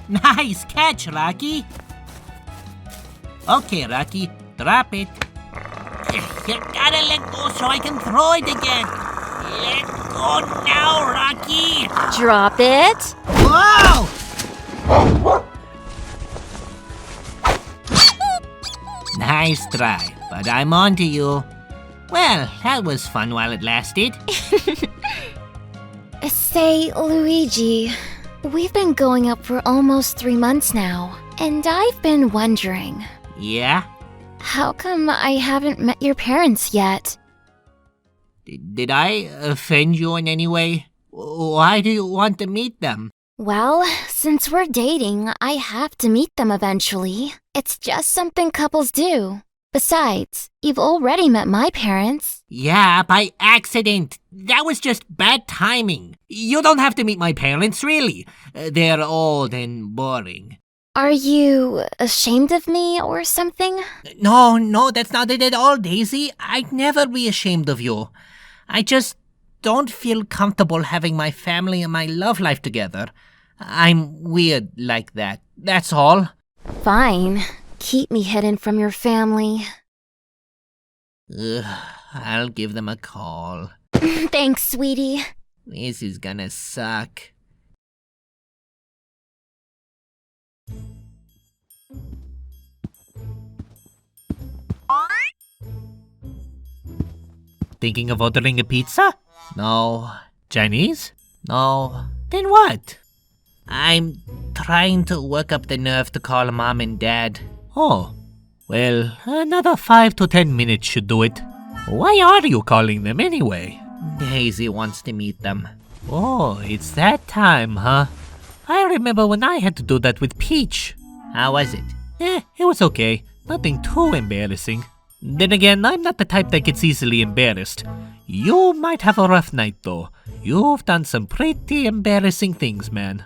Nice catch, Rocky. Okay, Rocky, drop it. You gotta let go so I can throw it again. Let go now, Rocky. Drop it. Whoa! Nice try, but I'm on to you. Well, that was fun while it lasted. Say, Luigi, we've been going up for almost 3 months now, and I've been wondering, Yeah? how come I haven't met your parents yet? Did I offend you in any way? Why do you want to meet them? Well, since we're dating, I have to meet them eventually. It's just something couples do. Besides, you've already met my parents. Yeah, by accident. That was just bad timing. You don't have to meet my parents, really. They're old and boring. Are you ashamed of me or something? No, that's not it at all, Daisy. I'd never be ashamed of you. I just don't feel comfortable having my family and my love life together. I'm weird like that. That's all. Fine. Keep me hidden from your family. I'll give them a call. Thanks, sweetie. This is gonna suck. Thinking of ordering a pizza? No. Chinese? No. Then what? I'm trying to work up the nerve to call Mom and Dad. Oh. Well, another 5 to 10 minutes should do it. Why are you calling them anyway? Daisy wants to meet them. Oh, it's that time, huh? I remember when I had to do that with Peach. How was it? It was okay. Nothing too embarrassing. Then again, I'm not the type that gets easily embarrassed. You might have a rough night, though. You've done some pretty embarrassing things, man.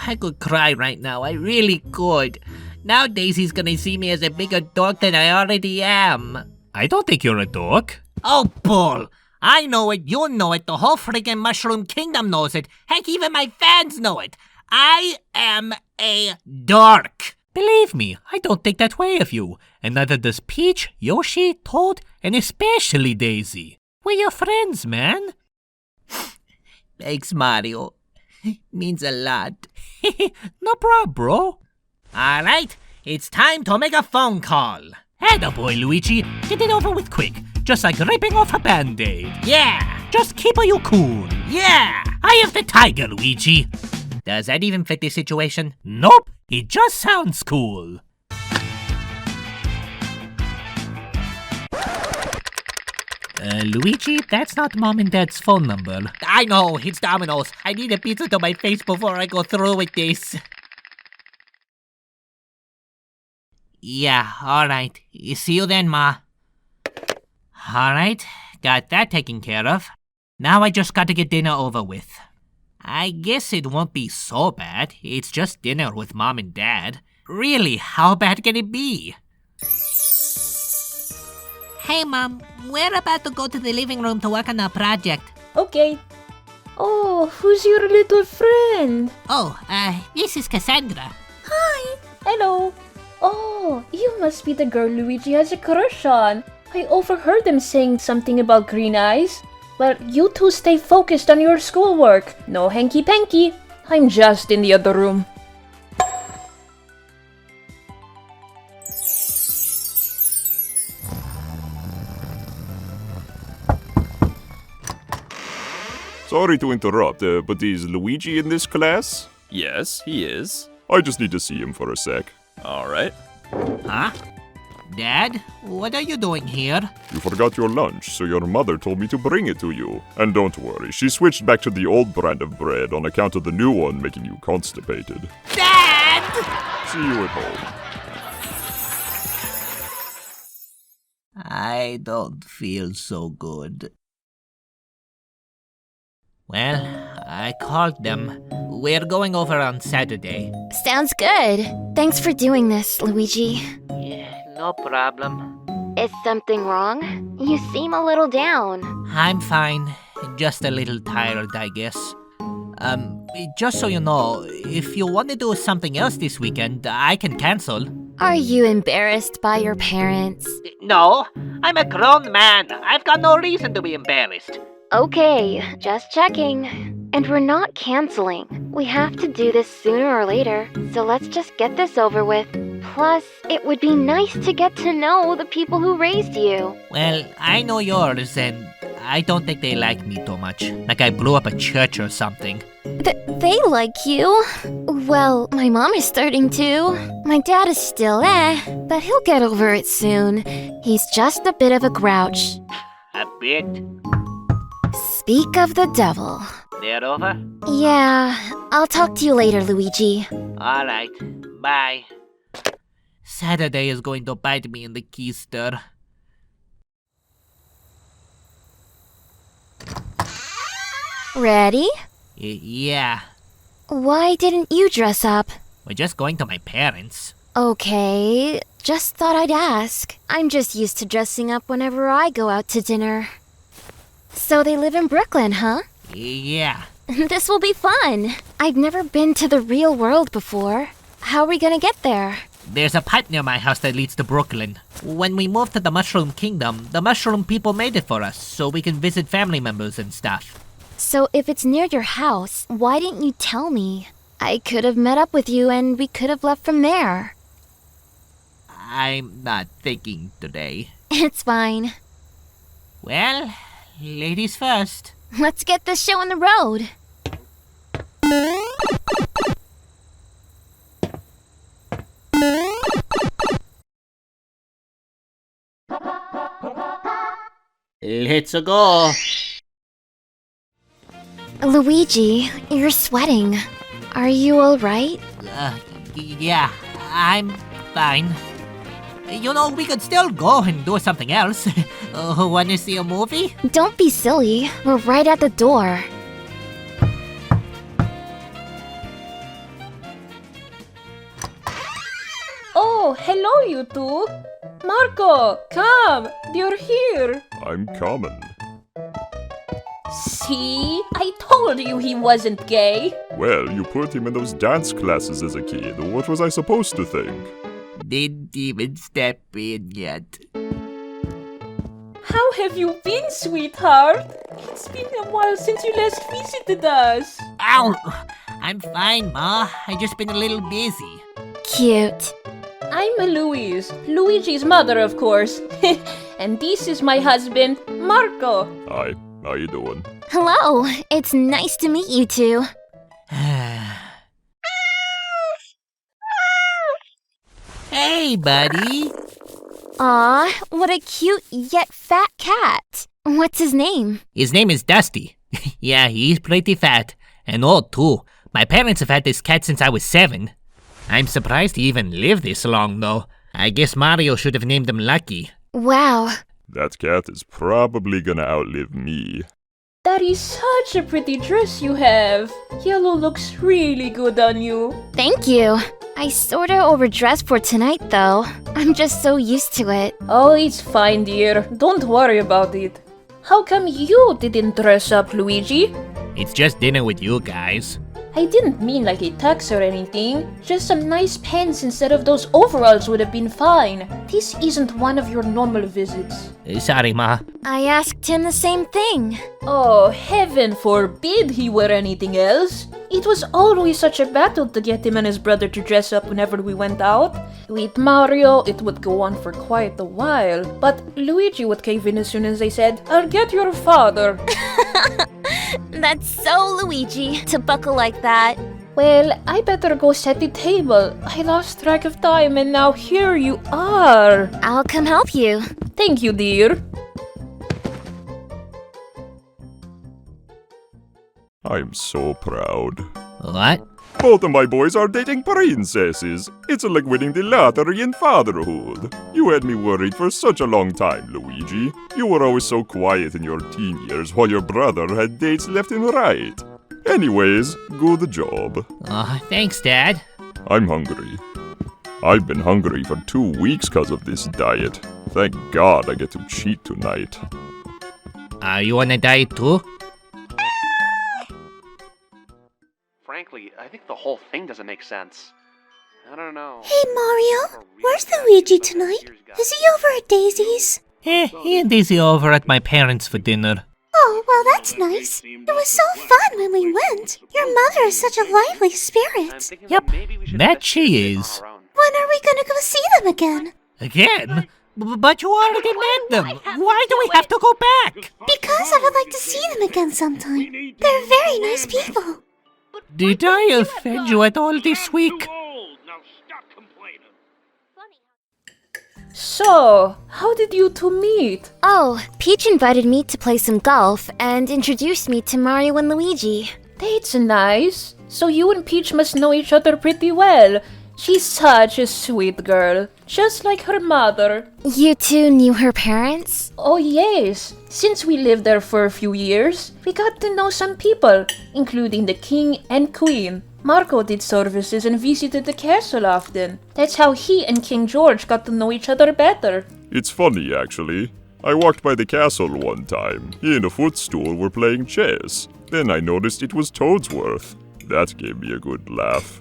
I could cry right now. I really could. Now Daisy's gonna see me as a bigger dork than I already am. I don't think you're a dork. Oh, bull! I know it, you know it, the whole friggin' Mushroom Kingdom knows it. Heck, even my fans know it. I am a dork. Believe me, I don't think that way of you. And neither does Peach, Yoshi, Toad, and especially Daisy. We're your friends, man. Thanks, Mario. Means a lot. No prob, bro. Alright, it's time to make a phone call. Attaboy, Luigi. Get it over with quick. Just like ripping off a band-aid. Yeah! Just keep you cool. Yeah! I have the tiger, Luigi. Does that even fit this situation? Nope. It just sounds cool. Luigi, that's not Mom and Dad's phone number. I know, it's Domino's. I need a pizza to my face before I go through with this. Yeah, alright. See you then, Ma. Alright, got that taken care of. Now I just gotta get dinner over with. I guess it won't be so bad. It's just dinner with Mom and Dad. Really, how bad can it be? Hey, Mom. We're about to go to the living room to work on our project. Okay. Oh, who's your little friend? Oh, this is Cassandra. Hi. Hello. Oh, you must be the girl Luigi has a crush on. I overheard them saying something about green eyes. Well, you two stay focused on your schoolwork. No hanky-panky. I'm just in the other room. Sorry to interrupt, but is Luigi in this class? Yes, he is. I just need to see him for a sec. Alright. Huh? Dad, what are you doing here? You forgot your lunch, so your mother told me to bring it to you. And don't worry, she switched back to the old brand of bread on account of the new one making you constipated. Dad! See you at home. I don't feel so good. Well, I called them. We're going over on Saturday. Sounds good. Thanks for doing this, Luigi. Yeah, no problem. Is something wrong? You seem a little down. I'm fine. Just a little tired, I guess. Just so you know, if you want to do something else this weekend, I can cancel. Are you embarrassed by your parents? No, I'm a grown man. I've got no reason to be embarrassed. Okay, just checking. And we're not canceling. We have to do this sooner or later, so let's just get this over with. Plus, it would be nice to get to know the people who raised you. Well, I know yours, and I don't think they like me too much. Like I blew up a church or something. They like you. Well, my mom is starting to. My dad is still but he'll get over it soon. He's just a bit of a grouch. A bit. Speak of the devil. They're over? Yeah, I'll talk to you later, Luigi. Alright, bye. Saturday is going to bite me in the keister. Ready? Yeah, Why didn't you dress up? we're just going to my parents. Okay, just thought I'd ask. I'm just used to dressing up whenever I go out to dinner. So they live in Brooklyn, huh? Yeah. This will be fun. I've never been to the real world before. How are we gonna get there? There's a pipe near my house that leads to Brooklyn. When we moved to the Mushroom Kingdom, the Mushroom people made it for us, so we can visit family members and stuff. So if it's near your house, why didn't you tell me? I could have met up with you and we could have left from there. I'm not thinking today. It's fine. Well, ladies first. Let's get this show on the road. Let's go. Luigi, you're sweating. Are you alright? Yeah, I'm fine. You know, we could still go and do something else. Wanna see a movie? Don't be silly. We're right at the door. Oh, hello, you two. Marco, come. You're here. I'm coming. See? I told you he wasn't gay. Well, you put him in those dance classes as a kid. What was I supposed to think? Didn't even step in yet. How have you been, sweetheart? It's been a while since you last visited us. Ow! I'm fine, Ma. I just been a little busy. Cute. I'm Louise, Luigi's mother, of course. And this is my husband, Marco. Hi, how you doing? Hello, it's nice to meet you two. Hey, buddy. Aw, what a cute yet fat cat. What's his name? His name is Dusty. Yeah, he's pretty fat. And old, too. My parents have had this cat since I was 7. I'm surprised he even lived this long, though. I guess Mario should have named him Lucky. Wow. That cat is probably gonna outlive me. That is such a pretty dress you have. Yellow looks really good on you. Thank you. I sorta overdressed for tonight, though. I'm just so used to it. Oh, it's fine, dear. Don't worry about it. How come you didn't dress up, Luigi? It's just dinner with you guys. I didn't mean like a tux or anything. Just some nice pants instead of those overalls would have been fine. This isn't one of your normal visits. Sorry, Ma. I asked him the same thing. Oh, heaven forbid he wear anything else. It was always such a battle to get him and his brother to dress up whenever we went out. With Mario, it would go on for quite a while. But Luigi would cave in as soon as they said, "I'll get your father." That's so Luigi to buckle like that. Well, I better go set the table. I lost track of time and now here you are. I'll come help you. Thank you, dear. I'm so proud. What? Both of my boys are dating princesses. It's like winning the lottery in fatherhood. You had me worried for such a long time, Luigi. You were always so quiet in your teen years while your brother had dates left and right. Anyways, good job. Thanks, Dad. I'm hungry. I've been hungry for 2 weeks because of this diet. Thank God I get to cheat tonight. Are you on a diet too? frankly, I think the whole thing doesn't make sense. I don't know. Hey Mario, where's Luigi tonight? Is he over at Daisy's? He and Daisy over at my parents' for dinner. Oh, well that's nice. It was so fun when we went. Your mother is such a lively spirit. Yep, that she is. When are we gonna go see them again? Again? But you already met them. Why do we have to go back? Because I would like to see them again sometime. They're very nice people. Did I offend you at all this week? So, how did you two meet? Oh, Peach invited me to play some golf and introduced me to Mario and Luigi. That's nice. So you and Peach must know each other pretty well. She's such a sweet girl, just like her mother. You two knew her parents? Oh yes, since we lived there for a few years, we got to know some people, including the king and queen. Marco did services and visited the castle often. That's how he and King George got to know each other better. It's funny, actually. I walked by the castle one time. He and a footstool were playing chess. Then I noticed it was Toadsworth. That gave me a good laugh.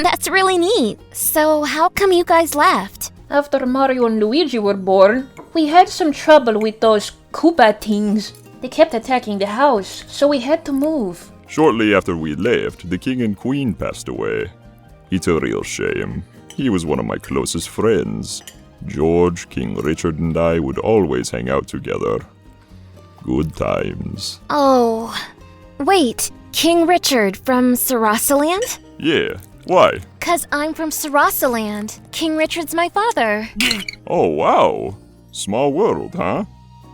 That's really neat. So how come you guys left? After Mario and Luigi were born, we had some trouble with those Koopa things. They kept attacking the house, so we had to move. Shortly after we left, the king and queen passed away. It's a real shame. He was one of my closest friends. George, King Richard, and I would always hang out together. Good times. Oh, wait, King Richard from Sarasaland? Yeah, why? 'Cause I'm from Sarasaland. King Richard's my father. Oh, wow. Small world, huh?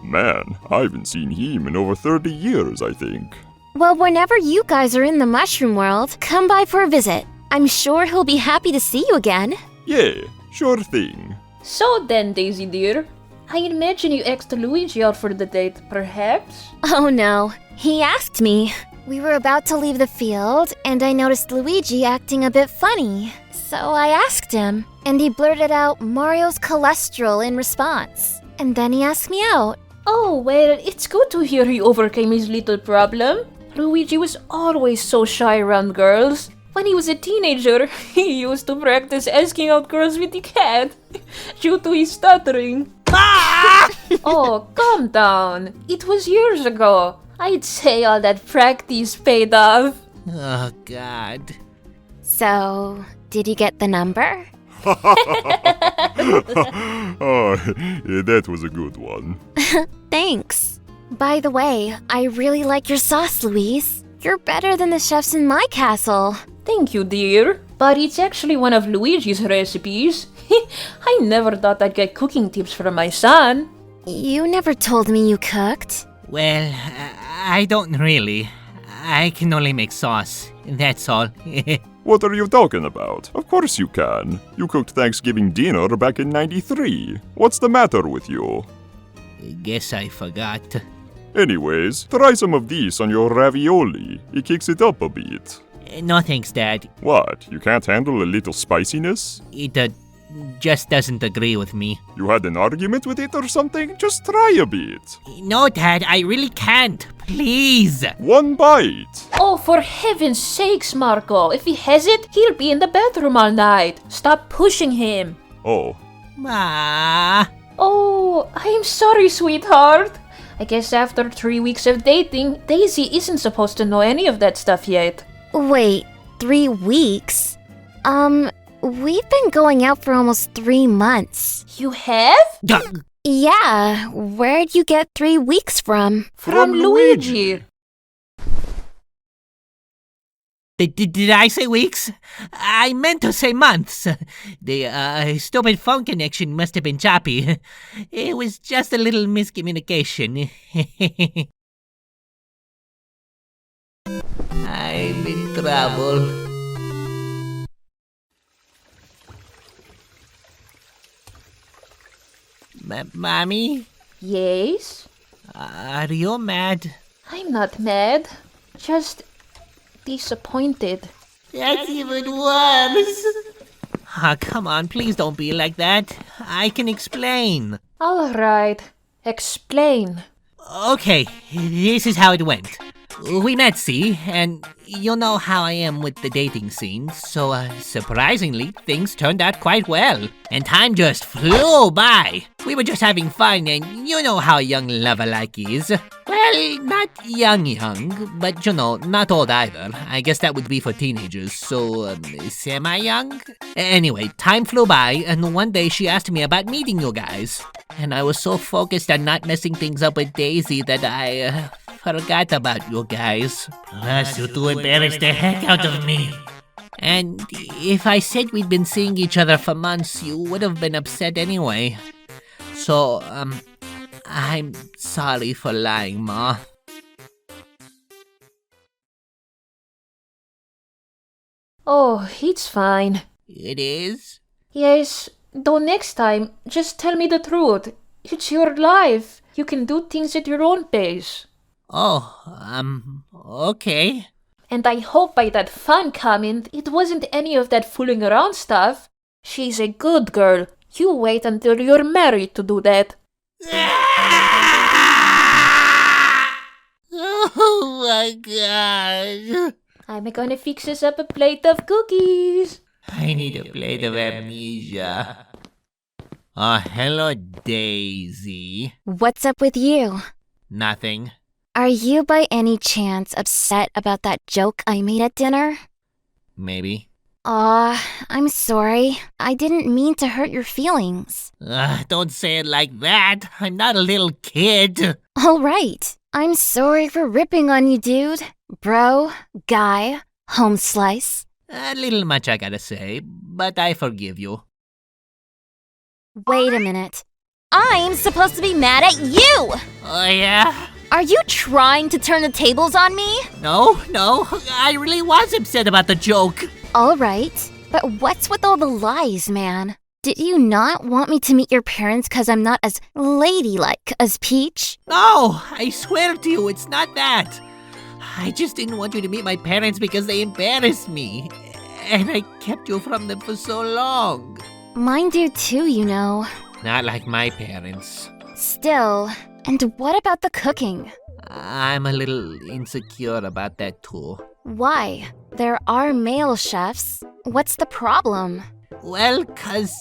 Man, I haven't seen him in over 30 years, I think. Well, whenever you guys are in the mushroom world, come by for a visit. I'm sure he'll be happy to see you again. Yeah, sure thing. So then, Daisy dear, I imagine you asked Luigi out for the date, perhaps? Oh no, he asked me. We were about to leave the field, and I noticed Luigi acting a bit funny. So I asked him, and he blurted out Mario's cholesterol in response. And then he asked me out. Oh, well, it's good to hear he overcame his little problem. Luigi was always so shy around girls. When he was a teenager, he used to practice asking out girls with the cat due to his stuttering. Oh, calm down. It was years ago. I'd say all that practice paid off. Oh, God. So, did you get the number? Oh, yeah, that was a good one. Thanks. By the way, I really like your sauce, Louise. You're better than the chefs in my castle. Thank you, dear. But it's actually one of Luigi's recipes. I never thought I'd get cooking tips from my son. You never told me you cooked. Well, I don't really. I can only make sauce. That's all. What are you talking about? Of course you can. You cooked Thanksgiving dinner back in '93. What's the matter with you? Guess I forgot. Anyways, try some of this on your ravioli. It kicks it up a bit. No thanks, Dad. What? You can't handle a little spiciness? It just doesn't agree with me. You had an argument with it or something? Just try a bit. No, Dad, I really can't. Please. One bite. Oh, for heaven's sakes, Marco. If he has it, he'll be in the bathroom all night. Stop pushing him. Oh. Ma. Oh, I'm sorry, sweetheart. I guess after 3 weeks of dating, Daisy isn't supposed to know any of that stuff yet. Wait, 3 weeks? We've been going out for almost 3 months. You have? Yeah, where'd you get 3 weeks from? From Luigi. Did I say weeks? I meant to say months. The stupid phone connection must have been choppy. It was just a little miscommunication. I'm in trouble. Mommy? Yes? Are you mad? I'm not mad. Just disappointed. That's even worse. Ah, come on, please don't be like that. I can explain. All right. Explain. Okay, this is how it went. We met, see, and you know how I am with the dating scene, so surprisingly, things turned out quite well, and time just flew by. We were just having fun, and you know how young lover-like is. Well, not young, but you know, not old either. I guess that would be for teenagers, so semi-young? Anyway, time flew by, and one day she asked me about meeting you guys. And I was so focused on not messing things up with Daisy that I forgot about you guys. Plus, you two embarrassed the heck out of me. And if I said we'd been seeing each other for months, you would have been upset anyway. So, I'm sorry for lying, Ma. Oh, it's fine. It is? Yes, though next time, just tell me the truth. It's your life. You can do things at your own pace. Oh, okay. And I hope by that fun comment, it wasn't any of that fooling around stuff. She's a good girl. You wait until you're married to do that. Oh my god. I'm gonna fix us up a plate of cookies. I need a plate of amnesia. Hello, Daisy. What's up with you? Nothing. Are you by any chance upset about that joke I made at dinner? Maybe. I'm sorry. I didn't mean to hurt your feelings. Don't say it like that. I'm not a little kid. All right. I'm sorry for ripping on you, dude. Bro, guy, home slice. A little much I gotta say, but I forgive you. Wait a minute. I'm supposed to be mad at you! Oh, yeah? Are you trying to turn the tables on me? No. I really was upset about the joke. All right. But what's with all the lies, man? Did you not want me to meet your parents because I'm not as ladylike as Peach? No, I swear to you, it's not that. I just didn't want you to meet my parents because they embarrassed me. And I kept you from them for so long. Mine do too, you know. Not like my parents. Still, and what about the cooking? I'm a little insecure about that too. Why? There are male chefs. What's the problem? Well, 'cause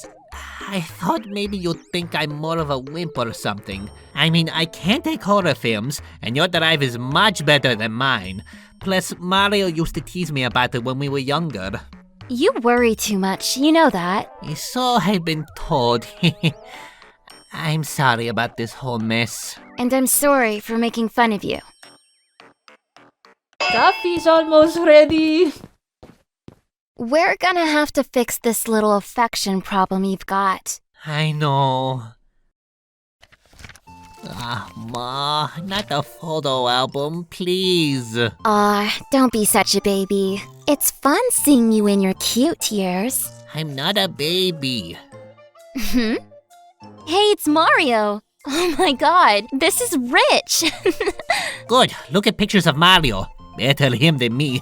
I thought maybe you'd think I'm more of a wimp or something. I mean, I can't take horror films, and your drive is much better than mine. Plus, Mario used to tease me about it when we were younger. You worry too much, you know that. So I've been told. I'm sorry about this whole mess. And I'm sorry for making fun of you. Coffee's almost ready. We're gonna have to fix this little affection problem you've got. I know. Ma, not the photo album, please. Don't be such a baby. It's fun seeing you in your cute years. I'm not a baby. Hey, it's Mario. Oh my god, this is rich. Good, look at pictures of Mario. Better him than me.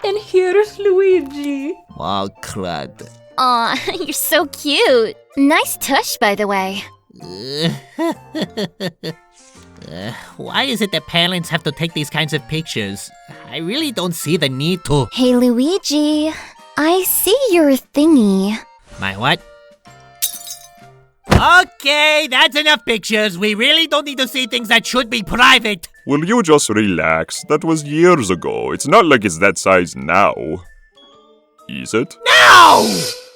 And here's Luigi. Oh, crud. Aw, you're so cute. Nice tush, by the way. Why is it that parents have to take these kinds of pictures? I really don't see the need to. Hey, Luigi. I see your thingy. My what? Okay, that's enough pictures. We really don't need to see things that should be private. Will you just relax? That was years ago. It's not like it's that size now. Is it? No!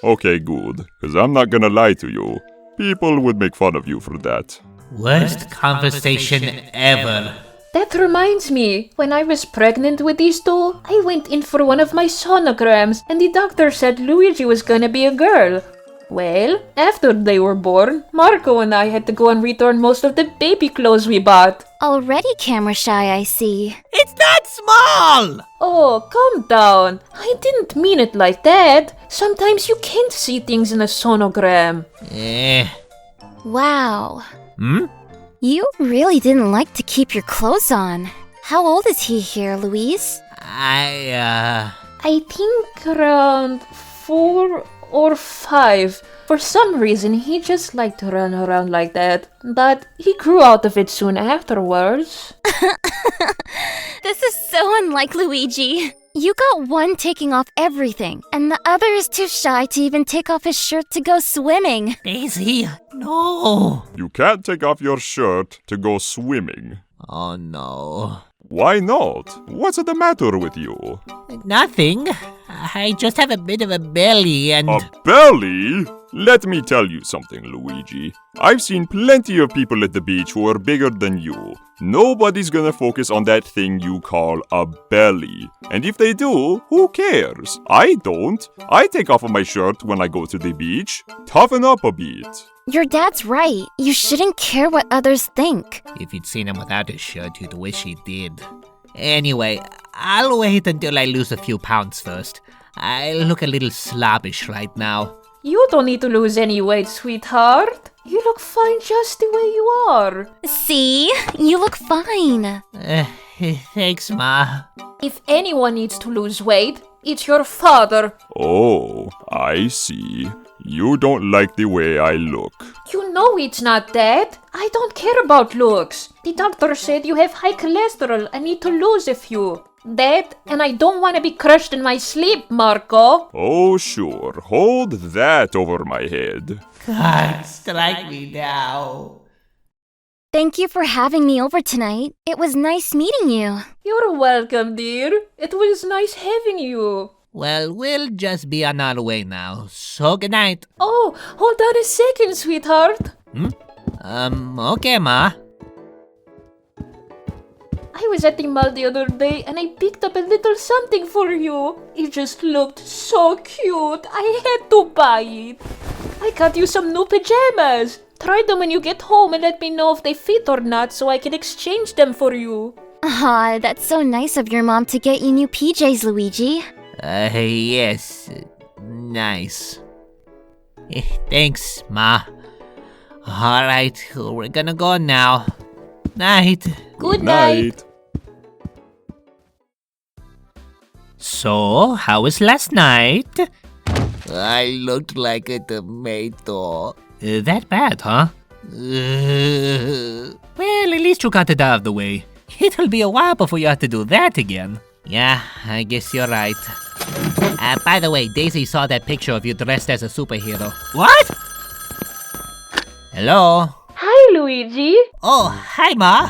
Okay, good. Because I'm not gonna lie to you. People would make fun of you for that. Worst conversation ever. That reminds me, when I was pregnant with these two, I went in for one of my sonograms and the doctor said Luigi was gonna be a girl. Well, after they were born, Marco and I had to go and return most of the baby clothes we bought. Already camera shy, I see. It's not small! Oh, calm down. I didn't mean it like that. Sometimes you can't see things in a sonogram. Wow. Hmm? You really didn't like to keep your clothes on. How old is he here, Louise? I think around 4 or 5. For some reason, he just liked to run around like that. But he grew out of it soon afterwards. This is so unlike Luigi. You got one taking off everything, and the other is too shy to even take off his shirt to go swimming. Daisy, no. You can't take off your shirt to go swimming. Oh no. Why not? What's the matter with you? Nothing. I just have a bit of a belly and... A belly? Let me tell you something, Luigi. I've seen plenty of people at the beach who are bigger than you. Nobody's gonna focus on that thing you call a belly. And if they do, who cares? I don't. I take off my shirt when I go to the beach. Toughen up a bit. Your dad's right. You shouldn't care what others think. If you'd seen him without his shirt, you'd wish he did. Anyway, I'll wait until I lose a few pounds first. I look a little slobbish right now. You don't need to lose any weight, sweetheart. You look fine just the way you are. See? You look fine. Thanks, Ma. If anyone needs to lose weight, it's your father. Oh, I see. You don't like the way I look. You know it's not that. I don't care about looks. The doctor said you have high cholesterol and need to lose a few. That, and I don't want to be crushed in my sleep, Marco. Oh, sure. Hold that over my head. God, strike me now. Thank you for having me over tonight. It was nice meeting you. You're welcome, dear. It was nice having you. Well, we'll just be on our way now, so good night. Oh, hold on a second, sweetheart. Okay, Ma. I was at the mall the other day and I picked up a little something for you. It just looked so cute. I had to buy it. I got you some new pajamas. Try them when you get home and let me know if they fit or not so I can exchange them for you. Ah, that's so nice of your mom to get you new PJs, Luigi. Yes. Nice. Thanks, Ma. Alright, we're gonna go now. Night. Good night. So, how was last night? I looked like a tomato. That bad, huh? Well, at least you got it out of the way. It'll be a while before you have to do that again. Yeah, I guess you're right. By the way, Daisy saw that picture of you dressed as a superhero. What? Hello? Hi, Luigi. Oh, hi, Ma.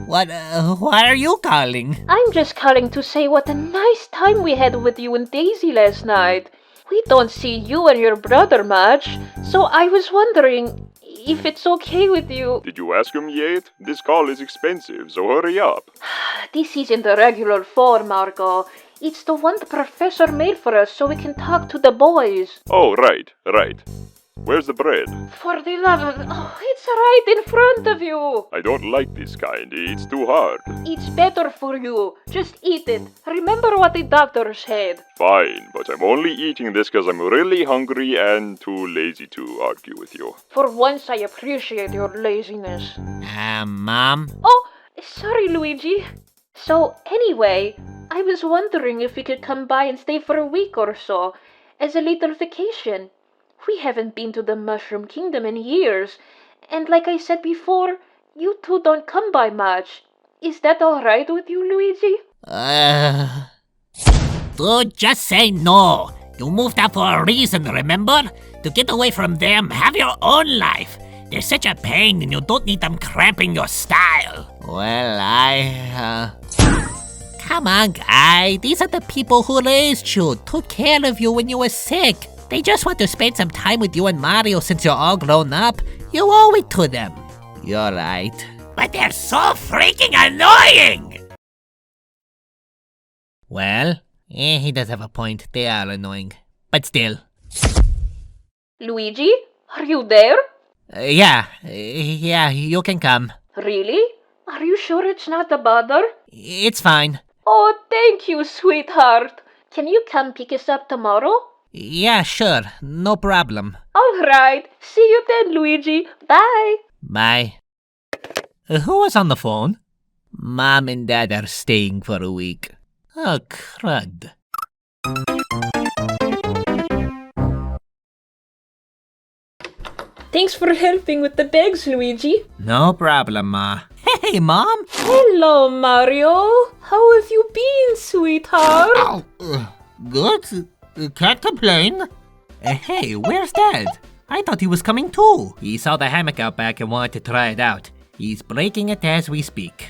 What are you calling? I'm just calling to say what a nice time we had with you and Daisy last night. We don't see you and your brother much, so I was wondering if it's okay with you. Did you ask him yet? This call is expensive, so hurry up. This isn't the regular phone, Marco. It's the one the professor made for us so we can talk to the boys. Oh, right. Where's the bread? For the love of... Oh, it's right in front of you. I don't like this kind. It's too hard. It's better for you. Just eat it. Remember what the doctor said. Fine, but I'm only eating this because I'm really hungry and too lazy to argue with you. For once, I appreciate your laziness. Mom? Oh, sorry, Luigi. So, anyway, I was wondering if we could come by and stay for a week or so, as a little vacation. We haven't been to the Mushroom Kingdom in years, and like I said before, you two don't come by much. Is that alright with you, Luigi? Dude, just say no. You moved out for a reason, remember? To get away from them, have your own life. They're such a pain and you don't need them cramping your style. Well, Come on, guy. These are the people who raised you, took care of you when you were sick. They just want to spend some time with you and Mario since you're all grown up. You owe it to them. You're right. But they're so freaking annoying! Well, he does have a point. They are annoying. But still. Luigi, are you there? Yeah, you can come. Really? Are you sure it's not a bother? It's fine. Oh, thank you, sweetheart. Can you come pick us up tomorrow? Yeah, sure. No problem. All right. See you then, Luigi. Bye. Bye. Who was on the phone? Mom and Dad are staying for a week. Oh, crud. Thanks for helping with the bags, Luigi. No problem, Ma. Hey, Mom! Hello, Mario. How have you been, sweetheart? Good. Can't complain. Hey, where's Dad? I thought he was coming too. He saw the hammock out back and wanted to try it out. He's breaking it as we speak.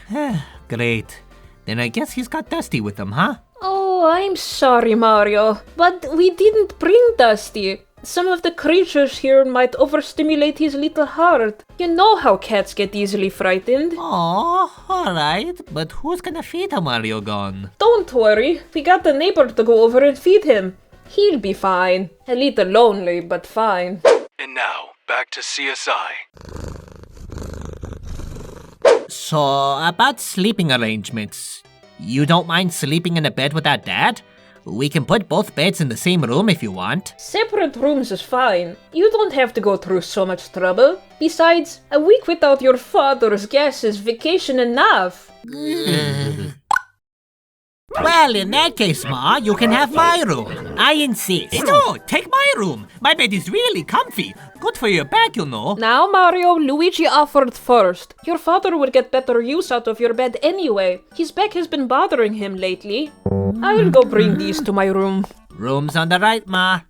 Great. Then I guess he's got Dusty with him, huh? Oh, I'm sorry, Mario, but we didn't bring Dusty. Some of the creatures here might overstimulate his little heart. You know how cats get easily frightened. Oh, alright. But who's gonna feed him while you're gone? Don't worry, we got the neighbor to go over and feed him. He'll be fine. A little lonely, but fine. And now, back to CSI. So, about sleeping arrangements. You don't mind sleeping in a bed without Dad? We can put both beds in the same room if you want. Separate rooms is fine. You don't have to go through so much trouble. Besides, a week without your father's gas is vacation enough. Well, in that case, Ma, you can have my room. I insist. No, take my room. My bed is really comfy. Good for your back, you know. Now, Mario, Luigi offered first. Your father would get better use out of your bed anyway. His back has been bothering him lately. I'll go bring these to my room. Room's on the right, Ma.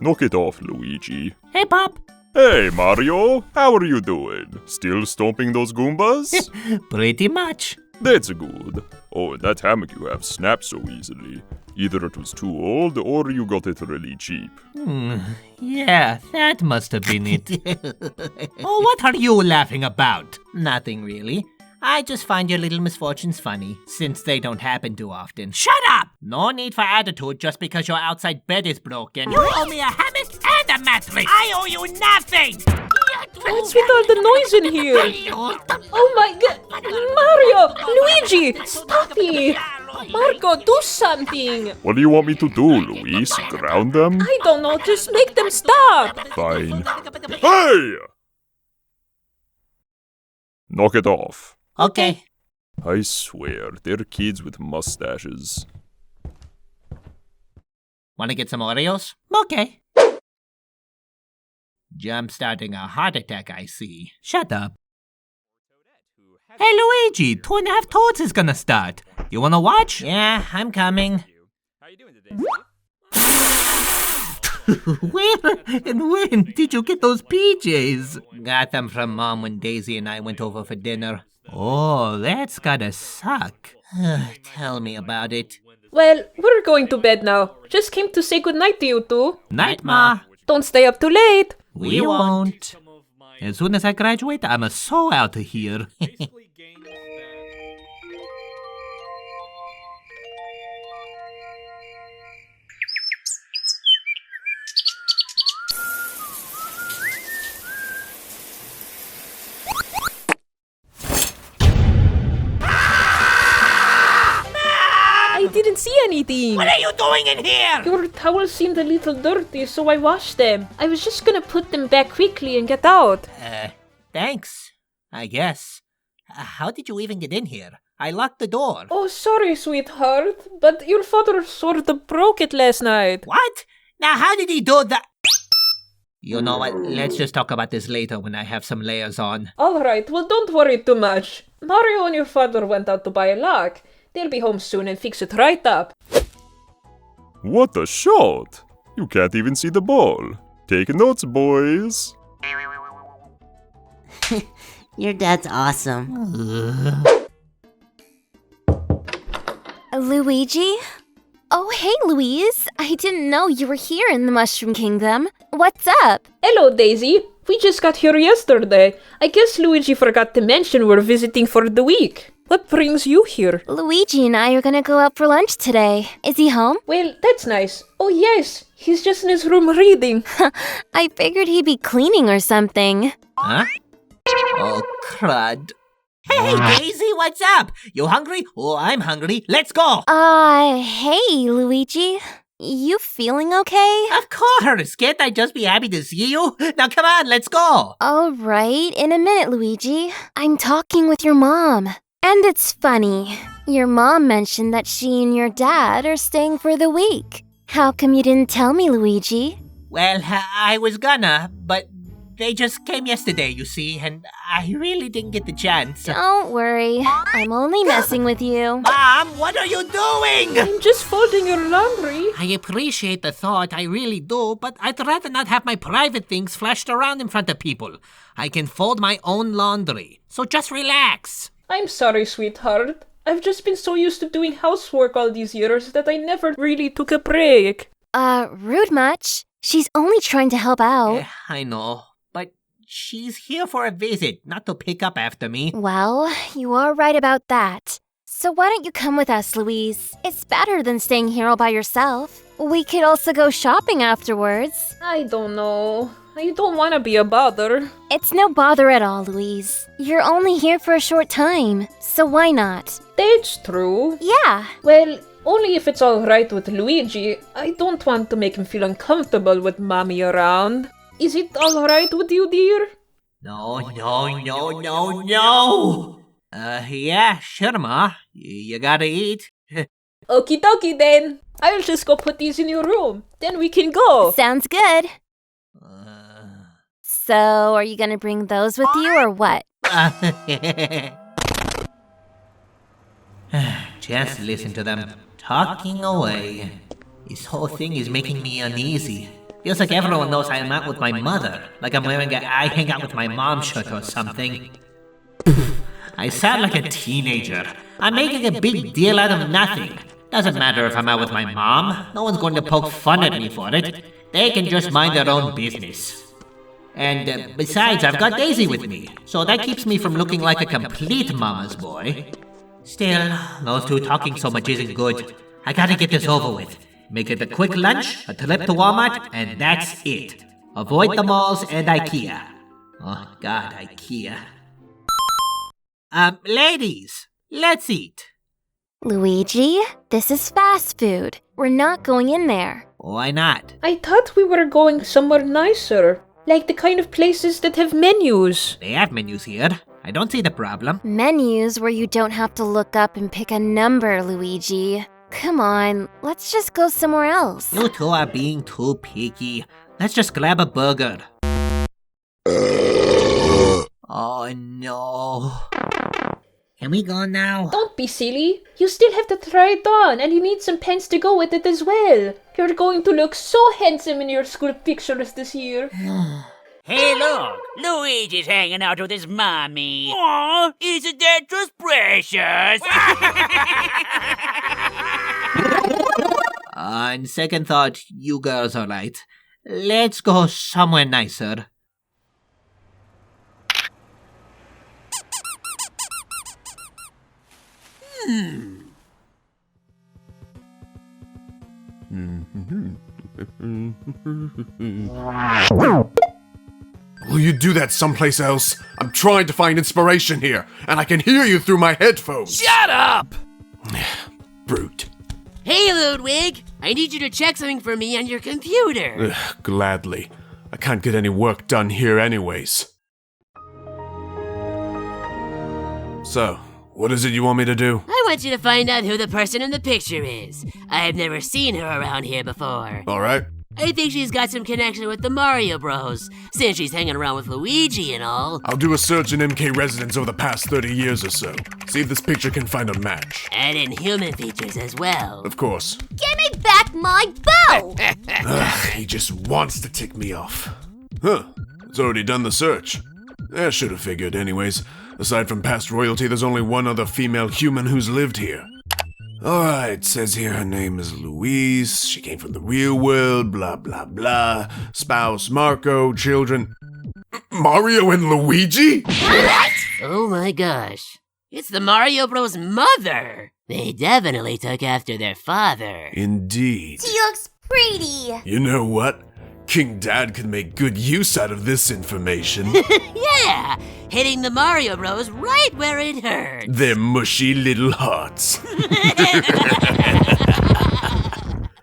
Knock it off, Luigi. Hey, Pop. Hey, Mario, how are you doing? Still stomping those Goombas? Pretty much. That's good. Oh, that hammock you have snapped so easily. Either it was too old or you got it really cheap. Yeah, that must have been it. Oh, what are you laughing about? Nothing really. I just find your little misfortunes funny, since they don't happen too often. Shut up! No need for attitude just because your outside bed is broken. You owe me a hammock and a mattress! I owe you nothing! What's with all the noise in here? Oh my god! Mario! Luigi! Stop it! Marco, do something! What do you want me to do, Luis? Ground them? I don't know, just make them stop! Fine. Hey! Knock it off. Okay. I swear, they're kids with mustaches. Wanna get some Oreos? Okay. Jump-starting a heart attack, I see. Shut up. Hey, Luigi, 2.5 Toads is gonna start. You wanna watch? Yeah, I'm coming. How you doing today? Where and when did you get those PJs? Got them from Mom when Daisy and I went over for dinner. Oh, that's gotta suck. Tell me about it. Well, we're going to bed now. Just came to say goodnight to you two. Night, Ma. Don't stay up too late. We won't. As soon as I graduate, I'm so out of here. I didn't see anything. What are you doing in here? Your towels seemed a little dirty, so I washed them. I was just gonna put them back quickly and get out. Thanks, I guess. How did you even get in here? I locked the door. Oh, sorry, sweetheart, but your father sort of broke it last night. What? Now how did he do that? You know what? Let's just talk about this later when I have some layers on. Alright, well don't worry too much. Mario and your father went out to buy a lock. They'll be home soon and fix it right up. What a shot! You can't even see the ball. Take notes, boys. Your dad's awesome. Luigi? Oh, hey, Louise. I didn't know you were here in the Mushroom Kingdom. What's up? Hello, Daisy. We just got here yesterday. I guess Luigi forgot to mention we're visiting for the week. What brings you here? Luigi and I are gonna go out for lunch today. Is he home? Well, that's nice. Oh, yes. He's just in his room reading. I figured he'd be cleaning or something. Huh? Oh, crud. Hey, Daisy, what's up? You hungry? Oh, I'm hungry. Let's go. Hey, Luigi. You feeling okay? Of course. Can't I just be happy to see you? Now, come on, let's go. All right, in a minute, Luigi. I'm talking with your mom. And it's funny. Your mom mentioned that she and your dad are staying for the week. How come you didn't tell me, Luigi? Well, I was gonna, but they just came yesterday, you see, and I really didn't get the chance. Don't worry. I'm only messing with you. Mom, what are you doing? I'm just folding your laundry. I appreciate the thought, I really do, but I'd rather not have my private things flashed around in front of people. I can fold my own laundry, so just relax. I'm sorry, sweetheart. I've just been so used to doing housework all these years that I never really took a break. Rude much? She's only trying to help out. I know, but she's here for a visit, not to pick up after me. Well, you are right about that. So why don't you come with us, Louise? It's better than staying here all by yourself. We could also go shopping afterwards. I don't know. I don't want to be a bother. It's no bother at all, Louise. You're only here for a short time, so why not? That's true. Yeah. Well, only if it's alright with Luigi. I don't want to make him feel uncomfortable with Mommy around. Is it alright with you, dear? No. Yeah, sure, Ma. You gotta eat. Okie dokie then. I'll just go put these in your room. Then we can go. Sounds good. So, are you gonna bring those with you or what? Just listen to them talking away. This whole thing is making me uneasy. Feels like everyone knows I'm out with my mother, like I'm wearing a I hang out with my mom shirt or something. I sound like a teenager. I'm making a big deal out of nothing. Doesn't matter if I'm out with my mom. No one's going to poke fun at me for it. They can just mind their own business. And besides, I've got Daisy with me, so that keeps me from looking like a complete mama's boy. Still, those two talking so much isn't good. I gotta get this over with. Make it a quick lunch, a trip to Walmart, and that's it. Avoid the malls and IKEA. Oh God, IKEA. Ladies, let's eat. Luigi, this is fast food. We're not going in there. Why not? I thought we were going somewhere nicer. Like the kind of places that have menus. They have menus here. I don't see the problem. Menus where you don't have to look up and pick a number, Luigi. Come on, let's just go somewhere else. You two are being too picky. Let's just grab a burger. Oh no. Can we go now? Don't be silly. You still have to try it on, and you need some pens to go with it as well. You're going to look so handsome in your school pictures this year. Hey, look! Luigi's hanging out with his mommy. Aw, isn't that just precious? On second thought, you girls are right. Let's go somewhere nicer. Will you do that someplace else? I'm trying to find inspiration here, and I can hear you through my headphones. Shut up! Brute. Hey, Ludwig! I need you to check something for me on your computer. Gladly. I can't get any work done here anyways. So, what is it you want me to do? I want you to find out who the person in the picture is. I have never seen her around here before. Alright. I think she's got some connection with the Mario Bros, since she's hanging around with Luigi and all. I'll do a search in MK residence over the past 30 years or so. See if this picture can find a match. Add in human features as well. Of course. Give me back my bow! He just wants to tick me off. Huh. It's already done the search. I should have figured anyways. Aside from past royalty, there's only one other female human who's lived here. Alright, says here her name is Louise, she came from the real world, blah blah blah, spouse Marco, children... Mario and Luigi? What? Oh my gosh. It's the Mario Bros. Mother! They definitely took after their father. Indeed. She looks pretty. You know what? King Dad could make good use out of this information. Yeah! Hitting the Mario Bros. Right where it hurts. Their mushy little hearts.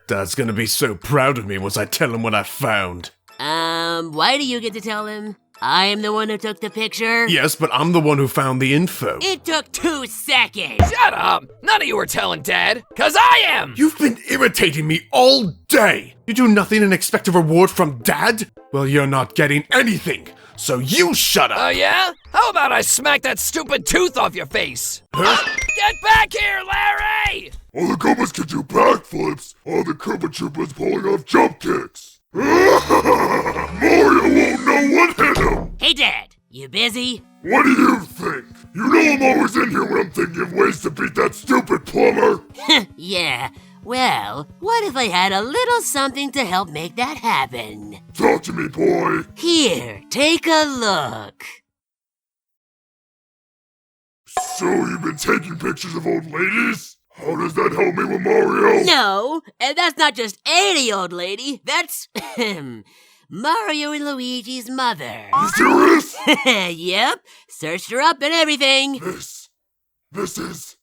Dad's gonna be so proud of me once I tell him what I found. Why do you get to tell him? I am the one who took the picture. Yes, but I'm the one who found the info. It took 2 seconds. Shut up! None of you were telling Dad, 'cause I am! You've been irritating me all day! You do nothing and expect a reward from Dad? Well, you're not getting anything, so you shut up! Oh yeah? How about I smack that stupid tooth off your face? Huh? Get back here, Larry! All the Goombas can do backflips, all the Koopa Troopas pulling off jump kicks. Mario won't know what hit him! Hey, Dad, you busy? What do you think? You know I'm always in here when I'm thinking of ways to beat that stupid plumber! Yeah, well, what if I had a little something to help make that happen? Talk to me, boy! Here, take a look. So you've been taking pictures of old ladies? How does that help me with Mario? No, and that's not just any old lady. That's Mario and Luigi's mother. You serious? Yep, searched her up and everything. This is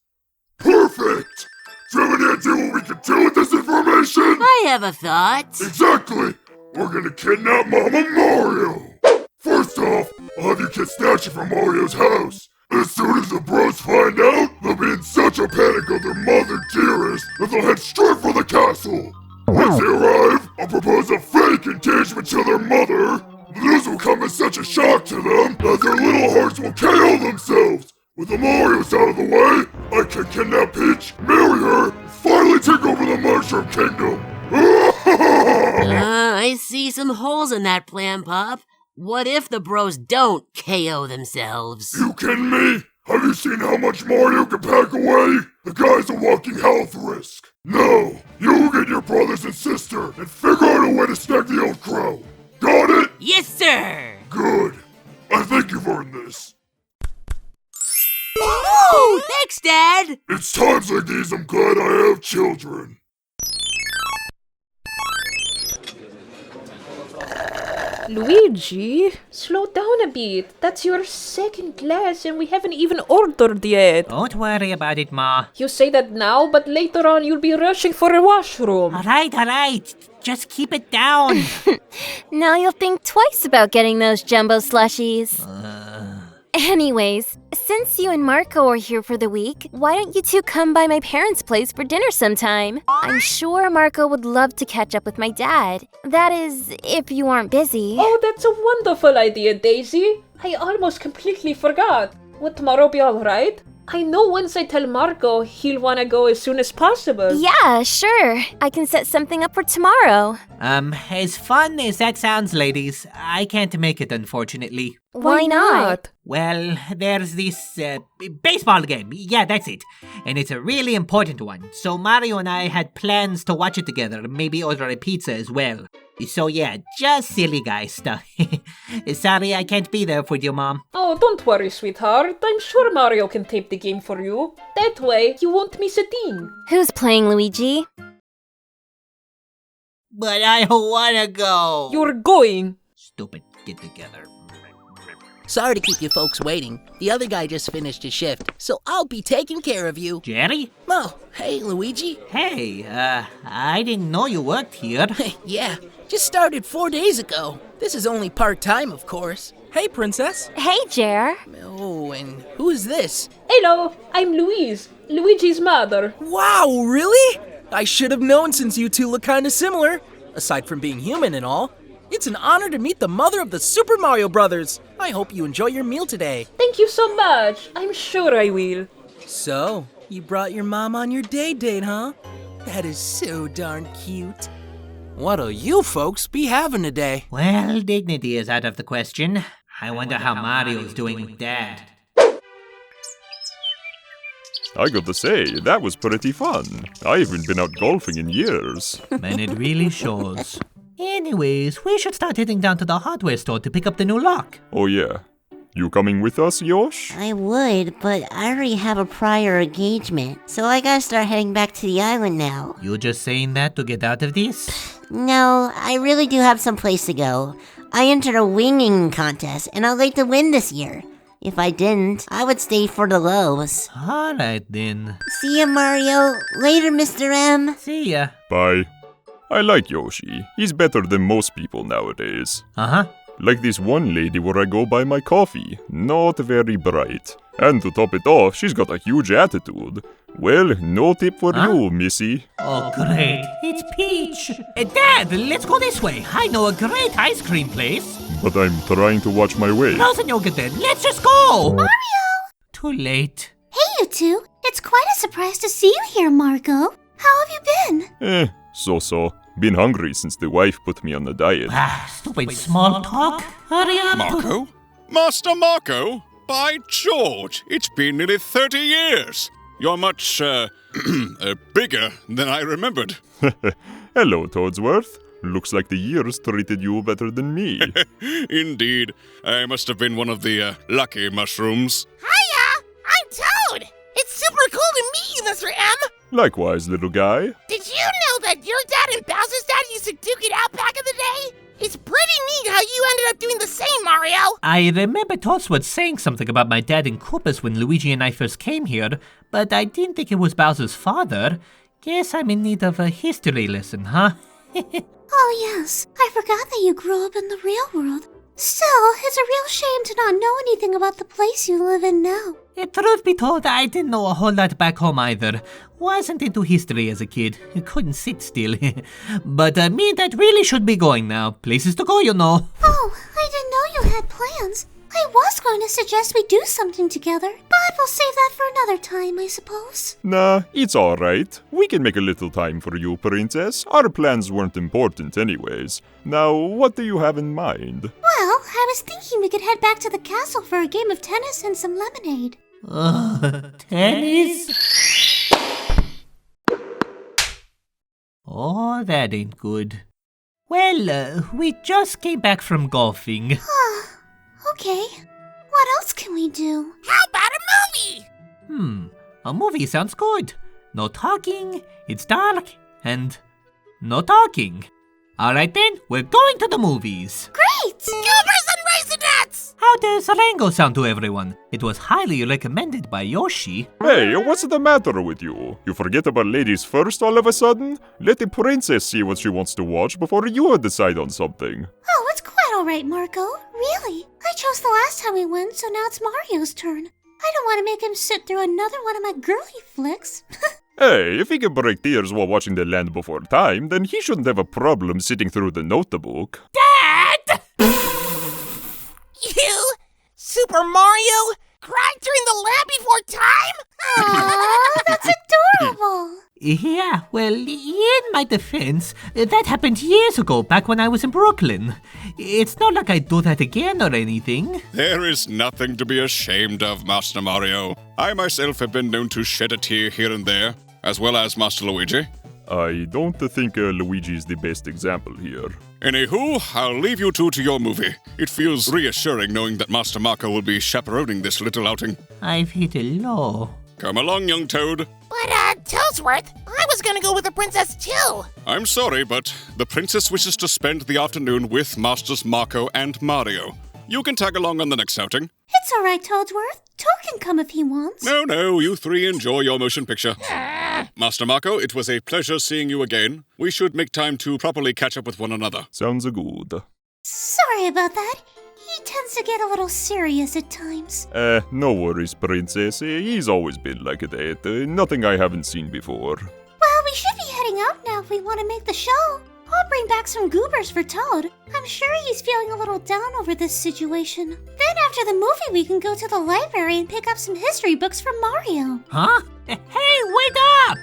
perfect! Do you have any idea what we can do with this information? I have a thought. Exactly! We're gonna kidnap Mama Mario! First off, I'll have you kids snatch it from Mario's house. As soon as the bros find out, they'll be in such a panic of their mother dearest that they'll head straight for the castle. Once they arrive, I'll propose a fake engagement to their mother. The news will come as such a shock to them that their little hearts will KO themselves. With the Marios out of the way, I can kidnap Peach, marry her, and finally take over the Mushroom Kingdom. I see some holes in that plan, Pop. What if the bros don't KO themselves? You kidding me? Have you seen how much Mario can pack away? The guy's a walking health risk. No, you get your brothers and sister and figure out a way to snag the old crow. Got it? Yes, sir! Good. I think you've earned this. Ooh, thanks, Dad! It's times like these I'm glad I have children. Luigi, slow down a bit. That's your second glass and we haven't even ordered yet. Don't worry about it, Ma. You say that now, but later on you'll be rushing for a washroom. Alright. Just keep it down. Now you'll think twice about getting those jumbo slushies. Anyways, since you and Marco are here for the week, why don't you two come by my parents' place for dinner sometime? I'm sure Marco would love to catch up with my dad. That is, if you aren't busy. Oh, that's a wonderful idea, Daisy. I almost completely forgot. Would tomorrow be alright? I know once I tell Marco, he'll wanna go as soon as possible. Yeah, sure. I can set something up for tomorrow. As fun as that sounds, ladies, I can't make it, unfortunately. Why not? Well, there's this baseball game. Yeah, that's it. And it's a really important one. So Mario and I had plans to watch it together, maybe order a pizza as well. So yeah, just silly guy stuff. Sorry I can't be there for you, Mom. Oh, don't worry, sweetheart. I'm sure Mario can tape the game for you. That way, you won't miss a thing. Who's playing Luigi? But I don't wanna go. You're going. Stupid, get together. Sorry to keep you folks waiting. The other guy just finished his shift, so I'll be taking care of you. Jerry? Oh, hey, Luigi. Hey, I didn't know you worked here. Yeah, just started 4 days ago. This is only part-time, of course. Hey, Princess. Hey, Jer. Oh, and who is this? Hello, I'm Louise, Luigi's mother. Wow, really? I should have known since you two look kinda similar. Aside from being human and all. It's an honor to meet the mother of the Super Mario Brothers. I hope you enjoy your meal today. Thank you so much. I'm sure I will. So, you brought your mom on your date, huh? That is so darn cute. What'll you folks be having today? Well, dignity is out of the question. I wonder how Mario's doing with Dad. I got to say, that was pretty fun. I haven't been out golfing in years. And it really shows. Anyways, we should start heading down to the hardware store to pick up the new lock. Oh yeah. You coming with us, Yosh? I would, but I already have a prior engagement, so I gotta start heading back to the island now. You just saying that to get out of this? No, I really do have some place to go. I entered a winging contest, and I'd like to win this year. If I didn't, I would stay for the lows. Alright then. See ya, Mario. Later, Mr. M. See ya. Bye. I like Yoshi. He's better than most people nowadays. Uh-huh. Like this one lady where I go buy my coffee. Not very bright. And to top it off, she's got a huge attitude. Well, no tip for you, missy. Oh, great. It's Peach. Dad, let's go this way. I know a great ice cream place. But I'm trying to watch my way. Frozen yogurt then. Let's just go. Mario! Too late. Hey, you two. It's quite a surprise to see you here, Marco. How have you been? So. Been hungry since the wife put me on the diet. Stupid small talk. Hurry up. Marco? Master Marco? By George, it's been nearly 30 years. You're much, bigger than I remembered. Hello, Toadsworth. Looks like the years treated you better than me. Indeed. I must have been one of the, lucky mushrooms. Hiya! I'm Toad! It's super cool to meet you, Mr. M! Likewise, little guy. Did you know that your dad and Bowser's dad used to duke it out back in the day? It's pretty neat how you ended up doing the same, Mario! I remember Toadsworth saying something about my dad and Koopas when Luigi and I first came here, but I didn't think it was Bowser's father. Guess I'm in need of a history lesson, huh? Oh yes, I forgot that you grew up in the real world. Still, it's a real shame to not know anything about the place you live in now. Truth be told, I didn't know a whole lot back home either. Wasn't into history as a kid. Couldn't sit still. But me and Dad really should be going now. Places to go, you know. Oh, I didn't know you had plans. I was going to suggest we do something together, but we'll save that for another time, I suppose. Nah, it's alright. We can make a little time for you, Princess. Our plans weren't important anyways. Now, what do you have in mind? Well, I was thinking we could head back to the castle for a game of tennis and some lemonade. Tennis? Oh, that ain't good. Well, we just came back from golfing. Okay. What else can we do? How about a movie? A movie sounds good. No talking, it's dark, and no talking. Alright then, we're going to the movies. Great! Goobers and Raisinets! How does Rango sound to everyone? It was highly recommended by Yoshi. Hey, what's the matter with you? You forget about ladies first all of a sudden? Let the princess see what she wants to watch before you decide on something. Oh, it's quite alright, Marco. Really. I chose the last time we went, so now it's Mario's turn. I don't want to make him sit through another one of my girly flicks. Hey, if he can break tears while watching The Land Before Time, then he shouldn't have a problem sitting through the notebook. Dad! You? Super Mario? Cried during the Land Before Time? Aww, that's adorable. Yeah, well, in my defense, that happened years ago, back when I was in Brooklyn. It's not like I'd do that again or anything. There is nothing to be ashamed of, Master Mario. I myself have been known to shed a tear here and there, as well as Master Luigi. I don't think Luigi is the best example here. Anywho, I'll leave you two to your movie. It feels reassuring knowing that Master Marco will be chaperoning this little outing. I've hit a low. Come along, young Toad. But, Toadsworth, I was gonna go with the princess too. I'm sorry, but the princess wishes to spend the afternoon with Masters Marco and Mario. You can tag along on the next outing. It's alright, Toadsworth. Toad can come if he wants. No, you three enjoy your motion picture. Master Marco, it was a pleasure seeing you again. We should make time to properly catch up with one another. Sounds good. Sorry about that. He tends to get a little serious at times. No worries, Princess. He's always been like that. Nothing I haven't seen before. Well, we should be heading out now if we want to make the show. I'll bring back some goobers for Toad. I'm sure he's feeling a little down over this situation. Then after the movie, we can go to the library and pick up some history books from Mario. Huh? Hey, wait up!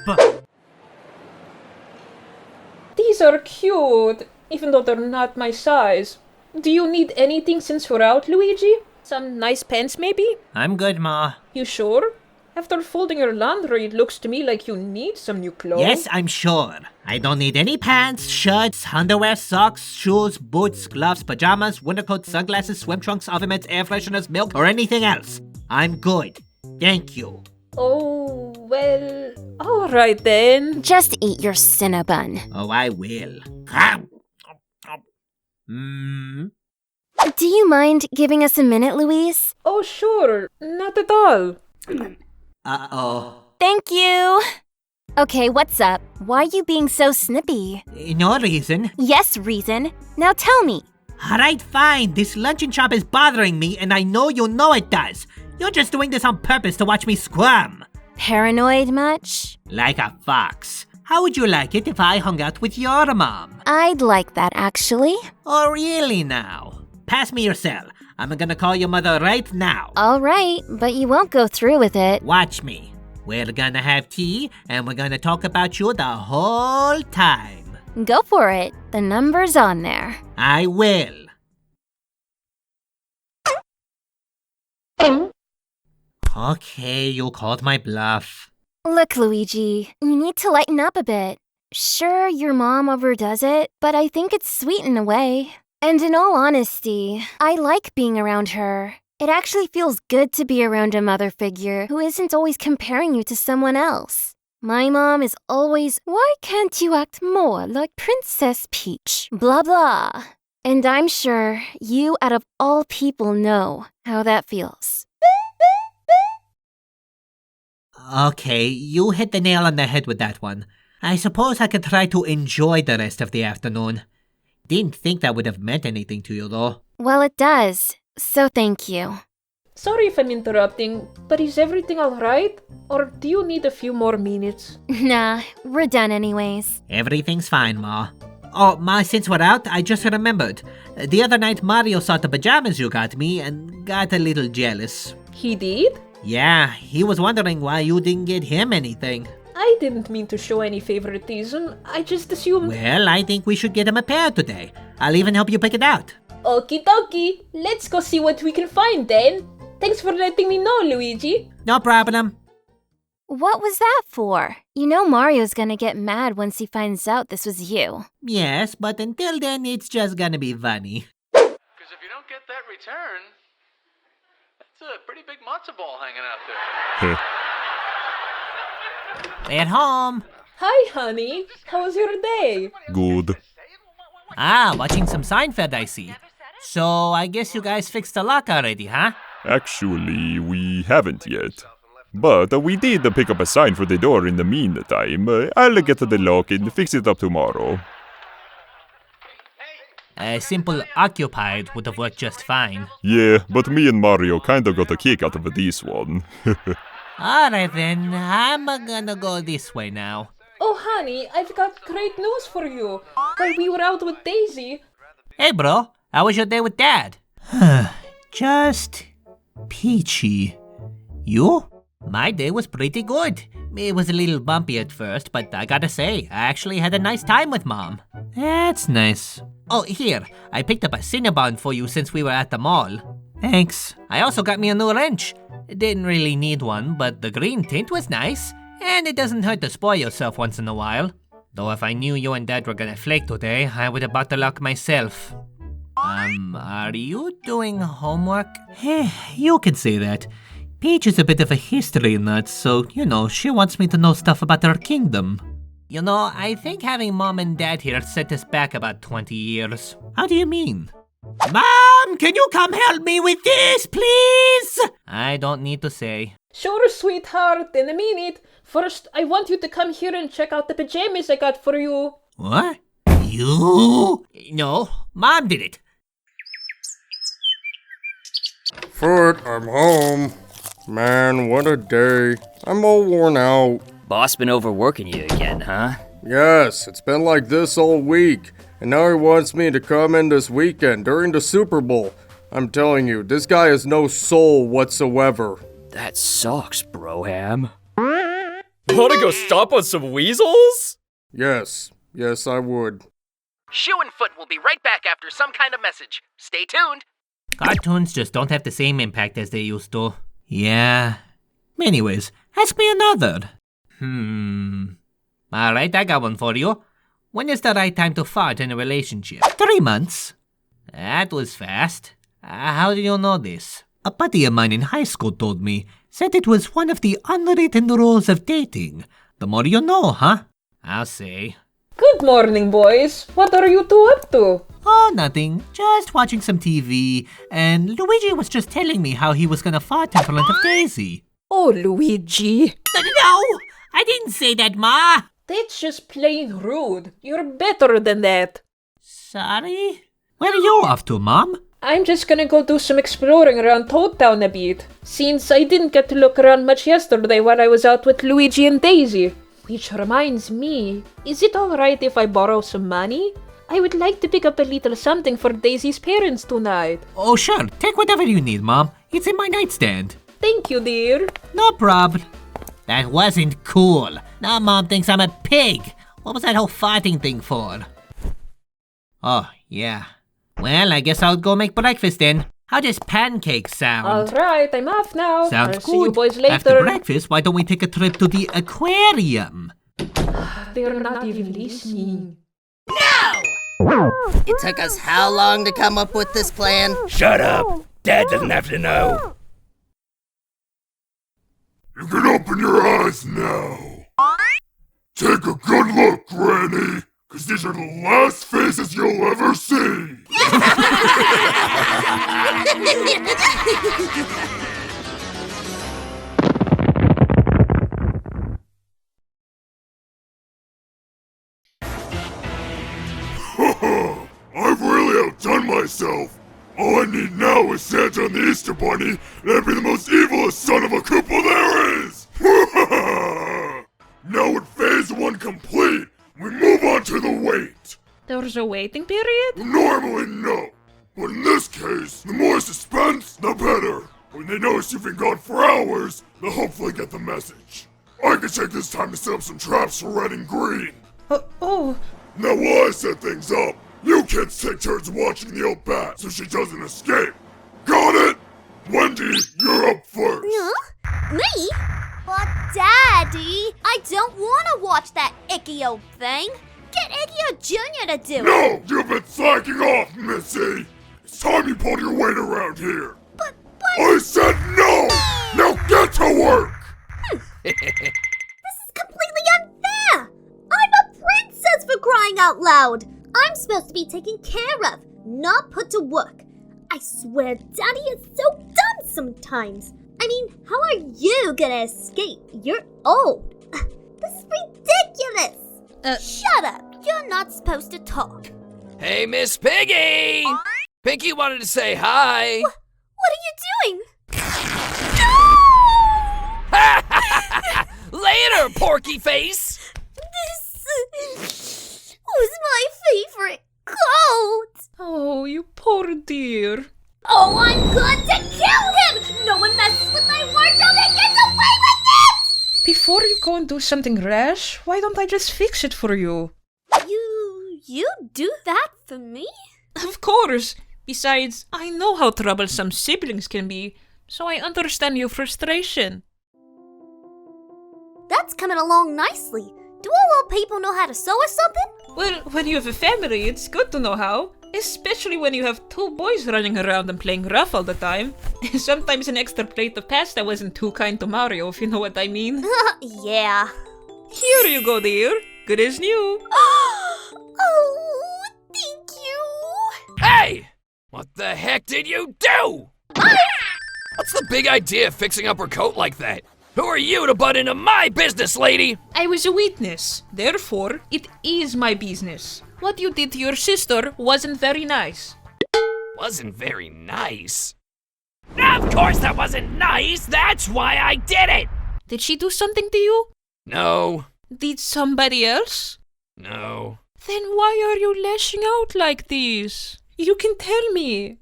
These are cute, even though they're not my size. Do you need anything since we're out, Luigi? Some nice pants, maybe? I'm good, Ma. You sure? After folding your laundry, it looks to me like you need some new clothes. Yes, I'm sure. I don't need any pants, shirts, underwear, socks, shoes, boots, gloves, pajamas, winter coats, sunglasses, swim trunks, oven mitts, air fresheners, milk, or anything else. I'm good. Thank you. Oh, well, alright then. Just eat your Cinnabon. Oh, I will. Do you mind giving us a minute, Louise? Oh, sure. Not at all. Uh-oh. Thank you. Okay, what's up? Why are you being so snippy? No reason. Yes, reason. Now tell me, Alright, fine. This luncheon shop is bothering me, and I know you know it does. You're just doing this on purpose to watch me squirm. Paranoid much? Like a fox. How would you like it if I hung out with your mom? I'd like that, actually. Oh, really now? Pass me your cell. I'm gonna call your mother right now. Alright, but you won't go through with it. Watch me. We're gonna have tea, and we're gonna talk about you the whole time. Go for it. The number's on there. I will. Okay, you called my bluff. Look, Luigi, you need to lighten up a bit. Sure, your mom overdoes it, but I think it's sweet in a way. And in all honesty, I like being around her. It actually feels good to be around a mother figure who isn't always comparing you to someone else. My mom is always, why can't you act more like Princess Peach? Blah blah. And I'm sure you, out of all people, know how that feels. Okay, you hit the nail on the head with that one. I suppose I could try to enjoy the rest of the afternoon. Didn't think that would have meant anything to you, though. Well, it does. So thank you. Sorry if I'm interrupting, but is everything alright? Or do you need a few more minutes? Nah, we're done anyways. Everything's fine, Ma. Oh, Ma, since we're out, I just remembered. The other night, Mario saw the pajamas you got me and got a little jealous. He did? Yeah, he was wondering why you didn't get him anything. I didn't mean to show any favoritism. I just assumed... Well, I think we should get him a pair today. I'll even help you pick it out. Okie dokie. Let's go see what we can find then. Thanks for letting me know, Luigi. No problem. What was that for? You know Mario's gonna get mad once he finds out this was you. Yes, but until then, it's just gonna be funny. Because if you don't get that return, that's a pretty big matzo ball hanging out there. At home. Hi, honey. How was your day? Good. Ah, watching some Seinfeld, I see. So, I guess you guys fixed the lock already, huh? Actually, we haven't yet. But we did pick up a sign for the door in the meantime. I'll get the lock and fix it up tomorrow. A simple occupied would have worked just fine. Yeah, but me and Mario kinda got a kick out of this one. Alright then, I'm gonna go this way now. Oh, honey, I've got great news for you. While we were out with Daisy... Hey, bro, how was your day with Dad? Just... peachy. You? My day was pretty good. It was a little bumpy at first, but I gotta say, I actually had a nice time with Mom. That's nice. Oh, here, I picked up a Cinnabon for you since we were at the mall. Thanks. I also got me a new wrench. Didn't really need one, but the green tint was nice, and it doesn't hurt to spoil yourself once in a while. Though if I knew you and Dad were gonna flake today, I would have bought the lock myself. Are you doing homework? You can say that. Peach is a bit of a history nut, so, you know, she wants me to know stuff about her kingdom. You know, I think having Mom and Dad here set us back about 20 years. How do you mean? Mom, can you come help me with this, please? I don't need to say. Sure, sweetheart, in a minute. First, I want you to come here and check out the pajamas I got for you. What? You? No, Mom did it. Foot, I'm home. Man, what a day. I'm all worn out. Boss been overworking you again, huh? Yes, it's been like this all week. And now he wants me to come in this weekend during the Super Bowl. I'm telling you, this guy has no soul whatsoever. That sucks, Broham. Wanna go stomp on some weasels? Yes, I would. Shoe and Foot will be right back after some kind of message. Stay tuned. Cartoons just don't have the same impact as they used to. Yeah. Anyways, ask me another. Alright, I got one for you. When is the right time to fart in a relationship? 3 months. That was fast. How do you know this? A buddy of mine in high school told me. Said it was one of the unwritten rules of dating. The more you know, huh? I'll say. Good morning, boys. What are you two up to? Oh, nothing. Just watching some TV. And Luigi was just telling me how he was gonna fart in front of Daisy. Oh, Luigi. No! I didn't say that, Ma! That's just plain rude. You're better than that. Sorry? Where are you off to, Mom? I'm just gonna go do some exploring around Toad Town a bit, since I didn't get to look around much yesterday while I was out with Luigi and Daisy. Which reminds me, is it alright if I borrow some money? I would like to pick up a little something for Daisy's parents tonight. Oh, sure. Take whatever you need, Mom. It's in my nightstand. Thank you, dear. No problem. That wasn't cool. Now Mom thinks I'm a pig. What was that whole farting thing for? Oh, yeah. Well, I guess I'll go make breakfast then. How does pancakes sound? Alright, I'm off now. Sounds I'll good. see you boys later. After breakfast, why don't we take a trip to the aquarium? They're not even listening. It took us how long to come up with this plan? Shut up! Dad doesn't have to know. You can open your eyes now. Take a good look, Granny, because these are the last faces you'll ever see. I've really outdone myself. All I need now is Santa and the Easter Bunny, and I'd be the most evilest son of a Koopa there is! Now with phase 1 complete, we move on to the wait. There's a waiting period? Normally no, but in this case, the more suspense, the better. When they notice you've been gone for hours, they'll hopefully get the message. I can take this time to set up some traps for Red and Green. Oh. Now while I set things up, you kids take turns watching the old bat so she doesn't escape. Got it? Wendy, you're up first. Me? But Daddy, I don't want to watch that icky old thing. Get Iggy or Junior to do it. No, you've been slacking off, Missy. It's time you pulled your weight around here. But... I said no! Now get to work! This is completely unfair! I'm a princess for crying out loud! I'm supposed to be taken care of, not put to work. I swear Daddy is so dumb sometimes. I mean, how are you gonna escape? You're old. This is ridiculous! Shut up! You're not supposed to talk. Hey, Miss Piggy! Pinky wanted to say hi. What are you doing? Later, Porky Face! This was my favorite coat! Oh, you poor dear. Oh, I'm going to kill him! No one messes with my wardrobe and gets away with it! Before you go and do something rash, why don't I just fix it for you? You do that for me? Of course. Besides, I know how troublesome siblings can be, so I understand your frustration. That's coming along nicely. Do all old people know how to sew or something? Well, when you have a family, it's good to know how. Especially when you have two boys running around and playing rough all the time. Sometimes an extra plate of pasta wasn't too kind to Mario, if you know what I mean. Yeah. Here you go, dear. Good as new. Oh, thank you. Hey! What the heck did you do? What's the big idea of fixing up her coat like that? Who are you to butt into my business, lady? I was a witness. Therefore, it is my business. What you did to your sister wasn't very nice. Wasn't very nice? Of course that wasn't nice! That's why I did it! Did she do something to you? No. Did somebody else? No. Then why are you lashing out like this? You can tell me.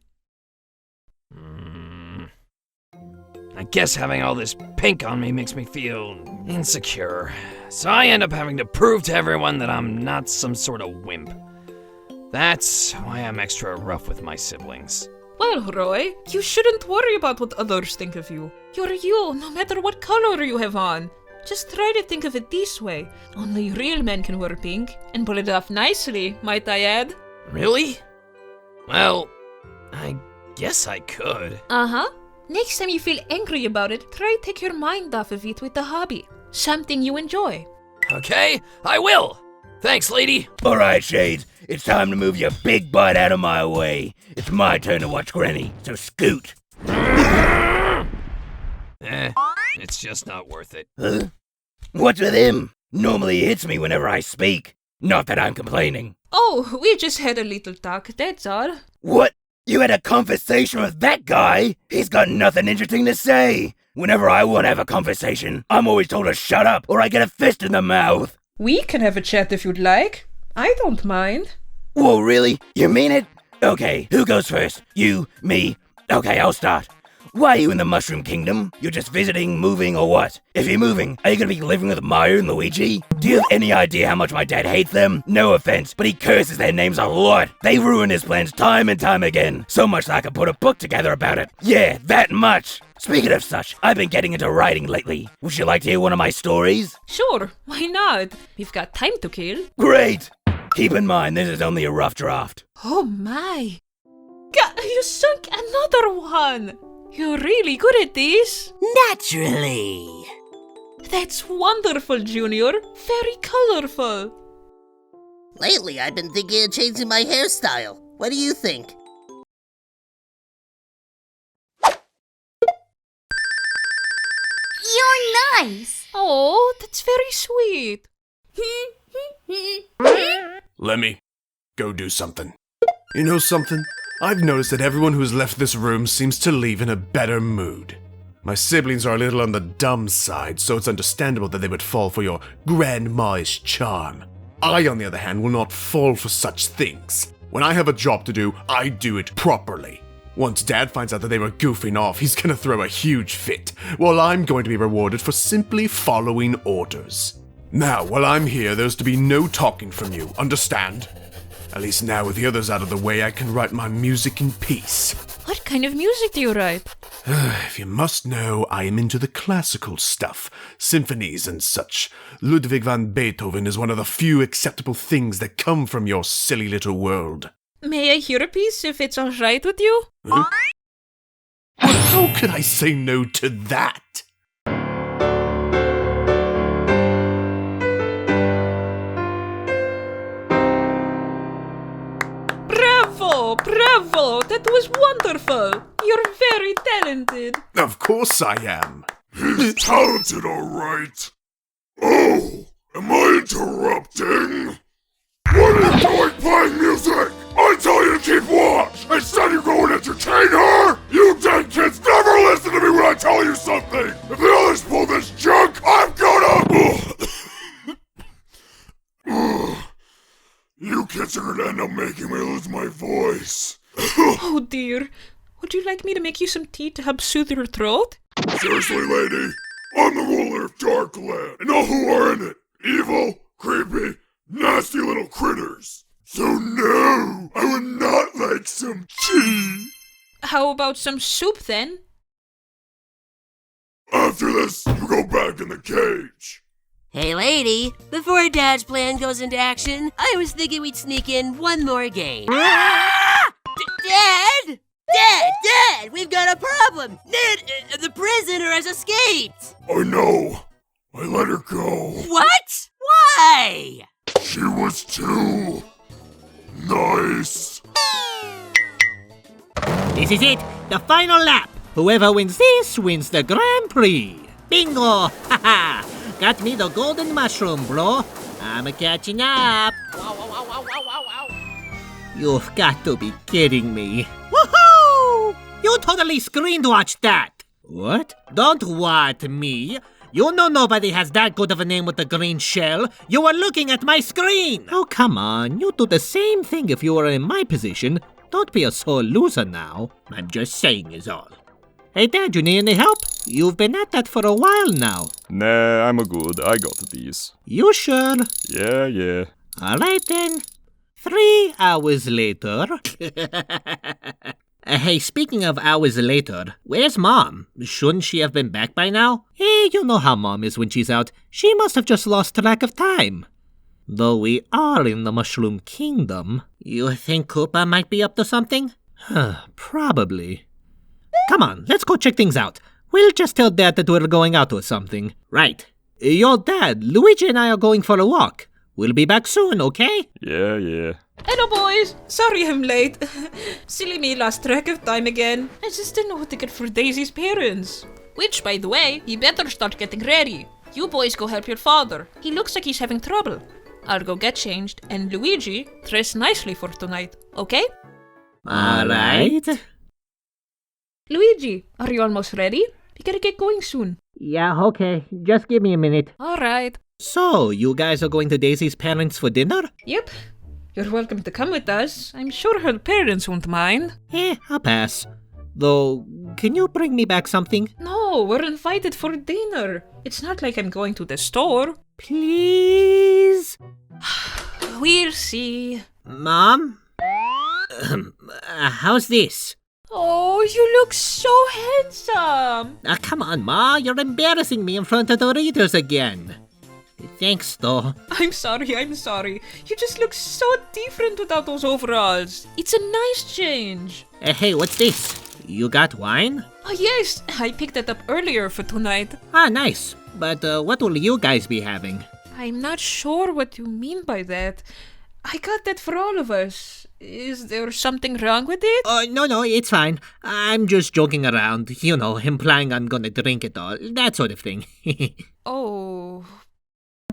I guess having all this pink on me makes me feel insecure. So I end up having to prove to everyone that I'm not some sort of wimp. That's why I'm extra rough with my siblings. Well, Roy, you shouldn't worry about what others think of you. You're you, no matter what color you have on. Just try to think of it this way. Only real men can wear pink, and pull it off nicely, might I add. Really? Well, I guess I could. Uh-huh. Next time you feel angry about it, try to take your mind off of it with a hobby. Something you enjoy. Okay, I will! Thanks, lady! Alright, Shades. It's time to move your big butt out of my way. It's my turn to watch Granny, so scoot. It's just not worth it. Huh? What's with him? Normally he hits me whenever I speak. Not that I'm complaining. Oh, we just had a little talk, that's all. What? You had a conversation with that guy? He's got nothing interesting to say. Whenever I want to have a conversation, I'm always told to shut up or I get a fist in the mouth. We can have a chat if you'd like. I don't mind. Whoa, really? You mean it? Okay, who goes first? You, me? Okay, I'll start. Why are you in the Mushroom Kingdom? You're just visiting, moving, or what? If you're moving, are you gonna be living with Mario and Luigi? Do you have any idea how much my dad hates them? No offense, but he curses their names a lot. They ruin his plans time and time again. So much that I could put a book together about it. Yeah, that much. Speaking of such, I've been getting into writing lately. Would you like to hear one of my stories? Sure, why not? We've got time to kill. Great! Keep in mind, this is only a rough draft. Oh my. You sunk another one! You're really good at this. Naturally. That's wonderful, Junior. Very colorful. Lately, I've been thinking of changing my hairstyle. What do you think? You're nice. Oh, that's very sweet. Let me go do something. You know something? I've noticed that everyone who's left this room seems to leave in a better mood. My siblings are a little on the dumb side, so it's understandable that they would fall for your grandma-ish charm. I, on the other hand, will not fall for such things. When I have a job to do, I do it properly. Once Dad finds out that they were goofing off, he's gonna throw a huge fit, while I'm going to be rewarded for simply following orders. Now, while I'm here, there's to be no talking from you, understand? At least now with the others out of the way, I can write my music in peace. What kind of music do you write? If you must know, I am into the classical stuff, symphonies and such. Ludwig van Beethoven is one of the few acceptable things that come from your silly little world. May I hear a piece if it's alright with you? Huh? How could I say no to that? Bravo! That was wonderful! You're very talented! Of course I am. He's talented, alright. Oh, am I interrupting? What are you doing playing music? I tell you to keep watch! Instead you go and entertain her! You dead kids never listen to me when I tell you something! If the others pull this junk, I'm gonna... You kids are gonna end up making me lose my voice. Oh dear. Would you like me to make you some tea to help soothe your throat? Seriously, lady? I'm the ruler of Darkland, and all who are in it. Evil, creepy, nasty little critters. So no, I would not like some tea. How about some soup then? After this, you go back in the cage. Hey lady, before Dad's plan goes into action, I was thinking we'd sneak in one more game. Dad! Dad! We've got a problem! The prisoner has escaped! I know. I let her go. What? Why? She was too... nice. This is it, the final lap. Whoever wins this wins the Grand Prix. Bingo! Haha! Got me the golden mushroom, bro. I'm catching up. You've got to be kidding me. Woohoo! You totally screen-watched that. What? Don't what me. You know nobody has that good of a name with the green shell. You were looking at my screen. Oh, come on. You'd do the same thing if you were in my position. Don't be a sore loser now. I'm just saying is all. Hey, Dad, you need any help? You've been at that for a while now. Nah, I'm a good. I got these. You sure? Yeah. All right, then. 3 hours later. Hey, speaking of hours later, where's Mom? Shouldn't she have been back by now? Hey, you know how Mom is when she's out. She must have just lost track of time. Though we are in the Mushroom Kingdom, you think Koopa might be up to something? Probably. Come on, let's go check things out. We'll just tell Dad that we're going out or something. Right. Yo, Dad, Luigi and I are going for a walk. We'll be back soon, okay? Yeah. Hello, boys. Sorry I'm late. Silly me, lost track of time again. I just didn't know what to get for Daisy's parents. Which, by the way, he better start getting ready. You boys go help your father. He looks like he's having trouble. I'll go get changed, and Luigi, dress nicely for tonight, okay? Alright. Luigi, are you almost ready? We gotta get going soon. Yeah, okay. Just give me a minute. Alright. So, you guys are going to Daisy's parents for dinner? Yep. You're welcome to come with us. I'm sure her parents won't mind. I'll pass. Though, can you bring me back something? No, we're invited for dinner. It's not like I'm going to the store. Please? We'll see. Mom? How's this? Oh, you look so handsome. Come on, Ma. You're embarrassing me in front of the readers again. Thanks, though. I'm sorry. You just look so different without those overalls. It's a nice change. Hey, what's this? You got wine? Oh, yes. I picked it up earlier for tonight. Ah, nice. But what will you guys be having? I'm not sure what you mean by that. I got that for all of us. Is there something wrong with it? No, it's fine. I'm just joking around, you know, implying I'm gonna drink it all, that sort of thing. Oh.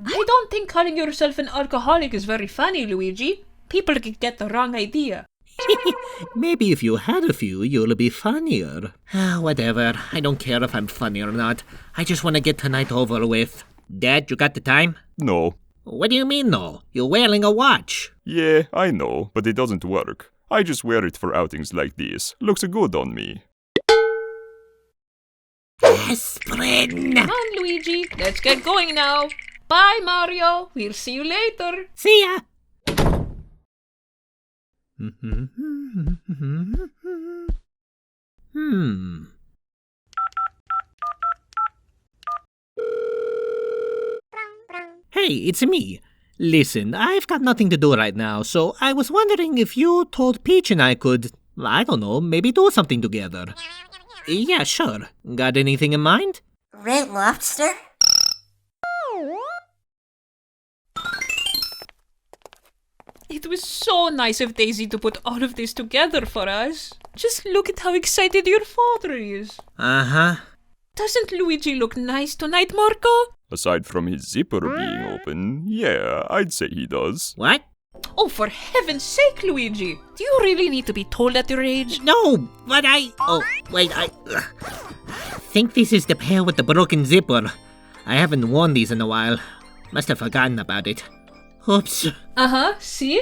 I don't think calling yourself an alcoholic is very funny, Luigi. People could get the wrong idea. Maybe if you had a few, you'll be funnier. Whatever. I don't care if I'm funny or not. I just want to get tonight over with. Dad, you got the time? No. What do you mean, no? You're wearing a watch. Yeah, I know, but it doesn't work. I just wear it for outings like this. Looks good on me. Aspirin! Come on, Luigi. Let's get going now. Bye, Mario. We'll see you later. See ya! Hey, it's me. Listen, I've got nothing to do right now, so I was wondering if you told Peach and I could, I don't know, maybe do something together. Yeah, sure. Got anything in mind? Red Lobster? It was so nice of Daisy to put all of this together for us. Just look at how excited your father is. Uh-huh. Doesn't Luigi look nice tonight, Marco? Aside from his zipper being open, yeah, I'd say he does. What? Oh, for heaven's sake, Luigi! Do you really need to be told at your age? No, but Oh, wait, I think this is the pair with the broken zipper. I haven't worn these in a while. Must have forgotten about it. Oops. Uh-huh, see?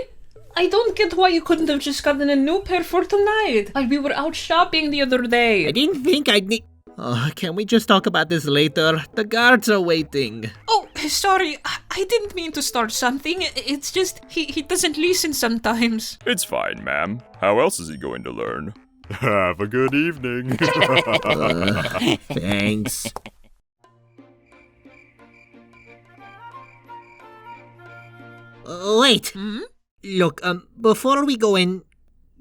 I don't get why you couldn't have just gotten a new pair for tonight while we were out shopping the other day. I didn't think I'd need... Oh, can we just talk about this later? The guards are waiting. Oh, sorry. I didn't mean to start something. It's just he doesn't listen sometimes. It's fine, ma'am. How else is he going to learn? Have a good evening. Thanks. Wait. Hmm? Look, before we go in,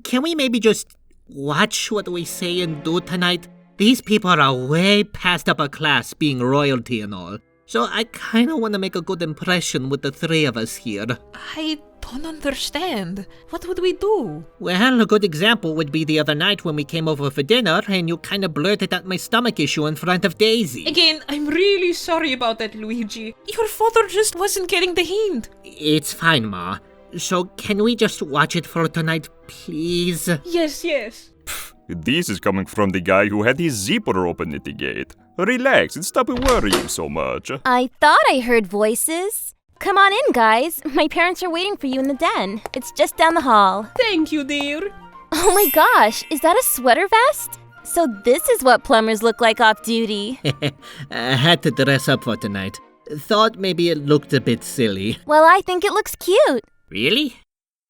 can we maybe just watch what we say and do tonight? These people are way past upper class, being royalty and all. So I kinda wanna make a good impression with the three of us here. I don't understand. What would we do? Well, a good example would be the other night when we came over for dinner and you kinda blurted out my stomach issue in front of Daisy. Again, I'm really sorry about that, Luigi. Your father just wasn't getting the hint. It's fine, Ma. So can we just watch it for tonight, please? Yes. This is coming from the guy who had his zipper open at the gate. Relax and stop worrying so much. I thought I heard voices. Come on in, guys. My parents are waiting for you in the den. It's just down the hall. Thank you, dear. Oh my gosh, is that a sweater vest? So this is what plumbers look like off duty. I had to dress up for tonight. Thought maybe it looked a bit silly. Well, I think it looks cute. Really?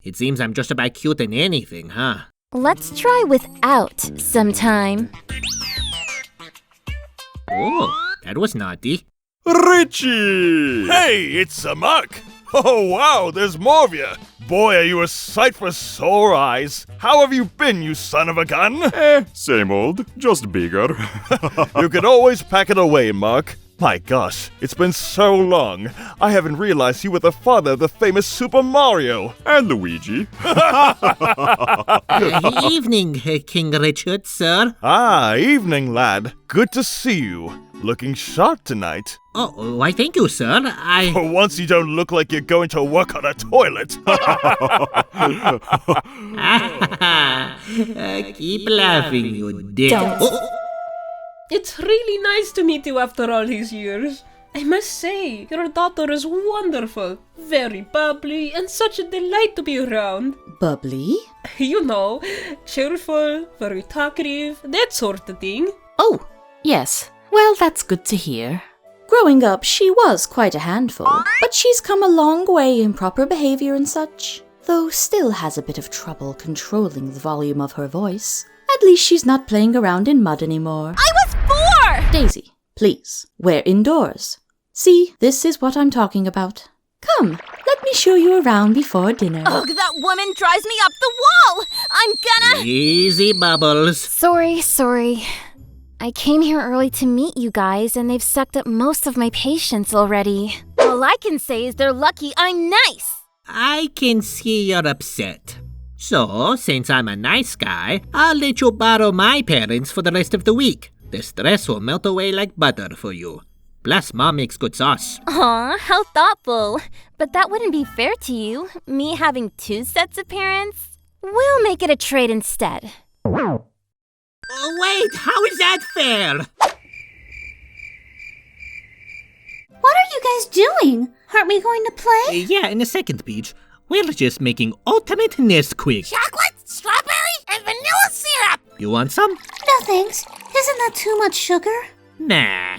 It seems I'm just about cute in anything, huh? Let's try without sometime. Oh, that was naughty. Richie! Hey, it's a Muck! Oh wow, there's more of you! Boy, are you a sight for sore eyes! How have you been, you son of a gun? Same old, just bigger. You can always pack it away, Muck. My gosh, it's been so long. I haven't realized you were the father of the famous Super Mario. And Luigi. Evening, King Richard, sir. Ah, evening, lad. Good to see you. Looking sharp tonight. Oh, why thank you, sir. For once you don't look like you're going to work on a toilet. Keep laughing, you dick. Oh. It's really nice to meet you after all these years. I must say, your daughter is wonderful. Very bubbly and such a delight to be around. Bubbly? You know, cheerful, very talkative, that sort of thing. Oh, yes. Well, that's good to hear. Growing up, she was quite a handful, but she's come a long way in proper behavior and such, though still has a bit of trouble controlling the volume of her voice. At least she's not playing around in mud anymore. I was 4! Daisy, please, we're indoors. See, this is what I'm talking about. Come, let me show you around before dinner. Ugh, that woman drives me up the wall! I'm gonna... Easy, Bubbles. Sorry. I came here early to meet you guys, and they've sucked up most of my patience already. All I can say is they're lucky I'm nice. I can see you're upset. So, since I'm a nice guy, I'll let you borrow my parents for the rest of the week. The stress will melt away like butter for you. Plus, Mom makes good sauce. Aw, how thoughtful. But that wouldn't be fair to you, me having 2 sets of parents. We'll make it a trade instead. Oh, wait, how is that fair? What are you guys doing? Aren't we going to play? Yeah, in the second speech, we're just making ultimate Nesquik. Chocolate, strawberry, and vanilla syrup. You want some? No thanks. Isn't that too much sugar? Nah.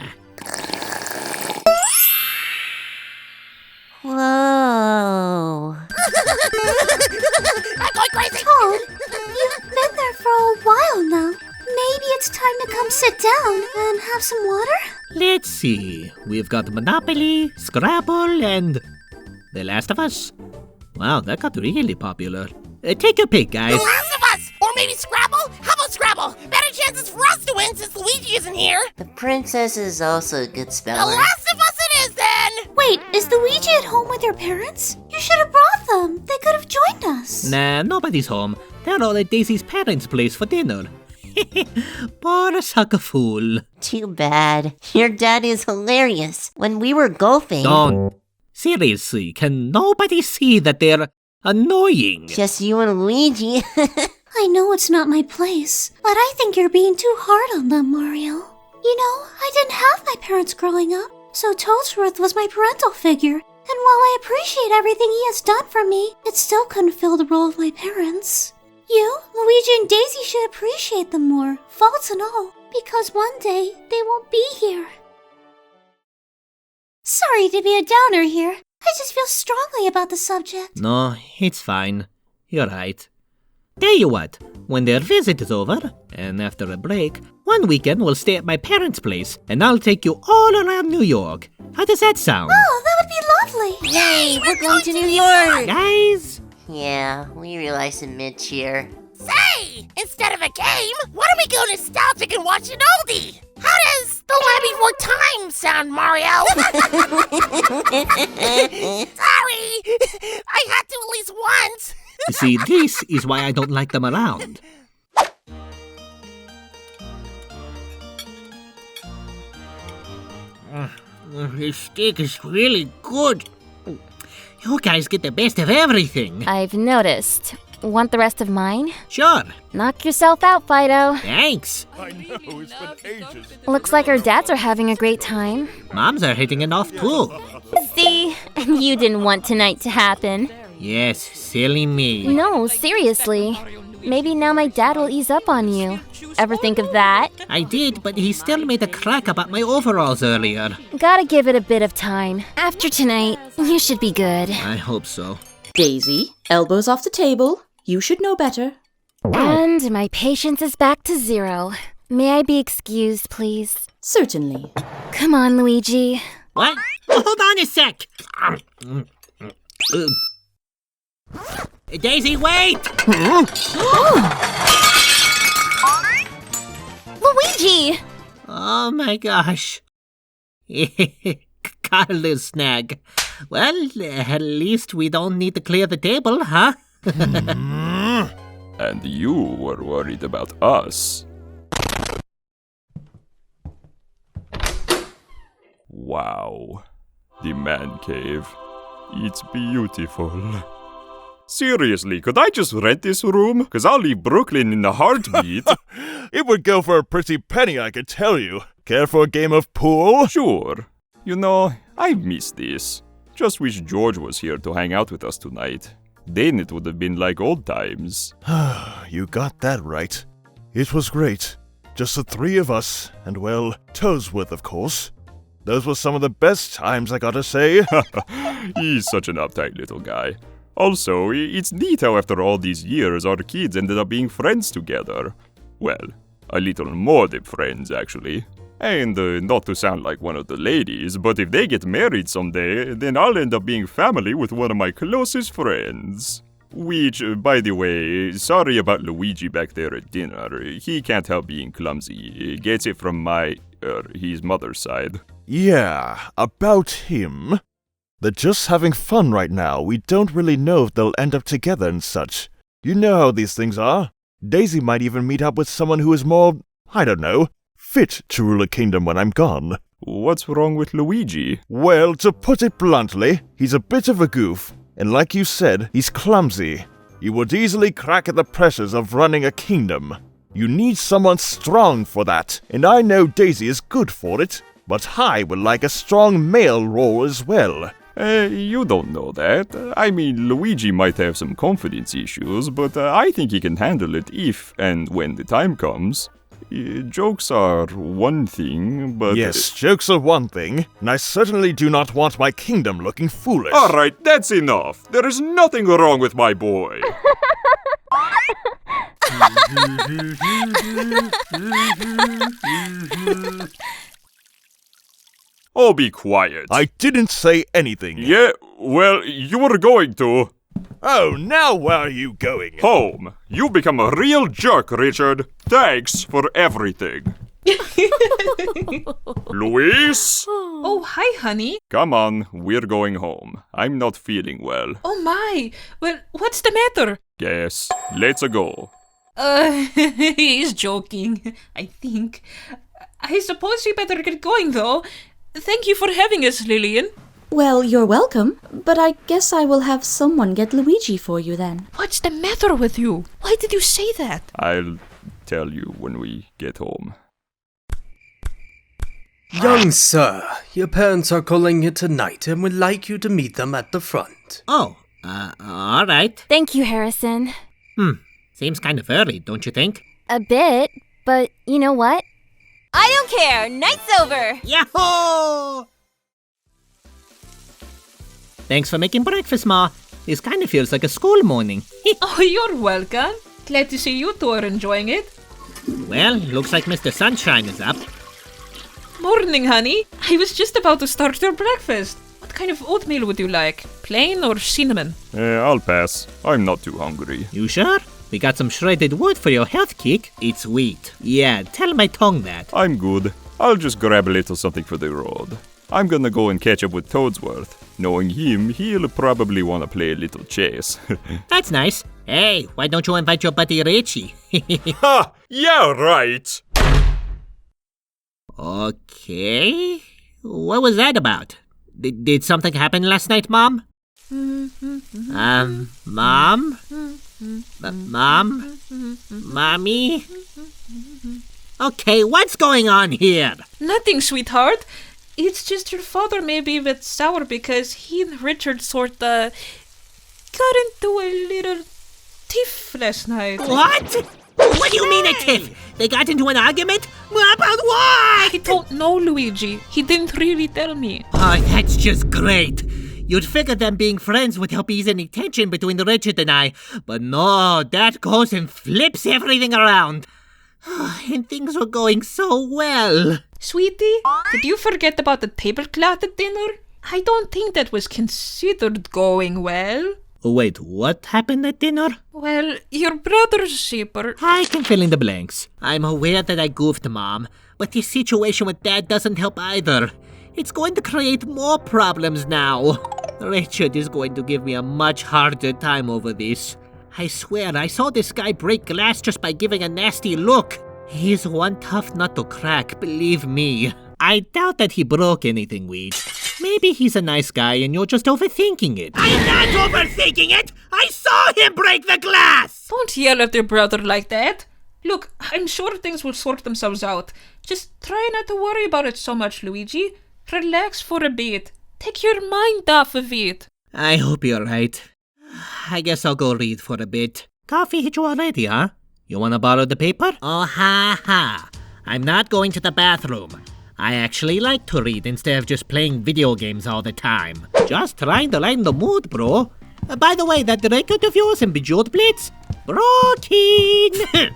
Whoa. I'm going crazy. Toad, you've been there for a while now. Maybe it's time to come sit down and have some water? Let's see. We've got Monopoly, Scrabble, and The Last of Us. Wow, that got really popular. Take your pick, guys. The Last of Us! Or maybe Scrabble? How about Scrabble? Better chances for us to win since Luigi isn't here. The princess is also a good The speller. Last of Us it is then! Wait, is Luigi at home with your parents? You should have brought them. They could have joined us. Nah, nobody's home. They're all at Daisy's parents' place for dinner. Poor sucker fool. Too bad. Your dad is hilarious. When we were golfing... Don't. Seriously, can nobody see that they're annoying? Just you and Luigi. I know it's not my place, but I think you're being too hard on them, Mario. You know, I didn't have my parents growing up, so Toadsworth was my parental figure. And while I appreciate everything he has done for me, it still couldn't fill the role of my parents. You, Luigi, and Daisy should appreciate them more, faults and all, because one day they won't be here. Sorry to be a downer here. I just feel strongly about the subject. No, it's fine. You're right. Tell you what, when their visit is over, and after a break, one weekend we'll stay at my parents' place, and I'll take you all around New York. How does that sound? Oh, that would be lovely. Yay, we're going to New York! Guys? Yeah, we realize in mid-cheer. Say, instead of a game, why don't we go nostalgic and watch an oldie? How does The Land Before Time sound, Mario? Sorry, I had to at least once. See, this is why I don't like them around. This steak is really good. You guys get the best of everything. I've noticed. Want the rest of mine? Sure. Knock yourself out, Fido. Thanks. I know, it's been ages. Looks like our dads are having a great time. Moms are hitting it off too. See? And you didn't want tonight to happen. Yes, silly me. No, seriously. Maybe now my dad will ease up on you. Ever think of that? I did, but he still made a crack about my overalls earlier. Gotta give it a bit of time. After tonight, you should be good. I hope so. Daisy, elbows off the table. You should know better. And my patience is back to 0. May I be excused, please? Certainly. Come on, Luigi. What? Hold on a sec. Daisy, wait! Luigi! Oh my gosh. Got a little snag. Well, at least we don't need to clear the table, huh? And you were worried about us. Wow. The man cave. It's beautiful. Seriously, could I just rent this room? Cause I'll leave Brooklyn in a heartbeat. It would go for a pretty penny, I can tell you. Care for a game of pool? Sure. You know, I've missed this. Just wish George was here to hang out with us tonight. Then it would have been like old times. You got that right. It was great. Just the three of us, and well, Toesworth, of course. Those were some of the best times, I gotta say. He's such an uptight little guy. Also, it's neat how after all these years our kids ended up being friends together. Well, a little more than friends, actually. And not to sound like one of the ladies, but if they get married someday, then I'll end up being family with one of my closest friends. Which, by the way, sorry about Luigi back there at dinner. He can't help being clumsy. Gets it from his mother's side. Yeah, about him. They're just having fun right now. We don't really know if they'll end up together and such. You know how these things are. Daisy might even meet up with someone who is more, I don't know, fit to rule a kingdom when I'm gone. What's wrong with Luigi? Well, to put it bluntly, he's a bit of a goof. And like you said, he's clumsy. He would easily crack at the pressures of running a kingdom. You need someone strong for that, and I know Daisy is good for it. But I would like a strong male role as well. You don't know that. I mean, Luigi might have some confidence issues, but I think he can handle it if and when the time comes. Jokes are one thing, but... Yes, jokes are one thing, and I certainly do not want my kingdom looking foolish. Alright, that's enough. There is nothing wrong with my boy. Oh, be quiet. I didn't say anything. Yeah, well, you were going to. Oh, now where are you going? Home. You've become a real jerk, Richard. Thanks for everything. Luis? Oh, hi, honey. Come on, we're going home. I'm not feeling well. Oh, my. Well, what's the matter? Yes, let's go. He's joking, I think. I suppose we better get going, though. Thank you for having us, Lillian. Well, you're welcome, but I guess I will have someone get Luigi for you then. What's the matter with you? Why did you say that? I'll tell you when we get home. Young sir, your parents are calling you tonight and would like you to meet them at the front. Oh, alright. Thank you, Harrison. Seems kind of early, don't you think? A bit, but you know what? I don't care! Night's over! Yahoo! Thanks for making breakfast, Ma. This kind of feels like a school morning. Oh, you're welcome. Glad to see you two are enjoying it. Well, looks like Mr. Sunshine is up. Morning, honey. I was just about to start your breakfast. What kind of oatmeal would you like? Plain or cinnamon? I'll pass. I'm not too hungry. You sure? We got some shredded wood for your health kick. It's wheat. Yeah, tell my tongue that. I'm good. I'll just grab a little something for the road. I'm gonna go and catch up with Toadsworth. Knowing him, he'll probably want to play a little chess. That's nice. Hey, why don't you invite your buddy Richie? Ha! Yeah, right! Okay. What was that about? Did something happen last night, Mom? Mom? Mom? Mommy? Okay, what's going on here? Nothing, sweetheart. It's just your father may be a bit sour because he and Richard sorta got into a little tiff last night. What? What do you mean a tiff? They got into an argument? About what? I don't know, Luigi. He didn't really tell me. Oh, that's just great. You'd figure them being friends would help ease any tension between Richard and I. But no, that goes and flips everything around. And things were going so well. Sweetie, did you forget about the tablecloth at dinner? I don't think that was considered going well. Wait, what happened at dinner? Well, your brother's zipper... I can fill in the blanks. I'm aware that I goofed, Mom, but this situation with Dad doesn't help either. It's going to create more problems now. Richard is going to give me a much harder time over this. I swear, I saw this guy break glass just by giving a nasty look. He's one tough nut to crack, believe me. I doubt that he broke anything, Weed. Maybe he's a nice guy and you're just overthinking it. I'm not overthinking it! I saw him break the glass! Don't yell at your brother like that. Look, I'm sure things will sort themselves out. Just try not to worry about it so much, Luigi. Relax for a bit. Take your mind off of it. I hope you're right. I guess I'll go read for a bit. Coffee hit you already, huh? You wanna borrow the paper? Oh, ha ha. I'm not going to the bathroom. I actually like to read instead of just playing video games all the time. Just trying to lighten the mood, bro. By the way, that record of yours in Bejeweled Blitz? Broken!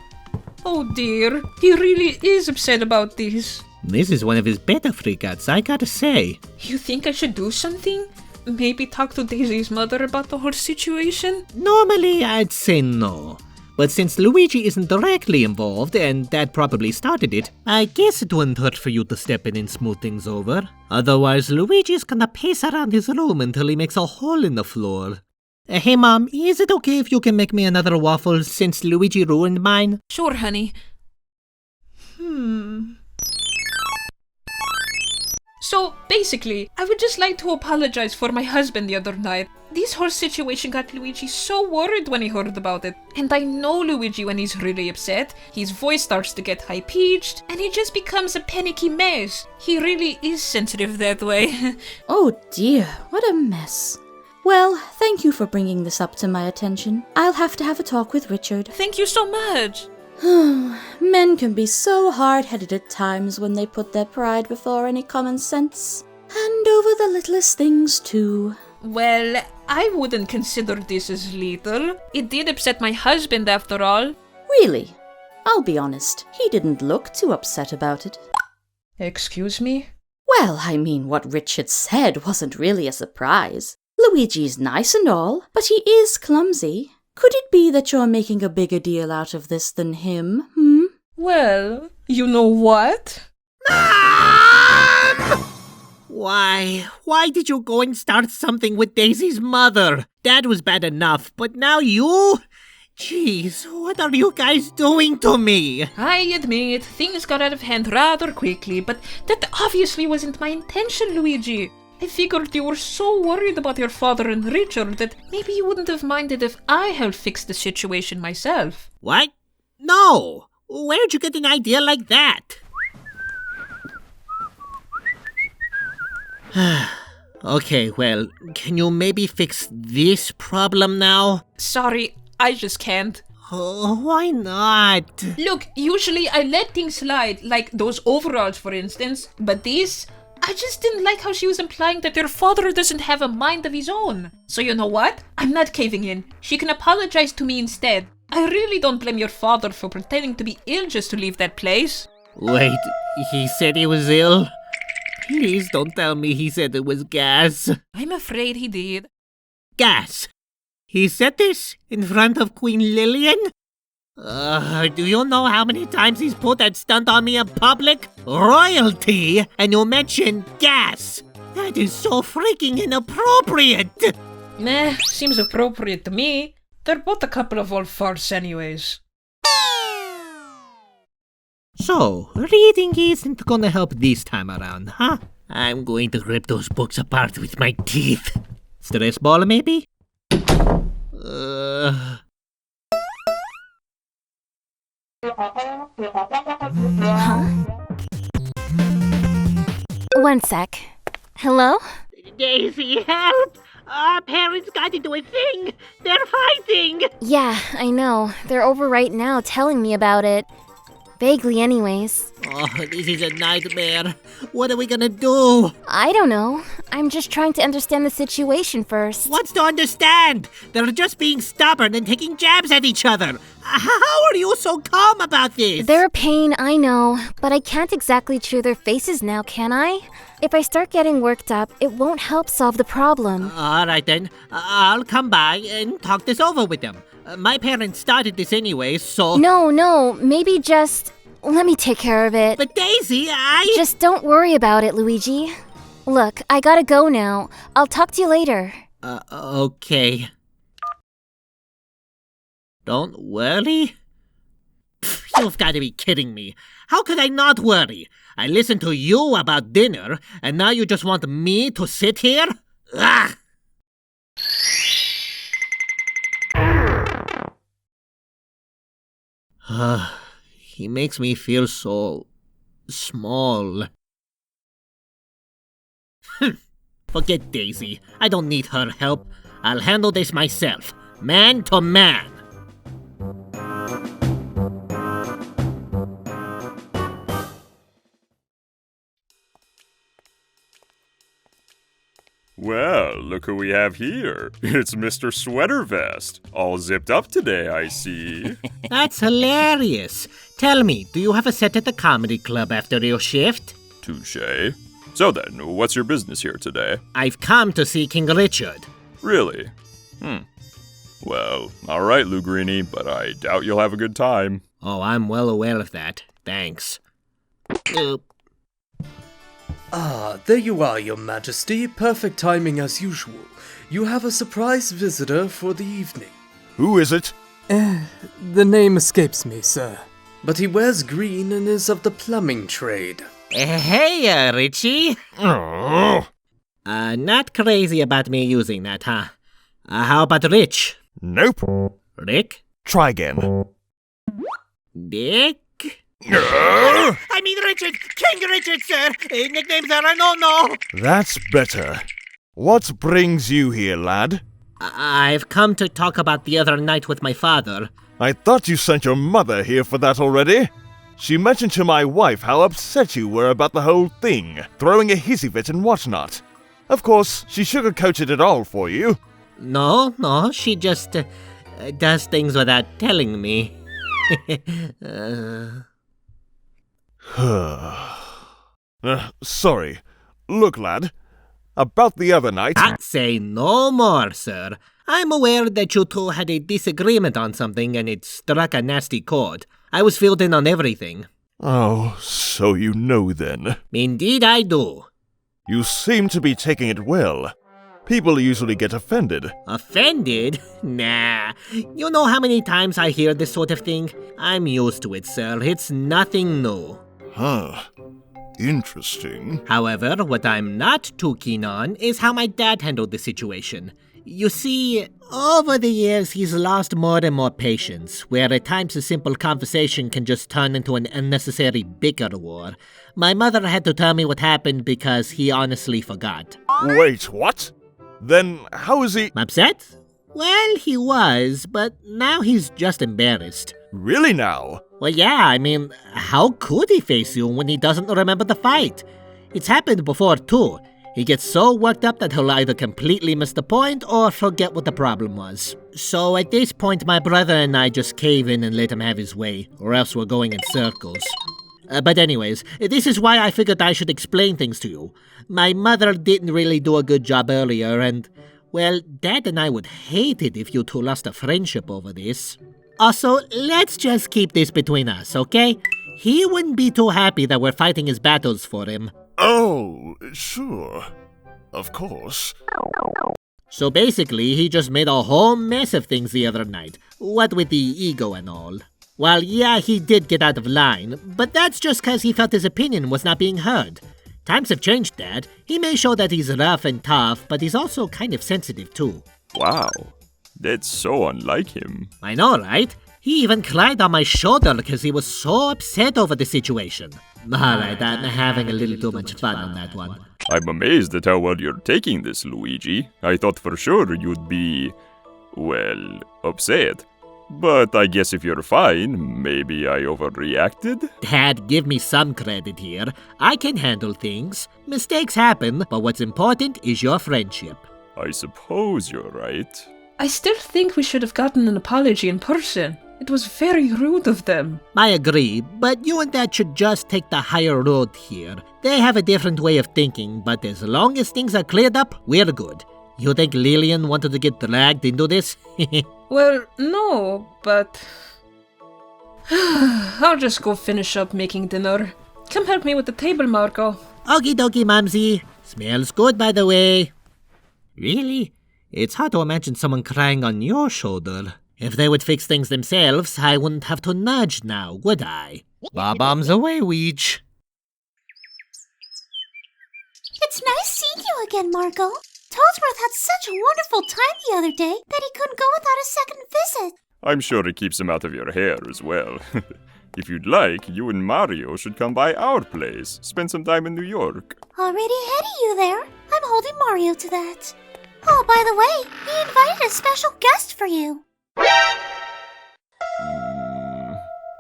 Oh dear, he really is upset about this. This is one of his better freakouts, I gotta say. You think I should do something? Maybe talk to Daisy's mother about the whole situation? Normally, I'd say no. But since Luigi isn't directly involved, and Dad probably started it, I guess it wouldn't hurt for you to step in and smooth things over. Otherwise, Luigi's gonna pace around his room until he makes a hole in the floor. Hey Mom, is it okay if you can make me another waffle since Luigi ruined mine? Sure, honey. So, basically, I would just like to apologize for my husband the other night. This whole situation got Luigi so worried when he heard about it. And I know Luigi when he's really upset. His voice starts to get high-pitched, and he just becomes a panicky mess. He really is sensitive that way. Oh dear, what a mess. Well, thank you for bringing this up to my attention. I'll have to have a talk with Richard. Thank you so much. Men can be so hard-headed at times when they put their pride before any common sense. And over the littlest things, too. Well, I wouldn't consider this as little. It did upset my husband after all. Really? I'll be honest, he didn't look too upset about it. Excuse me? Well, I mean, what Richard said wasn't really a surprise. Luigi's nice and all, but he is clumsy. Could it be that you're making a bigger deal out of this than him, Well, you know what? Why did you go and start something with Daisy's mother? Dad was bad enough, but now you? Jeez, what are you guys doing to me? I admit, things got out of hand rather quickly, but that obviously wasn't my intention, Luigi. I figured you were so worried about your father and Richard that maybe you wouldn't have minded if I helped fix the situation myself. What? No! Where'd you get an idea like that? Okay, well, can you maybe fix this problem now? Sorry, I just can't. Oh, why not? Look, usually I let things slide, like those overalls for instance, but this... I just didn't like how she was implying that your father doesn't have a mind of his own. So you know what? I'm not caving in. She can apologize to me instead. I really don't blame your father for pretending to be ill just to leave that place. Wait, he said he was ill? Please don't tell me he said it was gas. I'm afraid he did. Gas? He said this in front of Queen Lillian? Do you know how many times he's put that stunt on me in public? Royalty, and you mention gas. That is so freaking inappropriate. Meh, seems appropriate to me. They're both a couple of old farts anyways. So, reading isn't gonna help this time around, huh? I'm going to rip those books apart with my teeth. Stress ball, maybe? Huh? One sec. Hello? Daisy, help! Our parents got into a thing! They're fighting! Yeah, I know. They're over right now telling me about it. Vaguely anyways. Oh, this is a nightmare. What are we gonna do? I don't know. I'm just trying to understand the situation first. What's to understand? They're just being stubborn and taking jabs at each other. How are you so calm about this? They're a pain, I know, but I can't exactly cheer their faces now, can I? If I start getting worked up, it won't help solve the problem. Alright then, I'll come by and talk this over with them. My parents started this anyway, so... No, maybe just... Let me take care of it. But Daisy, Just don't worry about it, Luigi. Look, I gotta go now. I'll talk to you later. Okay. Don't worry? Pff, you've got to be kidding me. How could I not worry? I listened to you about dinner, and now you just want me to sit here? Ugh! He makes me feel so small. Forget Daisy. I don't need her help. I'll handle this myself, man to man. Well, look who we have here. It's Mr. Sweater Vest. All zipped up today, I see. That's hilarious. Tell me, do you have a set at the comedy club after your shift? Touché. So then, what's your business here today? I've come to see King Richard. Really? Well, alright, Lugrini, but I doubt you'll have a good time. Oh, I'm well aware of that. Thanks. Ah, there you are, Your Majesty. Perfect timing as usual. You have a surprise visitor for the evening. Who is it? The name escapes me, sir. But he wears green and is of the plumbing trade. Hey, Richie. Oh. Not crazy about me using that, huh? How about Rich? Nope. Rick? Try again. Dick? I mean Richard! King Richard, sir! Nicknames are a no-no! That's better. What brings you here, lad? I've come to talk about the other night with my father. I thought you sent your mother here for that already. She mentioned to my wife how upset you were about the whole thing, throwing a hissy fit and whatnot. Of course, she sugarcoated it all for you. No, she just does things without telling me. Sorry. Look, lad. About the other night... Say no more, sir. I'm aware that you two had a disagreement on something and it struck a nasty chord. I was filled in on everything. Oh, so you know then. Indeed I do. You seem to be taking it well. People usually get offended. Offended? Nah. You know how many times I hear this sort of thing? I'm used to it, sir. It's nothing new. Huh. Interesting. However, what I'm not too keen on is how my dad handled the situation. You see, over the years he's lost more and more patience, where at times a simple conversation can just turn into an unnecessary bicker war. My mother had to tell me what happened because he honestly forgot. Wait, what? Then how is he... Upset? Well, he was, but now he's just embarrassed. Really now? Well, yeah, I mean, how could he face you when he doesn't remember the fight? It's happened before, too. He gets so worked up that he'll either completely miss the point or forget what the problem was. So at this point, my brother and I just cave in and let him have his way, or else we're going in circles. But anyways, this is why I figured I should explain things to you. My mother didn't really do a good job earlier, and, well, Dad and I would hate it if you two lost a friendship over this. Also, let's just keep this between us, okay? He wouldn't be too happy that we're fighting his battles for him. Oh, sure. Of course. So basically, he just made a whole mess of things the other night, what with the ego and all. Well, yeah, he did get out of line, but that's just because he felt his opinion was not being heard. Times have changed, Dad. He may show that he's rough and tough, but he's also kind of sensitive, too. Wow. That's so unlike him. I know, right? He even cried on my shoulder because he was so upset over the situation. Alright, I'm having a little too much fun on that one. I'm amazed at how well you're taking this, Luigi. I thought for sure you'd be, well, upset. But I guess if you're fine, maybe I overreacted? Dad, give me some credit here. I can handle things. Mistakes happen, but what's important is your friendship. I suppose you're right. I still think we should have gotten an apology in person. It was very rude of them. I agree, but you and Dad should just take the higher road here. They have a different way of thinking, but as long as things are cleared up, we're good. You think Lillian wanted to get dragged into this? Well, no, but... I'll just go finish up making dinner. Come help me with the table, Marco. Okie dokie, Mamsie. Smells good, by the way. Really? It's hard to imagine someone crying on your shoulder. If they would fix things themselves, I wouldn't have to nudge now, would I? Bob-bombs away, Weege. It's nice seeing you again, Marco. Toadsworth had such a wonderful time the other day that he couldn't go without a second visit. I'm sure it keeps him out of your hair as well. If you'd like, you and Mario should come by our place. Spend some time in New York. Already ahead of you there. I'm holding Mario to that. Oh, by the way, he invited a special guest for you.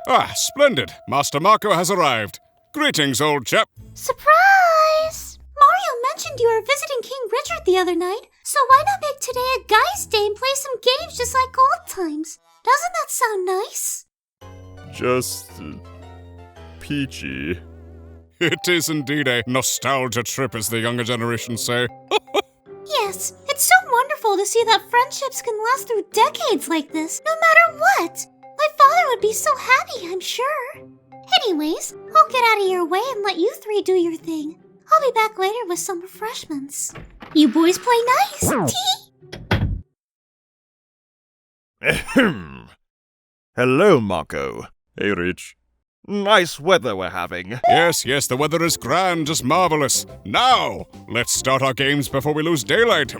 Ah, splendid. Master Marco has arrived. Greetings, old chap. Surprise! Mario mentioned you were visiting King Richard the other night, so why not make today a guy's day and play some games just like old times? Doesn't that sound nice? Just... peachy. It is indeed a nostalgia trip, as the younger generation say. Yes, it's so wonderful to see that friendships can last through decades like this, no matter what. My father would be so happy, I'm sure. Anyways, I'll get out of your way and let you three do your thing. I'll be back later with some refreshments. You boys play nice. Ahem. Hello, Marco. Hey, Rich. Nice weather we're having. Yes, the weather is grand, just marvelous. Now, let's start our games before we lose daylight,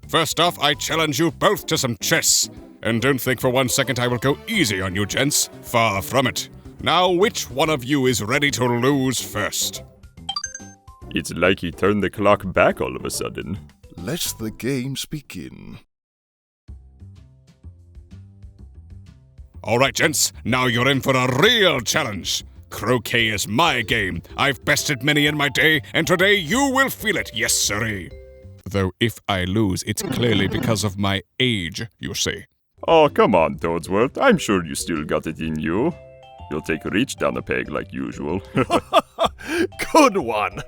First off, I challenge you both to some chess. And don't think for 1 second I will go easy on you, gents. Far from it. Now, which one of you is ready to lose first? It's like he turned the clock back all of a sudden. Let the games begin. Alright, gents, now you're in for a real challenge. Croquet is my game. I've bested many in my day, and today you will feel it, yes sirree. Though if I lose, it's clearly because of my age, you see. Oh, come on, Toadsworth. I'm sure you still got it in you. You'll take Reach down a peg like usual. Good one.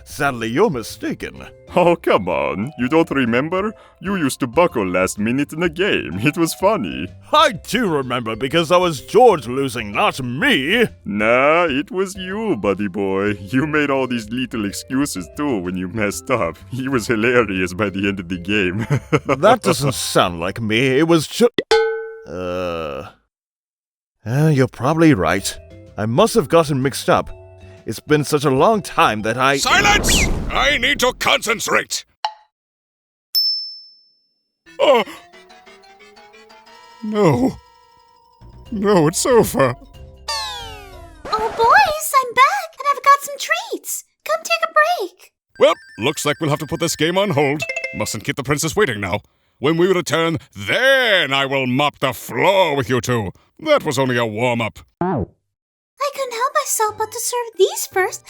Sadly, you're mistaken. Oh, come on. You don't remember? You used to buckle last minute in a game. It was funny. I do remember because I was George losing, not me. Nah, it was you, buddy boy. You made all these little excuses too when you messed up. He was hilarious by the end of the game. That doesn't sound like me. It was just... you're probably right. I must have gotten mixed up. It's been such a long time that I... Silence! I need to concentrate! Oh! No. No, it's over. Oh, boys, I'm back, and I've got some treats. Come take a break. Well, looks like we'll have to put this game on hold. Mustn't keep the princess waiting now. When we return, then I will mop the floor with you two. That was only a warm-up. I couldn't help myself but to serve these first.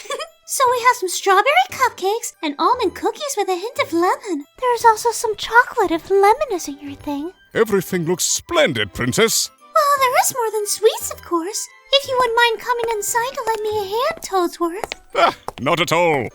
So we have some strawberry cupcakes and almond cookies with a hint of lemon. There's also some chocolate if lemon isn't your thing. Everything looks splendid, princess. Well, there is more than sweets, of course. If you wouldn't mind coming inside to lend me a hand, Toadsworth. Ah, not at all.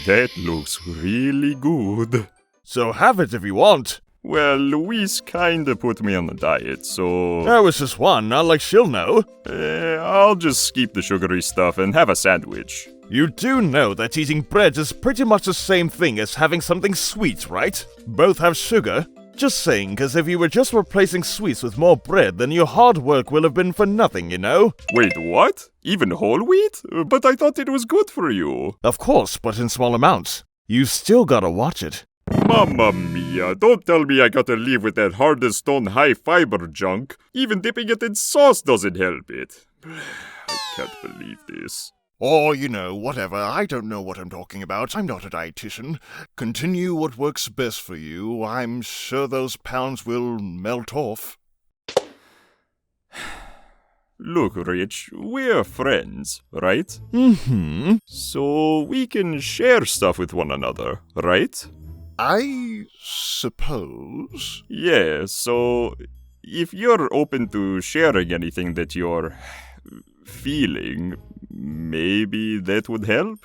That looks really good. So have it if you want. Well, Louise kinda put me on a diet, so... That was just one, not like she'll know. I'll just skip the sugary stuff and have a sandwich. You do know that eating bread is pretty much the same thing as having something sweet, right? Both have sugar. Just saying, cause if you were just replacing sweets with more bread, then your hard work will have been for nothing, you know? Wait, what? Even whole wheat? But I thought it was good for you. Of course, but in small amounts. You still gotta watch it. Mamma mia, don't tell me I gotta live with that hard as stone high fiber junk. Even dipping it in sauce doesn't help it. I can't believe this. Or, you know, whatever. I don't know what I'm talking about. I'm not a dietitian. Continue what works best for you. I'm sure those pounds will melt off. Look, Rich, we're friends, right? Mm-hmm. So we can share stuff with one another, right? I suppose. Yeah, so if you're open to sharing anything that you're feeling, maybe that would help?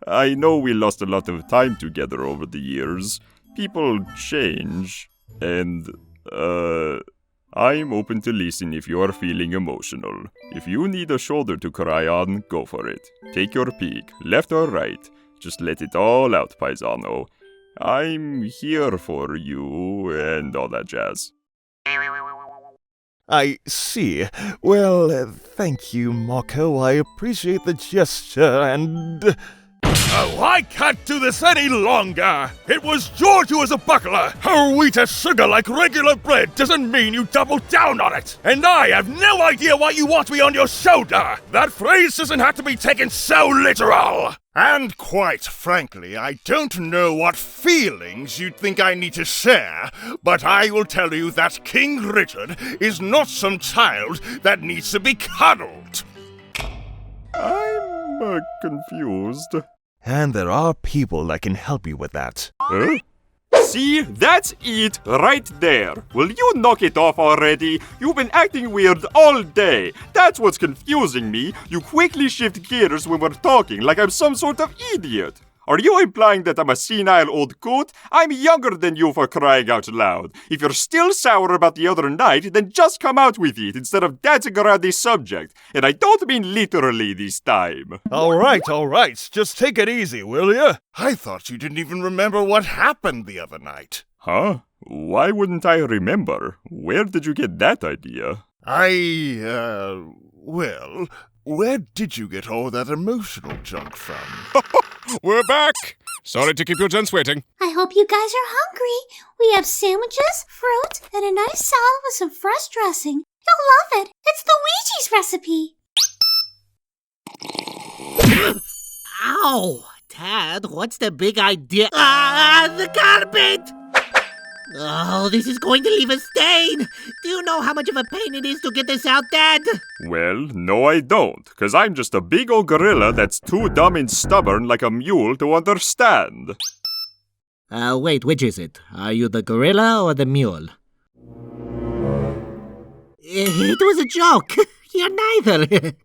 I know we lost a lot of time together over the years. People change, and, I'm open to listen if you're feeling emotional. If you need a shoulder to cry on, go for it. Take your pick, left or right. Just let it all out, paisano. I'm here for you and all that jazz. I see. Well, thank you, Mako. I appreciate the gesture and... Oh, I can't do this any longer! It was George who was a buckler! Whole wheat as sugar like regular bread doesn't mean you double down on it! And I have no idea why you want me on your shoulder! That phrase doesn't have to be taken so literal! And quite frankly, I don't know what feelings you'd think I need to share, but I will tell you that King Richard is not some child that needs to be cuddled! I'm confused. And there are people that can help you with that. Huh? See, that's it right there. Will you knock it off already? You've been acting weird all day. That's what's confusing me. You quickly shift gears when we're talking like I'm some sort of idiot. Are you implying that I'm a senile old coot? I'm younger than you, for crying out loud. If you're still sour about the other night, then just come out with it instead of dancing around this subject. And I don't mean literally this time. All right. Just take it easy, will you? I thought you didn't even remember what happened the other night. Huh? Why wouldn't I remember? Where did you get that idea? Well, where did you get all that emotional junk from? We're back! Sorry to keep your gents waiting. I hope you guys are hungry. We have sandwiches, fruit, and a nice salad with some fresh dressing. You'll love it. It's Luigi's recipe. Ow! Dad, what's the big idea? Ah, the carpet! Oh, this is going to leave a stain! Do you know how much of a pain it is to get this out, Dad? Well, no I don't, because I'm just a big old gorilla that's too dumb and stubborn like a mule to understand. Wait, which is it? Are you the gorilla or the mule? It was a joke. You're neither.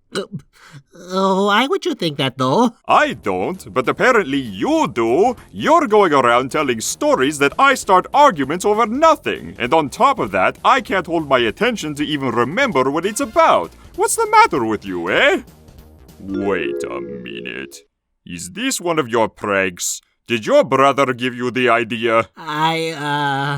Why would you think that, though? I don't, but apparently you do. You're going around telling stories that I start arguments over nothing. And on top of that, I can't hold my attention to even remember what it's about. What's the matter with you, eh? Wait a minute. Is this one of your pranks? Did your brother give you the idea?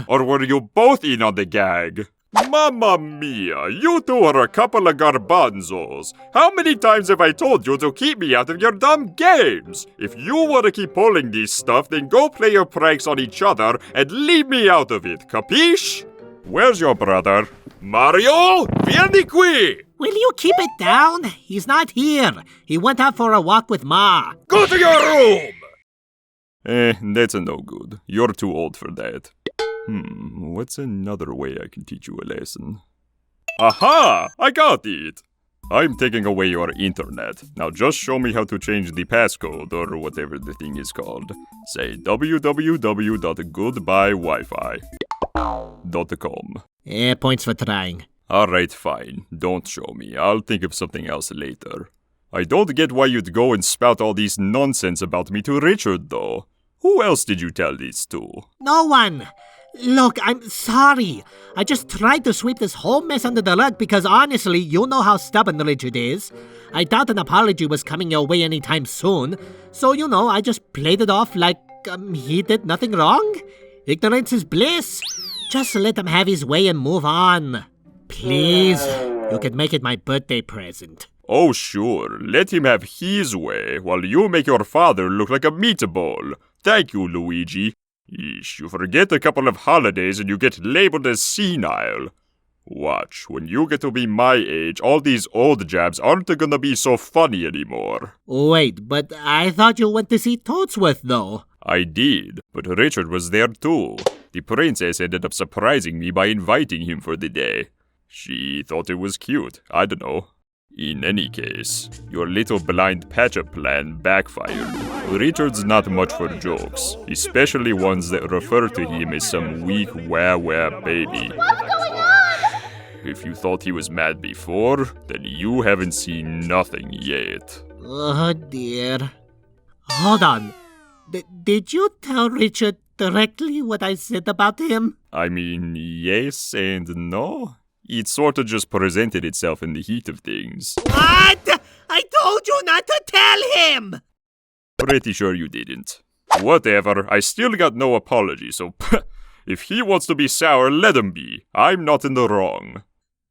Or were you both in on the gag? Mamma mia, you two are a couple of garbanzos. How many times have I told you to keep me out of your dumb games? If you want to keep pulling this stuff, then go play your pranks on each other and leave me out of it, capiche? Where's your brother? Mario, vieni qui! Will you keep it down? He's not here. He went out for a walk with Ma. Go to your room! That's a no good. You're too old for that. What's another way I can teach you a lesson? Aha! I got it! I'm taking away your internet. Now just show me how to change the passcode or whatever the thing is called. Say www.goodbyewifi.com. Points for trying. Alright, fine. Don't show me. I'll think of something else later. I don't get why you'd go and spout all this nonsense about me to Richard, though. Who else did you tell this to? No one. Look, I'm sorry. I just tried to sweep this whole mess under the rug because honestly, you know how stubborn Richard is. I doubt an apology was coming your way anytime soon. So, I just played it off like he did nothing wrong. Ignorance is bliss. Just let him have his way and move on. Please, you can make it my birthday present. Oh, sure. Let him have his way while you make your father look like a meatball. Thank you, Luigi. Eesh, you forget a couple of holidays and you get labeled as senile. Watch, when you get to be my age, all these old jabs aren't gonna be so funny anymore. Wait, but I thought you went to see Toadsworth, though. I did, but Richard was there too. The princess ended up surprising me by inviting him for the day. She thought it was cute. I don't know. In any case, your little blind patch-up plan backfired. Richard's not much for jokes, especially ones that refer to him as some weak wah-wah baby. What's going on? If you thought he was mad before, then you haven't seen nothing yet. Oh dear. Hold on. Did you tell Richard directly what I said about him? I mean, yes and no. It sort of just presented itself in the heat of things. What? I told you not to tell him! Pretty sure you didn't. Whatever, I still got no apology, so if he wants to be sour, let him be. I'm not in the wrong.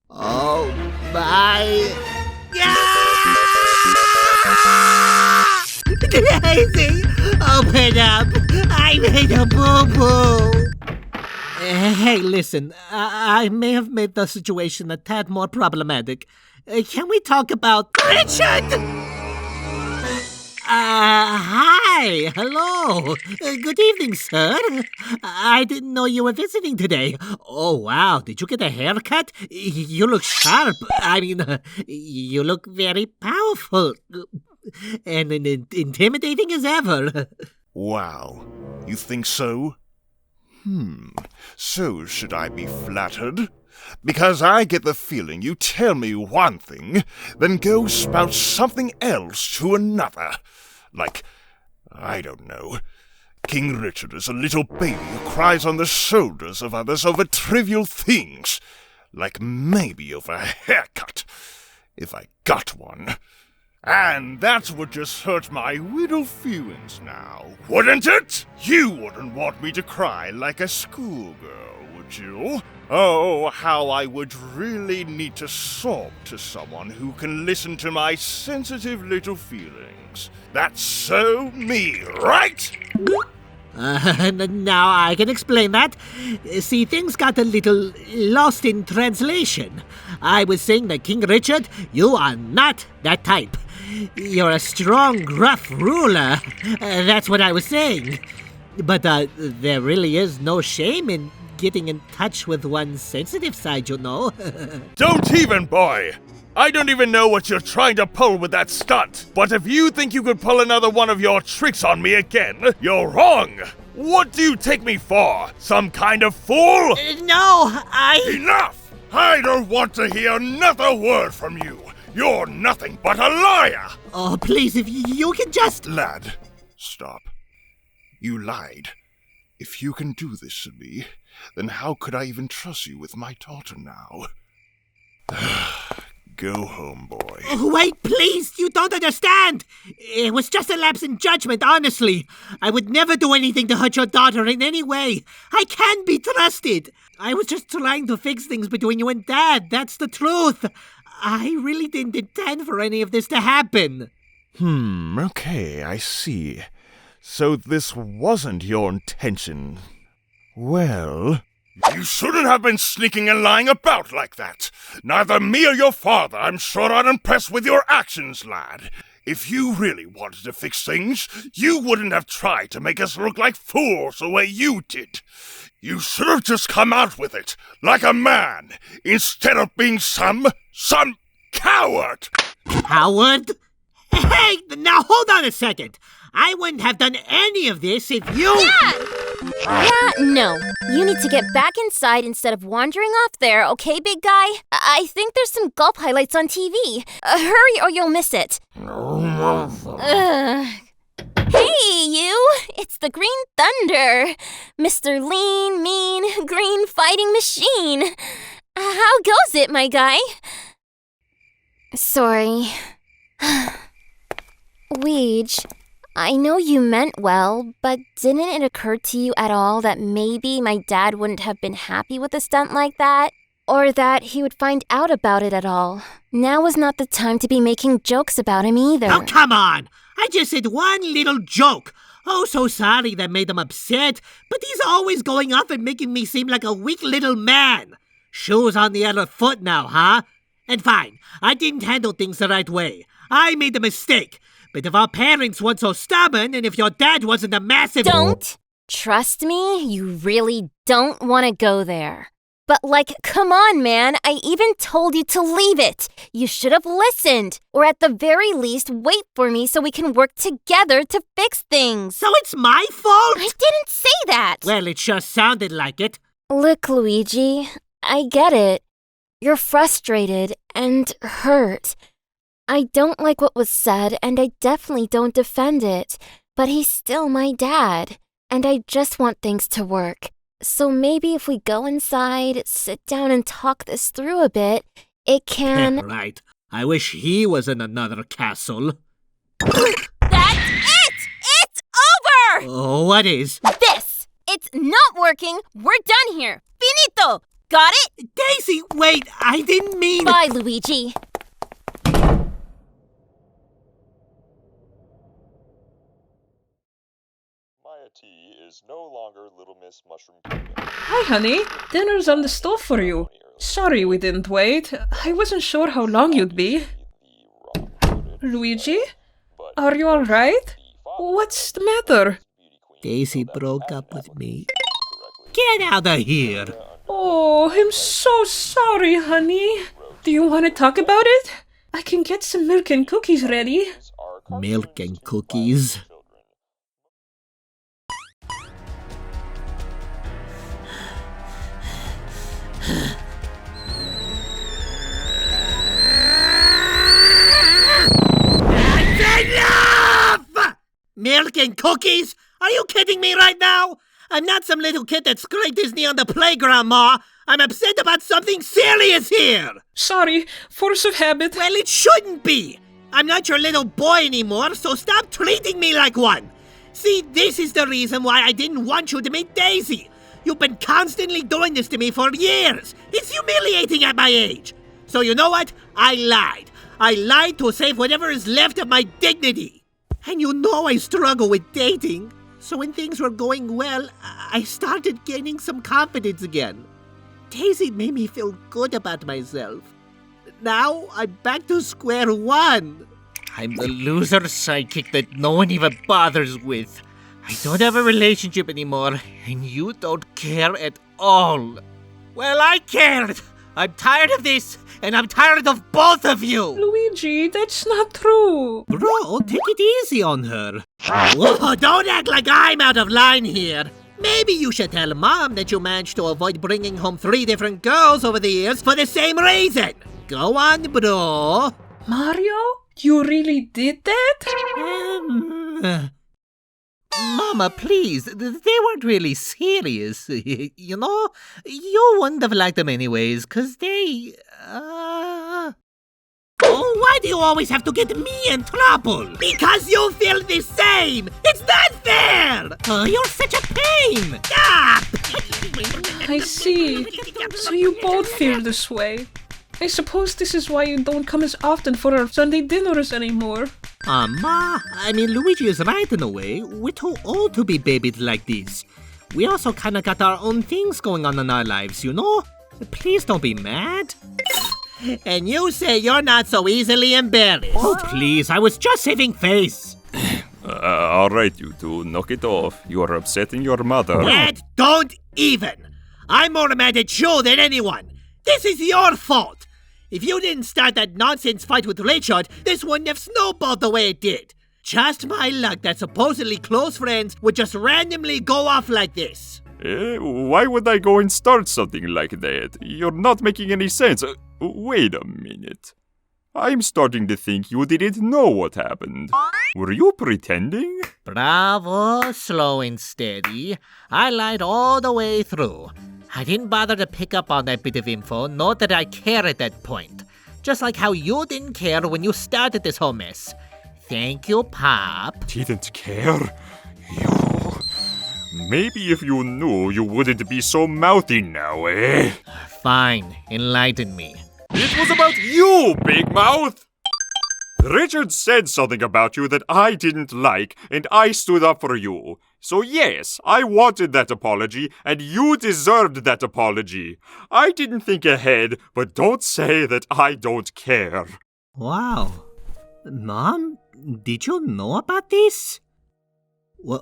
Oh, my... Daisy, open up. I made a boo-boo. Hey, listen, I may have made the situation a tad more problematic. Can we talk about... Richard! Hi, hello. Good evening, sir. I didn't know you were visiting today. Oh, wow, did you get a haircut? You look sharp. I mean, you look very powerful. And intimidating as ever. Wow, you think so? So should I be flattered? Because I get the feeling you tell me one thing, then go spout something else to another. Like, I don't know, King Richard is a little baby who cries on the shoulders of others over trivial things. Like maybe over a haircut, if I got one. And that would just hurt my little feelings now, wouldn't it? You wouldn't want me to cry like a schoolgirl, would you? Oh, how I would really need to sob to someone who can listen to my sensitive little feelings. That's so me, right? Now I can explain that. See, things got a little lost in translation. I was saying that King Richard, you are not that type. You're a strong, gruff ruler. That's what I was saying. But there really is no shame in getting in touch with one's sensitive side, you know. Don't even, boy! I don't even know what you're trying to pull with that stunt. But if you think you could pull another one of your tricks on me again, you're wrong! What do you take me for? Some kind of fool? No, Enough! I don't want to hear another word from you. You're nothing but a liar! Oh, please, if you can just... Lad, stop. You lied. If you can do this to me, then how could I even trust you with my daughter now? Go home, boy. Wait, please! You don't understand! It was just a lapse in judgment, honestly. I would never do anything to hurt your daughter in any way. I can't be trusted. I was just trying to fix things between you and Dad. That's the truth. I really didn't intend for any of this to happen. Okay, I see. So this wasn't your intention. Well... You shouldn't have been sneaking and lying about like that. Neither me or your father, I'm sure, are impressed with your actions, lad. If you really wanted to fix things, you wouldn't have tried to make us look like fools the way you did. You should have just come out with it, like a man, instead of being some coward. Coward? Hey, now hold on a second. I wouldn't have done any of this if you... Yeah, no. You need to get back inside instead of wandering off there, okay, big guy? I think there's some golf highlights on TV. Hurry or you'll miss it. Hey, you! It's the Green Thunder! Mr. Lean, Mean, Green Fighting Machine! How goes it, my guy? Sorry. Weege, I know you meant well, but didn't it occur to you at all that maybe my dad wouldn't have been happy with a stunt like that? Or that he would find out about it at all? Now was not the time to be making jokes about him either. Oh, come on! I just said one little joke. Oh, so sorry that made him upset, but he's always going off and making me seem like a weak little man. Shoes on the other foot now, huh? And fine, I didn't handle things the right way. I made a mistake. But if our parents weren't so stubborn, and if your dad wasn't a massive... Don't! Trust me, you really don't want to go there. But come on, man, I even told you to leave it. You should have listened. Or at the very least, wait for me so we can work together to fix things. So it's my fault? I didn't say that. Well, it sure sounded like it. Look, Luigi, I get it. You're frustrated and hurt. I don't like what was said, and I definitely don't defend it. But he's still my dad, and I just want things to work. So maybe if we go inside, sit down and talk this through a bit, it can... Right. I wish he was in another castle. That's it! What is? This! It's not working! We're done here! Finito! Got it? Daisy, wait! I didn't mean... Bye, Luigi. Maya T is no longer Little Miss Mushroom Kingdom. Hi, honey. Dinner's on the stove for you. Sorry we didn't wait. I wasn't sure how long you'd be. Luigi? Are you alright? What's the matter? Daisy broke up with me. Get out of here! Oh, I'm so sorry, honey. Do you want to talk about it? I can get some milk and cookies ready. Milk and cookies? Enough! Milk and cookies? Are you kidding me right now? I'm not some little kid that scraped his knee on the playground, Ma. I'm upset about something serious here. Sorry, force of habit. Well, it shouldn't be. I'm not your little boy anymore, so stop treating me like one. See, this is the reason why I didn't want you to meet Daisy. You've been constantly doing this to me for years. It's humiliating at my age. So you know what? I lied. I lied to save whatever is left of my dignity. And you know I struggle with dating. So when things were going well, I started gaining some confidence again. Daisy made me feel good about myself. Now I'm back to square one. I'm the loser sidekick that no one even bothers with. I don't have a relationship anymore, and you don't care at all. Well, I cared. I'm tired of this, and I'm tired of both of you. Luigi, that's not true. Bro, take it easy on her. Whoa, don't act like I'm out of line here. Maybe you should tell Mom that you managed to avoid bringing home 3 different girls over the years for the same reason. Go on, bro. Mario? You really did that? Mama, please, they weren't really serious. You know, you wouldn't have liked them anyways, 'cause they, Oh, why do you always have to get me in trouble? Because you feel the same! It's not fair! You're such a pain! Stop! I see. So you both feel this way. I suppose this is why you don't come as often for our Sunday dinners anymore. Ma, I mean, Luigi is right in a way. We're too old to be babied like this. We also kinda got our own things going on in our lives, you know? Please don't be mad. And you say you're not so easily embarrassed. Oh, please, I was just saving face. Alright, you two, knock it off. You are upsetting your mother. Dad, don't even. I'm more mad at you than anyone. This is your fault. If you didn't start that nonsense fight with Richard, this wouldn't have snowballed the way it did. Just my luck that supposedly close friends would just randomly go off like this. Why would I go and start something like that? You're not making any sense. Wait a minute. I'm starting to think you didn't know what happened. Were you pretending? Bravo, slow and steady. I lied all the way through. I didn't bother to pick up on that bit of info, nor did I care at that point. Just like how you didn't care when you started this whole mess. Thank you, Pop. Didn't care? You... Maybe if you knew, you wouldn't be so mouthy now, eh? Fine, enlighten me. It was about you, Big Mouth! Richard said something about you that I didn't like, and I stood up for you. So yes, I wanted that apology, and you deserved that apology. I didn't think ahead, but don't say that I don't care. Wow. Mom, did you know about this?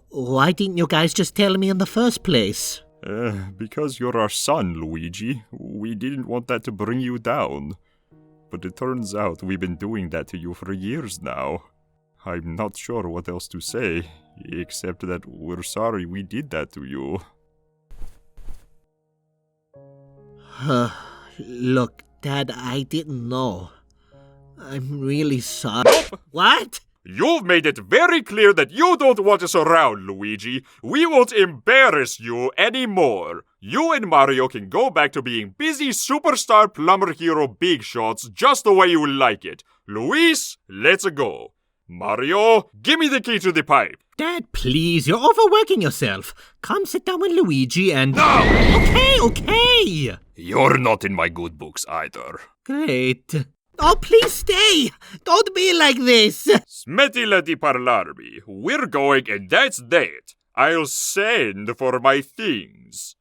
Why didn't you guys just tell me in the first place? Because you're our son, Luigi. We didn't want that to bring you down. But it turns out we've been doing that to you for years now. I'm not sure what else to say, except that we're sorry we did that to you. Look, Dad, I didn't know. I'm really sorry. Nope. What? You've made it very clear that you don't want us around, Luigi. We won't embarrass you anymore. You and Mario can go back to being busy superstar plumber hero big shots just the way you like it. Luis, let's go. Mario, give me the key to the pipe. Dad, please, you're overworking yourself. Come sit down with Luigi and... No! Okay! You're not in my good books either. Great. Oh, please stay! Don't be like this! Smetti parlarmi. We're going and that's that. I'll send for my things.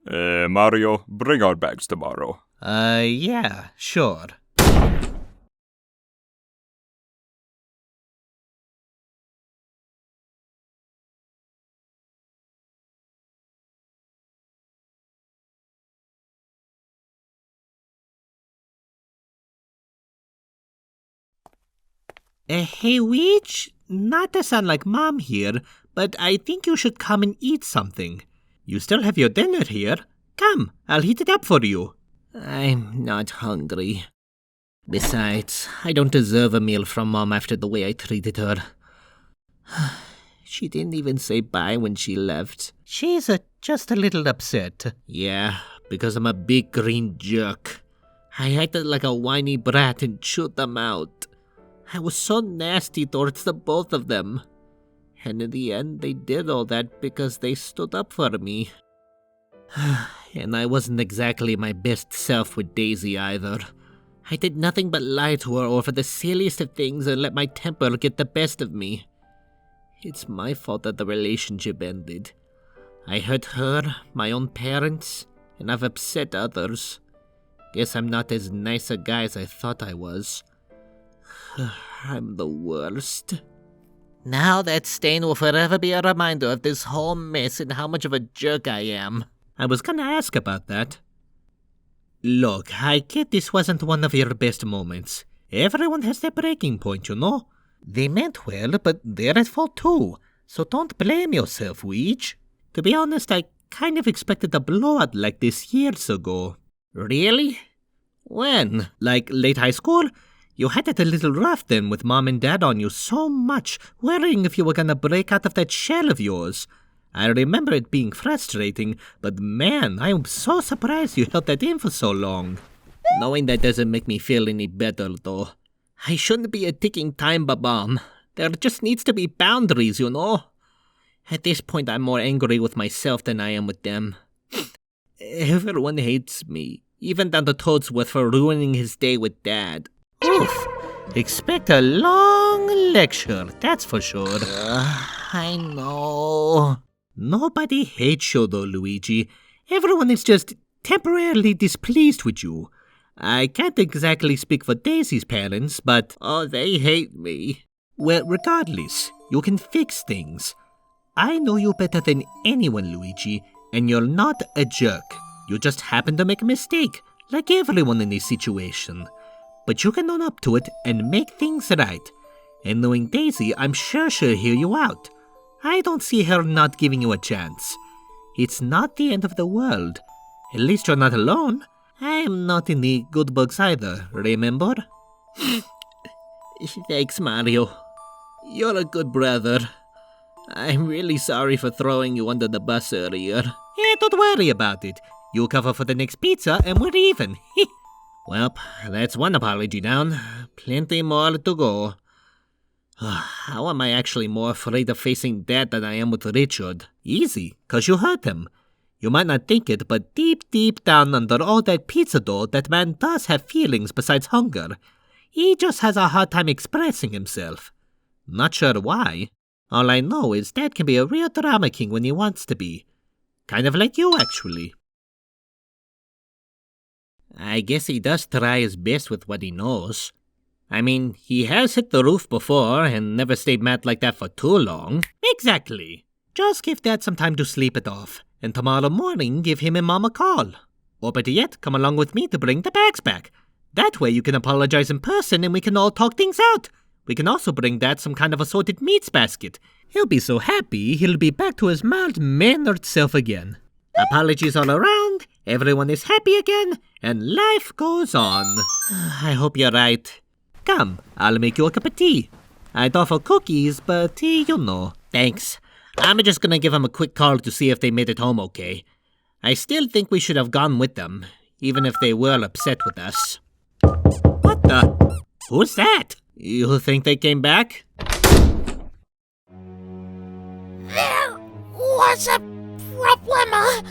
Mario, bring our bags tomorrow. Yeah, sure. Hey, Weech, not to sound like Mom here, but I think you should come and eat something. You still have your dinner here. Come, I'll heat it up for you. I'm not hungry. Besides, I don't deserve a meal from Mom after the way I treated her. She didn't even say bye when she left. She's just a little upset. Yeah, because I'm a big green jerk. I acted like a whiny brat and chewed them out. I was so nasty towards the both of them. And in the end, they did all that because they stood up for me. And I wasn't exactly my best self with Daisy either. I did nothing but lie to her over the silliest of things and let my temper get the best of me. It's my fault that the relationship ended. I hurt her, my own parents, and I've upset others. Guess I'm not as nice a guy as I thought I was. I'm the worst. Now that stain will forever be a reminder of this whole mess and how much of a jerk I am. I was gonna ask about that. Look, I get this wasn't one of your best moments. Everyone has their breaking point, you know? They meant well, but they're at fault too. So don't blame yourself, Weech. To be honest, I kind of expected a blowout like this years ago. Really? When? Like late high school? You had it a little rough then with Mom and Dad on you so much, worrying if you were gonna break out of that shell of yours. I remember it being frustrating, but man, I am so surprised you held that in for so long. Knowing that doesn't make me feel any better, though. I shouldn't be a ticking time bomb. There just needs to be boundaries, you know? At this point, I'm more angry with myself than I am with them. Everyone hates me, even down to Toadsworth for ruining his day with Dad. Oof. Expect a long lecture, that's for sure. I know. Nobody hates you though, Luigi. Everyone is just temporarily displeased with you. I can't exactly speak for Daisy's parents, but they hate me. Well, regardless, you can fix things. I know you better than anyone, Luigi, and you're not a jerk. You just happen to make a mistake, like everyone in this situation. But you can own up to it and make things right. And knowing Daisy, I'm sure she'll hear you out. I don't see her not giving you a chance. It's not the end of the world. At least you're not alone. I am not in the good books either, remember? Thanks, Mario. You're a good brother. I'm really sorry for throwing you under the bus earlier. Don't worry about it. You cover for the next pizza and we're even. Well, that's one apology down. Plenty more to go. How am I actually more afraid of facing Dad than I am with Richard? Easy, 'cause you hurt him. You might not think it, but deep down under all that pizza dough, that man does have feelings besides hunger. He just has a hard time expressing himself. Not sure why. All I know is Dad can be a real drama king when he wants to be. Kind of like you, actually. I guess he does try his best with what he knows. I mean, he has hit the roof before and never stayed mad like that for too long. Exactly. Just give Dad some time to sleep it off, and tomorrow morning give him and Mom a call. Or better yet, come along with me to bring the bags back. That way you can apologize in person and we can all talk things out. We can also bring Dad some kind of assorted meats basket. He'll be so happy he'll be back to his mild-mannered self again. Apologies all around, everyone is happy again, and life goes on. I hope you're right. Come, I'll make you a cup of tea. I'd offer cookies, but you know. Thanks. I'm just gonna give him a quick call to see if they made it home okay. I still think we should have gone with them, even if they were upset with us. What the? Who's that? You think they came back? There was a problema.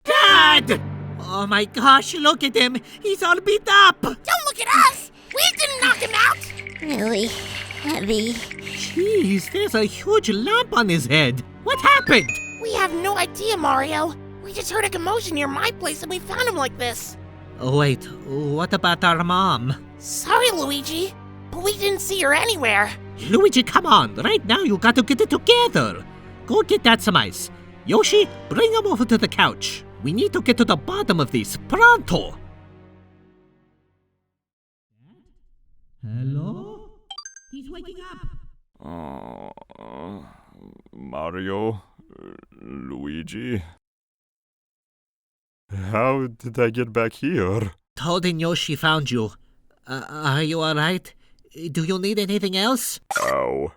Dad! Oh my gosh, look at him! He's all beat up! Don't look at us! We didn't knock him out! Really heavy. Jeez, there's a huge lump on his head. What happened? We have no idea, Mario. We just heard a commotion near my place and we found him like this. Oh, wait, what about our mom? Sorry, Luigi, but we didn't see her anywhere. Luigi, come on. Right now you got to get it together. Go get Dad some ice. Yoshi, bring him over to the couch. We need to get to the bottom of this. Pronto! Hello? He's waking up. Mario? Luigi? How did I get back here? Toad and Yoshi found you. Are you alright? Do you need anything else? Ow.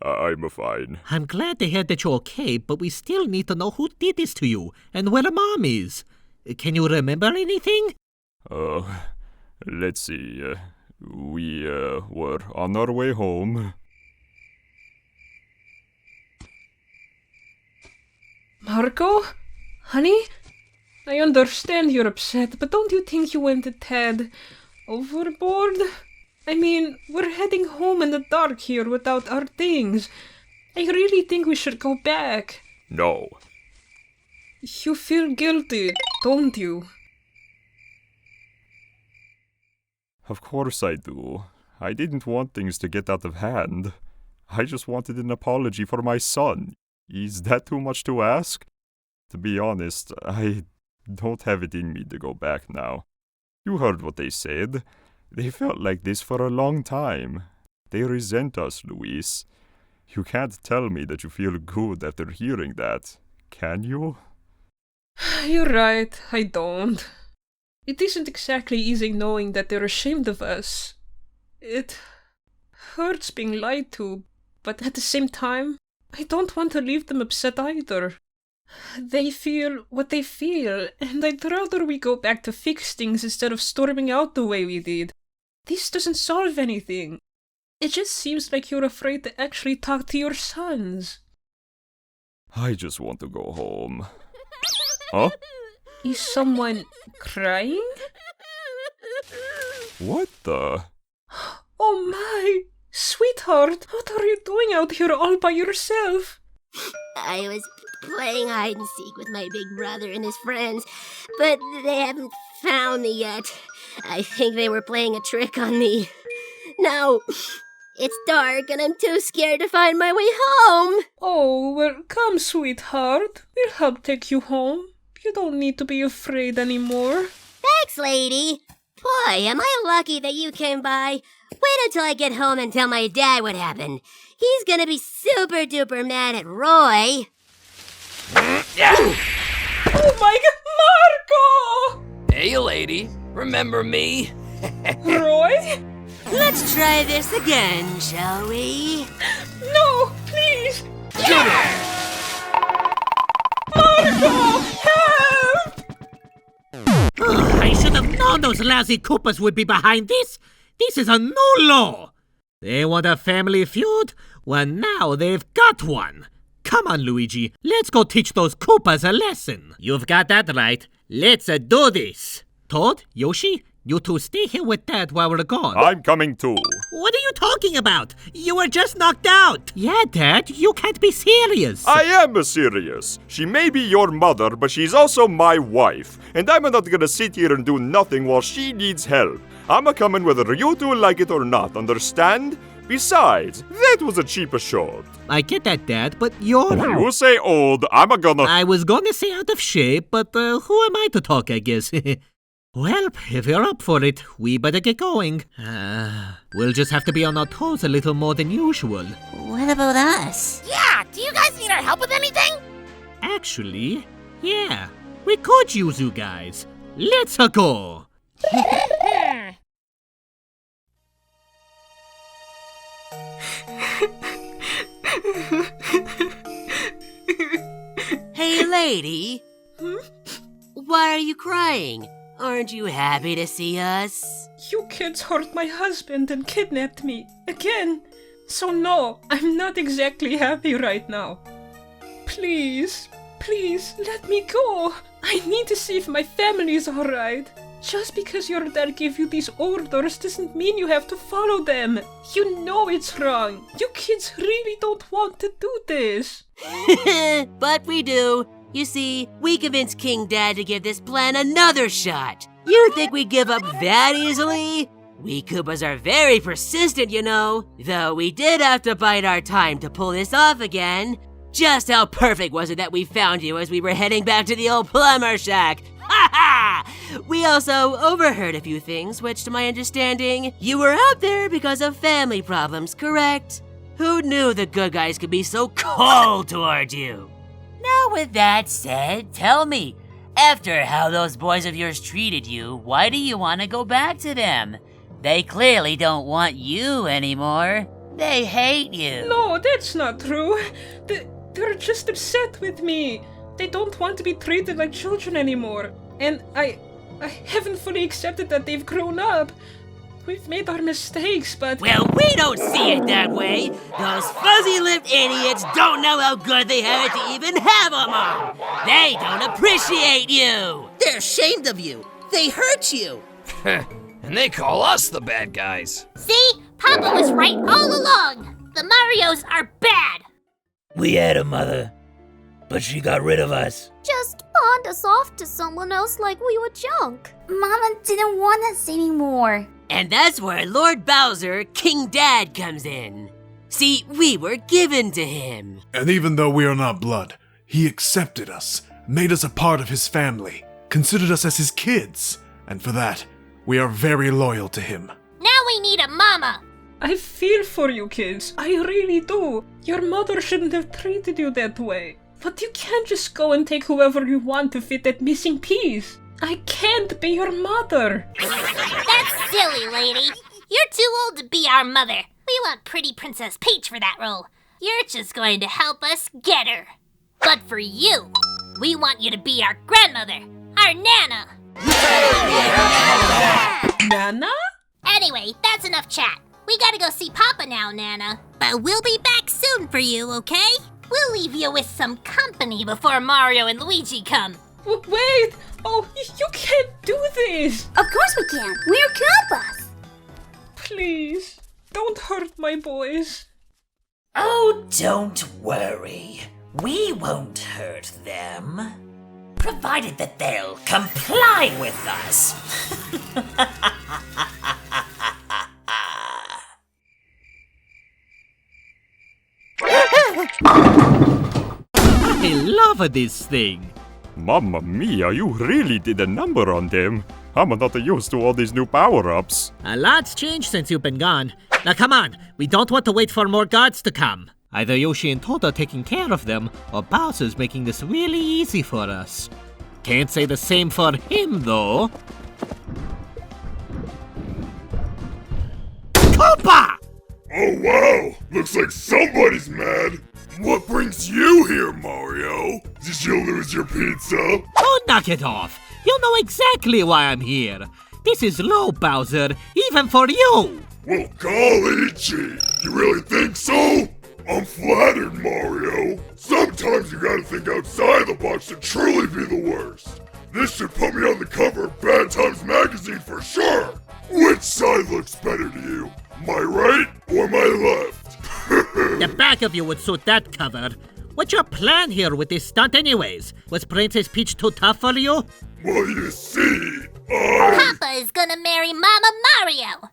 I'm fine. I'm glad to hear that you're okay, but we still need to know who did this to you and where Mom is. Can you remember anything? Let's see. We were on our way home. Marco? Honey? I understand you're upset, but don't you think you went a tad overboard? I mean, we're heading home in the dark here without our things. I really think we should go back. No. You feel guilty, don't you? Of course I do. I didn't want things to get out of hand. I just wanted an apology for my son. Is that too much to ask? To be honest, I don't have it in me to go back now. You heard what they said. They felt like this for a long time. They resent us, Luis. You can't tell me that you feel good after hearing that, can you? You're right, I don't. It isn't exactly easy knowing that they're ashamed of us. It hurts being lied to, but at the same time, I don't want to leave them upset either. They feel what they feel, and I'd rather we go back to fix things instead of storming out the way we did. This doesn't solve anything. It just seems like you're afraid to actually talk to your sons. I just want to go home. Huh? Is someone crying? What the? Oh my! Sweetheart, what are you doing out here all by yourself? I was playing hide and seek with my big brother and his friends, but they haven't found me yet. I think they were playing a trick on me. Now, it's dark and I'm too scared to find my way home. Oh, well, come, sweetheart. We'll help take you home. You don't need to be afraid anymore. Thanks, lady. Boy, am I lucky that you came by. Wait until I get home and tell my dad what happened. He's gonna be super duper mad at Roy. Oh my God, Marco! Hey, lady. Remember me? Roy? Let's try this again, shall we? No, please! Marco! Help! I should have known those lousy Koopas would be behind this. This is a new law. They want a family feud? Well, now they've got one. Come on, Luigi. Let's go teach those Koopas a lesson. You've got that right. Let's do this. Toad, Yoshi, you two stay here with Dad while we're gone. I'm coming too. What are you talking about? You were just knocked out. Yeah, Dad, you can't be serious. I am serious. She may be your mother, but she's also my wife. And I'm not gonna sit here and do nothing while she needs help. I'm a coming whether you two like it or not, understand? Besides, that was a cheaper shot. I get that, Dad, but you're... You say old, I'm gonna... I was gonna say out of shape, but who am I to talk, I guess? Well, if you're up for it, we better get going. We'll just have to be on our toes a little more than usual. What about us? Yeah, do you guys need our help with anything? Actually, yeah, we could use you guys. Let's go. Hey, lady? Why are you crying? Aren't you happy to see us? You kids hurt my husband and kidnapped me. Again. So no, I'm not exactly happy right now. Please, please, let me go. I need to see if my family is alright. Just because your dad gave you these orders doesn't mean you have to follow them. You know it's wrong. You kids really don't want to do this. But we do. You see, we convinced King Dad to give this plan another shot. You think we give up that easily? We Koopas are very persistent, you know. Though we did have to bide our time to pull this off again. Just how perfect was it that we found you as we were heading back to the old plumber shack? Ha ha! We also overheard a few things, which to my understanding, you were out there because of family problems, correct? Who knew the good guys could be so cold toward you? Now with that said, tell me, after how those boys of yours treated you, why do you want to go back to them? They clearly don't want you anymore. They hate you. No, that's not true. They're just upset with me. They don't want to be treated like children anymore. And I haven't fully accepted that they've grown up. We've made our mistakes, but... Well, we don't see it that way. Those fuzzy-lipped idiots don't know how good they have it to even have a mom. They don't appreciate you. They're ashamed of you. They hurt you. And they call us the bad guys. See? Papa was right all along. The Marios are bad. We had a mother, but she got rid of us. Just pawned us off to someone else like we were junk. Mama didn't want us anymore. And that's where Lord Bowser, King Dad, comes in. See, we were given to him. And even though we are not blood, he accepted us, made us a part of his family, considered us as his kids. And for that, we are very loyal to him. Now we need a mama. I feel for you kids. I really do. Your mother shouldn't have treated you that way. But you can't just go and take whoever you want to fit that missing piece. I can't be your mother. That's silly, lady. You're too old to be our mother. We want pretty Princess Peach for that role. You're just going to help us get her. But for you, we want you to be our grandmother, our Nana. Nana? Anyway, that's enough chat. We gotta go see Papa now, Nana. But we'll be back soon for you, okay? We'll leave you with some company before Mario and Luigi come. Wait! Oh, you can't do this! Of course we can. We're Koopas. Please, don't hurt my boys. Oh, don't worry. We won't hurt them. Provided that they'll comply with us. I love this thing. Mamma mia, you really did a number on them. I'm not used to all these new power-ups. A lot's changed since you've been gone. Now come on, we don't want to wait for more guards to come. Either Yoshi and Toad are taking care of them, or Bowser's making this really easy for us. Can't say the same for him, though. Koopa! Oh wow, looks like somebody's mad. What brings you here, Mario? Did you lose your pizza? Oh, knock it off. You know exactly why I'm here. This is low, Bowser, even for you. Well, golly gee, you really think so? I'm flattered, Mario. Sometimes you gotta think outside the box to truly be the worst. This should put me on the cover of Bad Times magazine for sure. Which side looks better to you? My right or my left? The back of you would suit that cover. What's your plan here with this stunt anyways? Was Princess Peach too tough for you? Well, you see, Papa is gonna marry Mama Mario.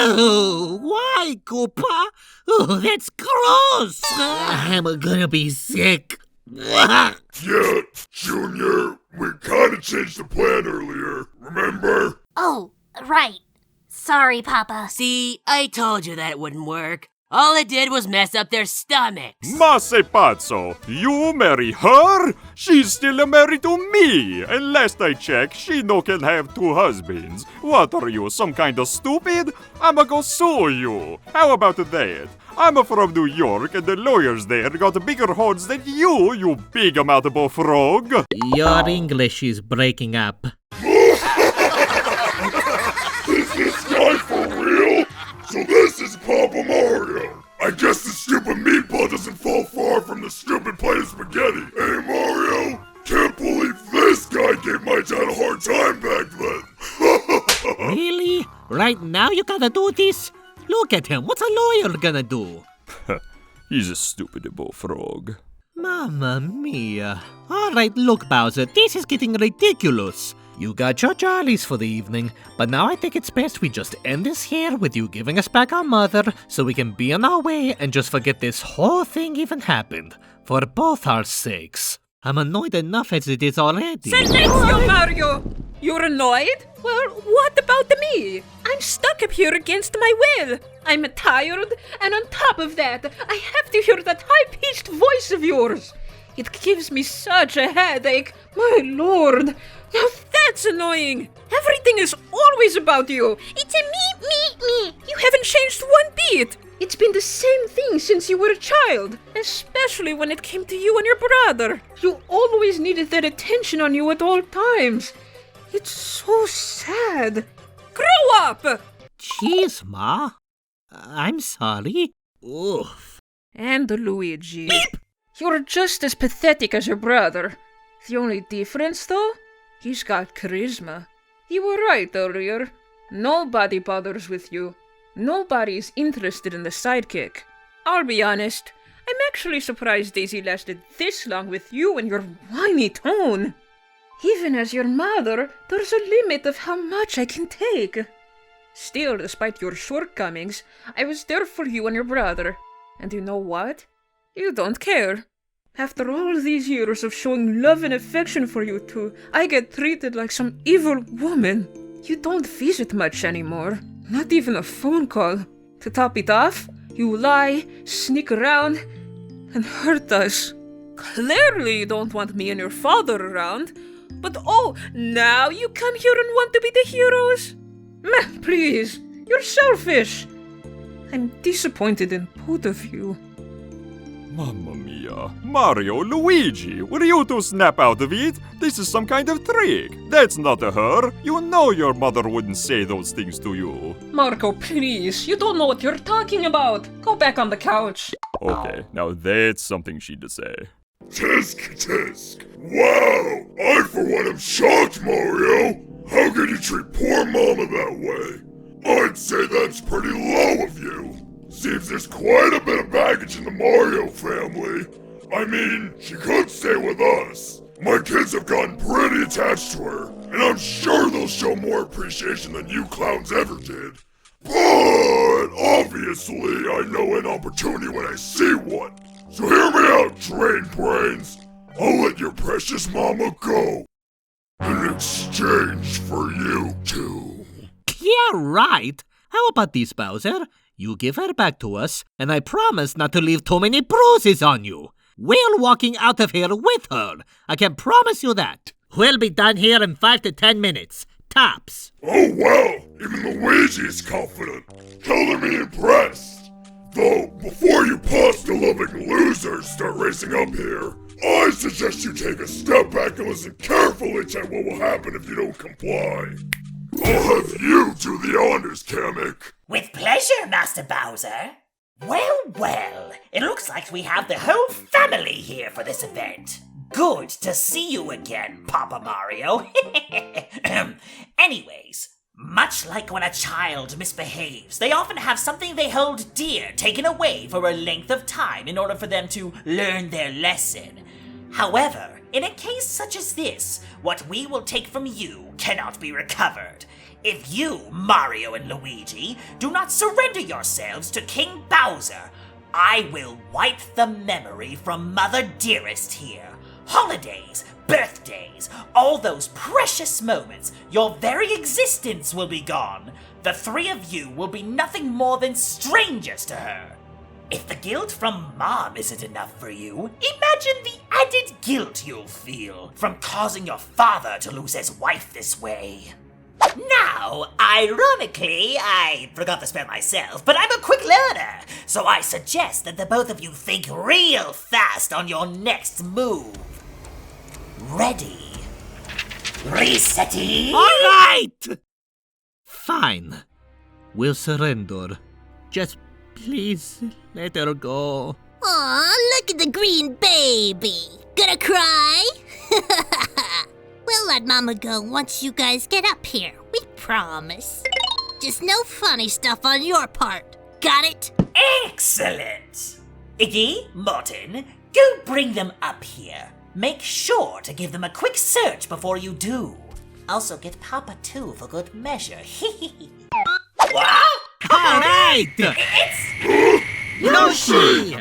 Ew, why, Koopa? Oh, that's gross. I'm gonna be sick. Yeah, Junior, we kinda changed the plan earlier, remember? Oh, right. Sorry, Papa. See, I told you that wouldn't work. All it did was mess up their stomachs. Ma se pazzo! You marry her? She's still married to me! And last I checked, she no can have two husbands. What are you, some kind of stupid? I'ma go sue you. How about that? I'm from New York, and the lawyers there got bigger horns than you big amountable frog. Your English is breaking up. Is this guy for real? So this is Papa Mario. I guess the stupid meatball doesn't fall far from the stupid plate of spaghetti. Hey, Mario? Can't believe this guy gave my dad a hard time back then. Really? Right now you gotta do this? Look at him. What's a lawyer gonna do? He's a stupid bullfrog. Mamma mia. Alright, look, Bowser, this is getting ridiculous. You got your jollies for the evening, but now I think it's best we just end this here with you giving us back our mother so we can be on our way and just forget this whole thing even happened. For both our sakes. I'm annoyed enough as it is already. Silencio, Mario! You're annoyed? Well, what about me? I'm stuck up here against my will. I'm tired, and on top of that, I have to hear that high-pitched voice of yours. It gives me such a headache. My lord. Now that's annoying. Everything is always about you. It's a me. You haven't changed one bit. It's been the same thing since you were a child, especially when it came to you and your brother. You always needed that attention on you at all times. It's so sad. Grow up! Jeez, Ma. I'm sorry. Oof. And Luigi. Beep! You're just as pathetic as your brother. The only difference, though, he's got charisma. You were right earlier. Nobody bothers with you. Nobody is interested in the sidekick. I'll be honest, I'm actually surprised Daisy lasted this long with you and your whiny tone. Even as your mother, there's a limit of how much I can take. Still, despite your shortcomings, I was there for you and your brother. And you know what? You don't care. After all these years of showing love and affection for you two, I get treated like some evil woman. You don't visit much anymore. Not even a phone call. To top it off, you lie, sneak around, and hurt us. Clearly you don't want me and your father around. But oh, now you come here and want to be the heroes? Meh, please, you're selfish. I'm disappointed in both of you. Mamma mia. Mario, Luigi, will you two snap out of it? This is some kind of trick. That's not her. You know your mother wouldn't say those things to you. Marco, please, you don't know what you're talking about. Go back on the couch. Okay, now that's something she'd say. Tisk tisk. Wow, I for one am shocked, Mario. How could you treat poor Mama that way? I'd say that's pretty low of you. Seems there's quite a bit of baggage in the Mario family. I mean, she could stay with us. My kids have gotten pretty attached to her, and I'm sure they'll show more appreciation than you clowns ever did. But obviously, I know an opportunity when I see one. So hear me out, drain brains. I'll let your precious mama go. In exchange for you two. Yeah, right. How about this, Bowser? You give her back to us, and I promise not to leave too many bruises on you. We're walking out of here with her. I can promise you that. We'll be done here in 5 to 10 minutes. Tops. Oh wow, even Luigi is confident. Color me impressed. Though, before you pasta-loving losers start racing up here, I suggest you take a step back and listen carefully to what will happen if you don't comply. I'll have you do the honors, Kamek. With pleasure, Master Bowser. Well, it looks like we have the whole family here for this event. Good to see you again, Papa Mario. Anyways, much like when a child misbehaves, they often have something they hold dear taken away for a length of time in order for them to learn their lesson. However, in a case such as this, what we will take from you cannot be recovered. If you, Mario and Luigi, do not surrender yourselves to King Bowser, I will wipe the memory from Mother Dearest here. Holidays, birthdays, all those precious moments, your very existence will be gone. The three of you will be nothing more than strangers to her. If the guilt from Mom isn't enough for you, imagine the added guilt you'll feel from causing your father to lose his wife this way. Now, ironically, I forgot the spell myself, but I'm a quick learner, so I suggest that the both of you think real fast on your next move. Ready? Resetty? Alright! Fine. We'll surrender. Just please let her go. Aw, look at the green baby. Gonna cry? We'll let Mama go once you guys get up here. We promise. Just no funny stuff on your part. Got it? Excellent! Iggy, Martin, go bring them up here. Make sure to give them a quick search before you do. Also get Papa too for good measure. What? Alright! It's... Yoshi!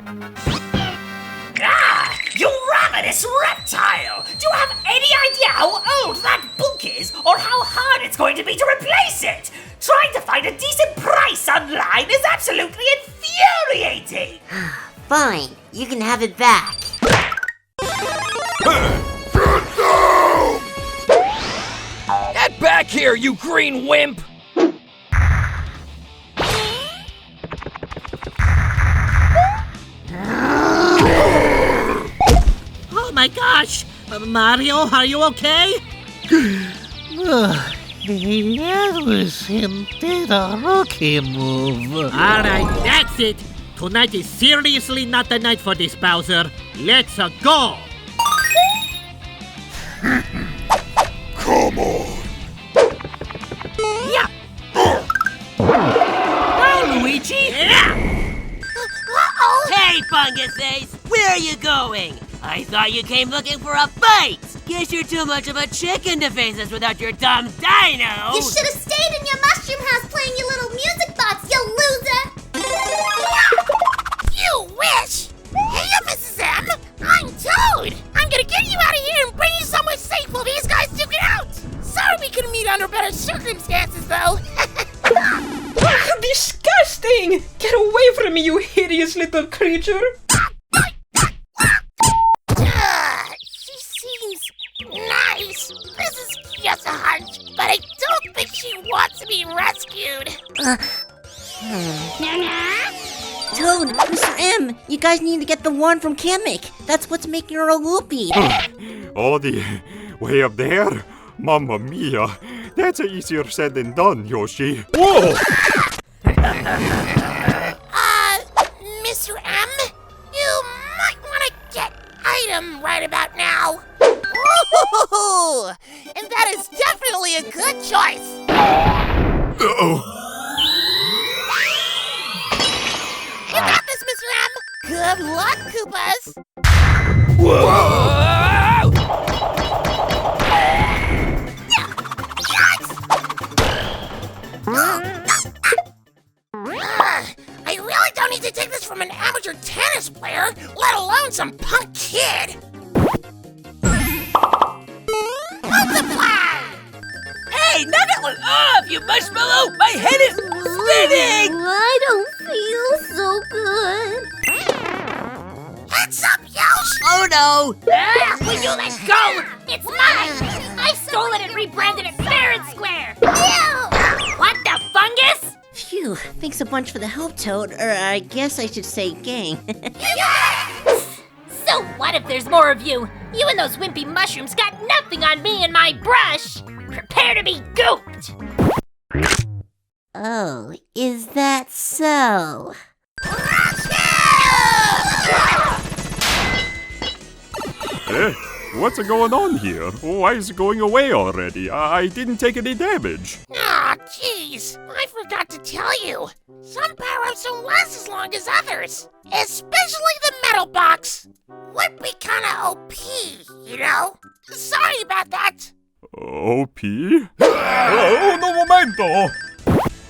Ah! You ravenous reptile! Do you have any idea how old that book is, or how hard it's going to be to replace it? Trying to find a decent price online is absolutely infuriating! Fine, you can have it back. Get back here, you green wimp! Oh my gosh! Mario, are you okay? He never did a rookie move. Alright, that's it. Tonight is seriously not the night for this, Bowser. Let's go! Come on! Yeah! Go, Luigi! Yeah! Hey, Fungus Ace! Where are you going? I thought you came looking for a fight! Guess you're too much of a chicken to face us without your dumb dino! You should have stayed in your mushroom house playing your little music box, you loser! You wish! Hey, Mrs. M! I'm Toad! I'm gonna get you out of here and bring you somewhere safe while these guys duke it out! Sorry we couldn't meet under better circumstances, though! Disgusting! Get away from me, you hideous little creature! She seems nice. This is just a hunch, but I don't think she wants to be rescued. Toad, Mr. M, you guys need to get the wand from Kamek. That's what's making her a loopy. Oh, the way up there? Mamma mia, that's easier said than done, Yoshi. Whoa! Mr. M, you might want to get item right about now. Ooh, and that is definitely a good choice. Uh-oh. You got this, Mr. M. Good luck, Koopas. I really don't need to take this from an amateur tennis player, let alone some punk kid. Multiply! Hey, knock that one off, you marshmallow! My head is spinning! I don't feel so good. Heads up, Yosh! Oh no! Will you let go? It's mine! I stole it and rebranded it fair and square! Ew! What the fungus? Phew, thanks a bunch for the help, Toad. Or I guess I should say gang. So what if there's more of you? You and those wimpy mushrooms got nothing on me and my brush! Prepare to be gooped! Oh, is that so? Eh, what's going on here? Why is it going away already? I didn't take any damage. Aw, jeez. I forgot to tell you. Some power-ups don't last as long as others. Especially the metal box. Would be kinda OP, you know? Sorry about that. OP? Oh, no momento!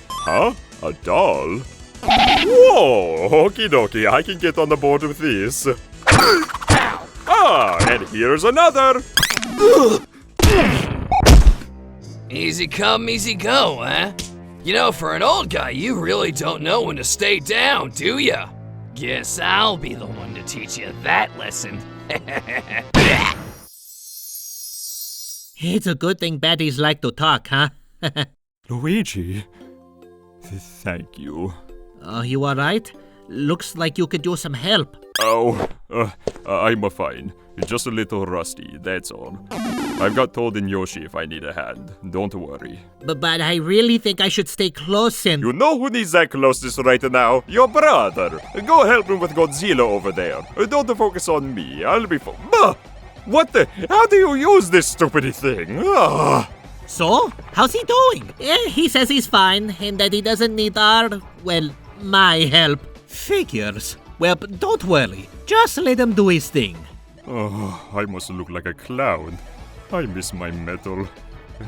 Huh? A doll? Whoa! Okie dokie, I can get on the board with this. Ah, and here's another! Easy come, easy go, huh? You know, for an old guy, you really don't know when to stay down, do ya? Guess I'll be the one to teach you that lesson. It's a good thing baddies like to talk, huh? Luigi, thank you. You alright? Looks like you could use some help. Oh, I'm fine. Just a little rusty, that's all. I've got told in Yoshi if I need a hand. Don't worry. But I really think I should stay close and... You know who needs that closeness right now? Your brother. Go help him with Godzilla over there. Don't focus on me. I'll be What the? How do you use this stupid thing? So? How's he doing? He says he's fine and that he doesn't need my help. Figures. Well, don't worry. Just let him do his thing. Oh, I must look like a clown. I miss my metal.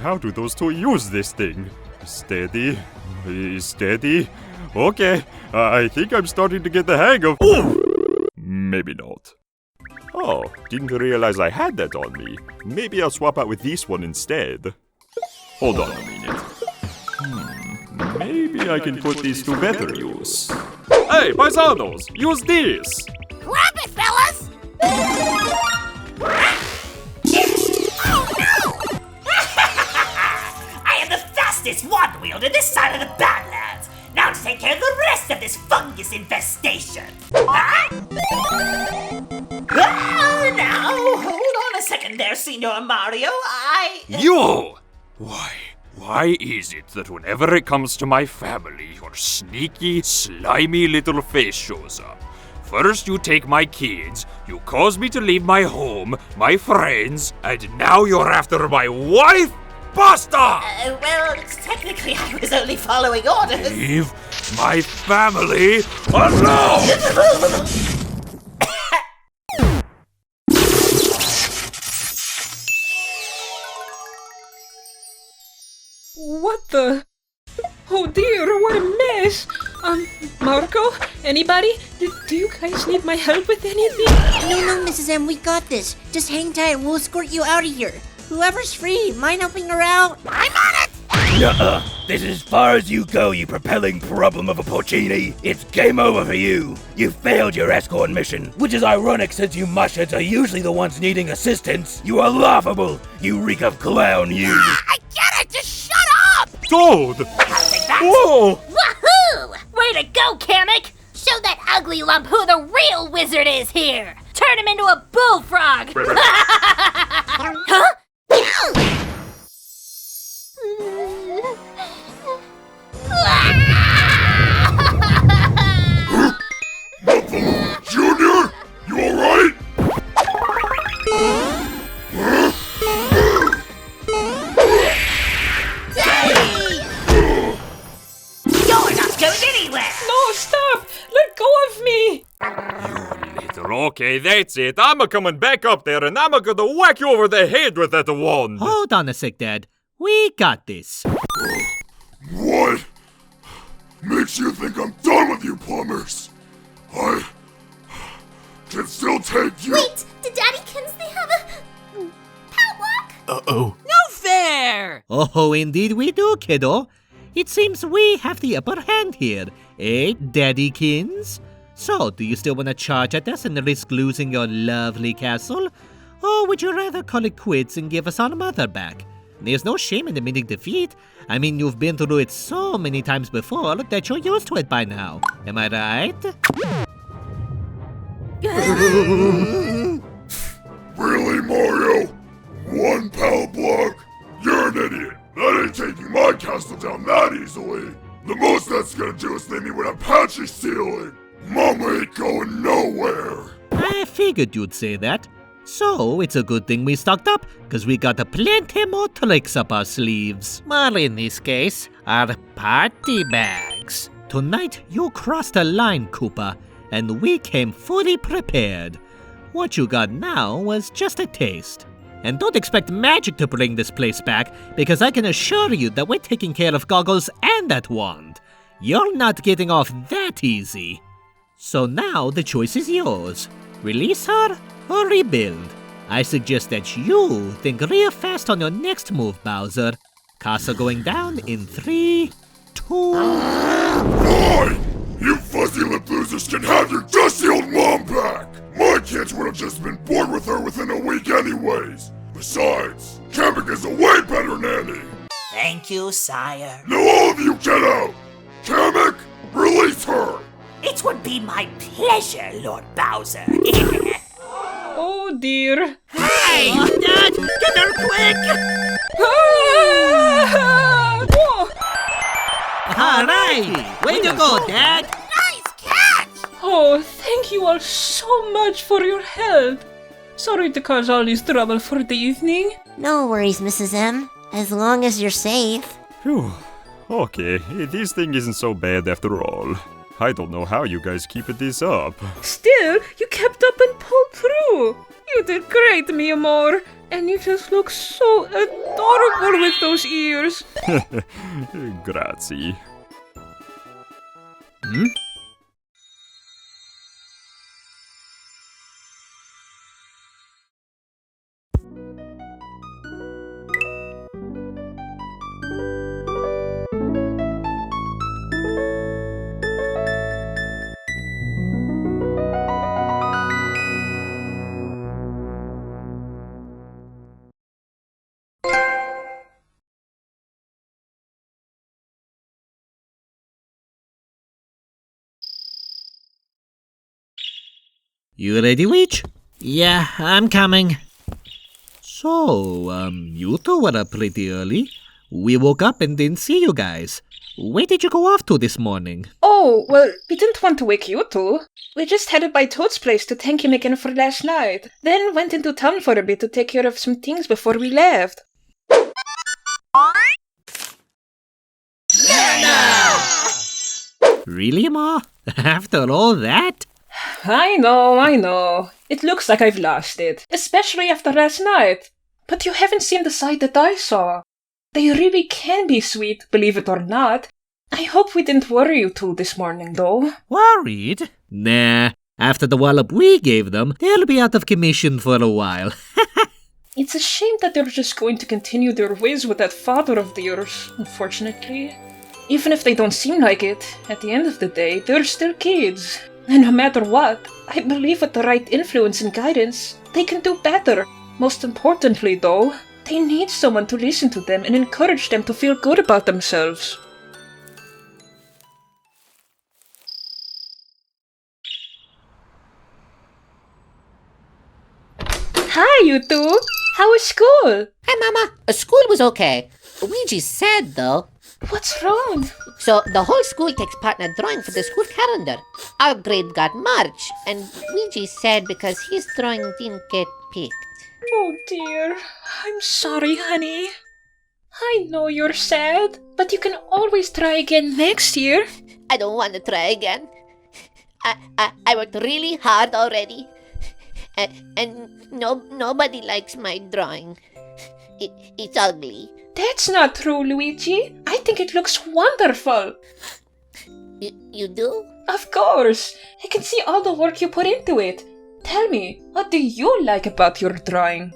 How do those two use this thing? Steady. Steady. Okay, I think I'm starting to get the hang of... Maybe not. Oh, didn't realize I had that on me. Maybe I'll swap out with this one instead. Hold on a minute. Maybe I can put these to better use. Hey, paisanos! Use this! Grab it, fellas! Oh no! I am the fastest wand wielder this side of the Badlands! Now to take care of the rest of this fungus infestation! Huh? Now, hold on a second there, Senor Mario. You! Why is it that whenever it comes to my family, your sneaky, slimy little face shows up? First you take my kids, you cause me to leave my home, my friends, and now you're after my wife? Basta! Well, technically I was only following orders. Leave my family alone! What the? Oh dear, what a mess! Marco? Anybody? Do you guys need my help with anything? No, Mrs. M, we got this. Just hang tight and we'll escort you out of here. Whoever's free, mind helping her out? I'm on it! Nuh-uh. This is as far as you go, you propelling problem of a porcini. It's game over for you. You failed your escort mission, which is ironic since you mushheads are usually the ones needing assistance. You are laughable. You reek of clown, you. I get it! Just shut up! Toad! I'll take that. Whoa! Woohoo! Way to go, Kamek! Show that ugly lump who the real wizard is here! Turn him into a bullfrog! Huh? Junior, you alright? You're not going anywhere! No, stop! Let go of me! Okay, that's it. I'm coming back up there and I'm gonna whack you over the head with that wand. Hold on a sec, Dad. We got this. What? Makes you think I'm done with you plumbers? I can still take you. Wait, did Daddy Kinsley have a padlock? Uh-oh. No fair! Oh, indeed we do, kiddo. It seems we have the upper hand here, eh, Daddykins? So, do you still want to charge at us and risk losing your lovely castle? Or would you rather call it quits and give us our mother back? There's no shame in admitting defeat. I mean, you've been through it so many times before that you're used to it by now. Am I right? Really, Mario? One pallet block? You're an idiot. That ain't taking my castle down that easily. The most that's gonna do is leave me with a patchy ceiling. Mama ain't going nowhere. I figured you'd say that. So, it's a good thing we stocked up, because we got plenty more tricks up our sleeves. Well, in this case, our party bags. Tonight, you crossed a line, Koopa, and we came fully prepared. What you got now was just a taste. And don't expect magic to bring this place back, because I can assure you that we're taking care of Goggles and that wand. You're not getting off that easy. So now the choice is yours. Release her or rebuild. I suggest that you think real fast on your next move, Bowser. Castle going down in 3, 2... Fine! You fuzzy-lipped losers can have your dusty old mom back! My kids would have just been bored with her within a week anyways. Besides, Kamek is a way better nanny. Thank you, sire. Now all of you get out! Kamek, release her! It would be my pleasure, Lord Bowser. Oh dear. Hey! Dad, get her quick! Alright, way to go, Dad. Nice catch! Oh, thank you all so much for your help. Sorry to cause all this trouble for the evening. No worries, Mrs. M. As long as you're safe. Phew. Okay, this thing isn't so bad after all. I don't know how you guys keep this up. Still, you kept up and pulled through. You did great, mi amor. And you just look so adorable with those ears. Grazie. Hmm? You ready, Witch? Yeah, I'm coming. So, you two were up pretty early. We woke up and didn't see you guys. Where did you go off to this morning? Oh, well, we didn't want to wake you two. We just headed by Toad's place to thank him again for last night. Then went into town for a bit to take care of some things before we left. Really, Ma? After all that? I know. It looks like I've lost it, especially after last night. But you haven't seen the side that I saw. They really can be sweet, believe it or not. I hope we didn't worry you two this morning, though. Worried? Nah, after the wallop we gave them, they'll be out of commission for a while. It's a shame that they're just going to continue their ways with that father of theirs, unfortunately. Even if they don't seem like it, at the end of the day, they're still kids. And no matter what, I believe with the right influence and guidance, they can do better. Most importantly, though, they need someone to listen to them and encourage them to feel good about themselves. Hi, you two! How was school? Hi, Mama. School was okay. Luigi's sad, though. What's wrong? So, the whole school takes part in a drawing for the school calendar. Our grade got March, and Luigi's sad because his drawing didn't get picked. Oh dear. I'm sorry, honey. I know you're sad, but you can always try again next year. I don't want to try again. I worked really hard already. And nobody likes my drawing. It's ugly. That's not true, Luigi. I think it looks wonderful. You do? Of course. I can see all the work you put into it. Tell me, what do you like about your drawing?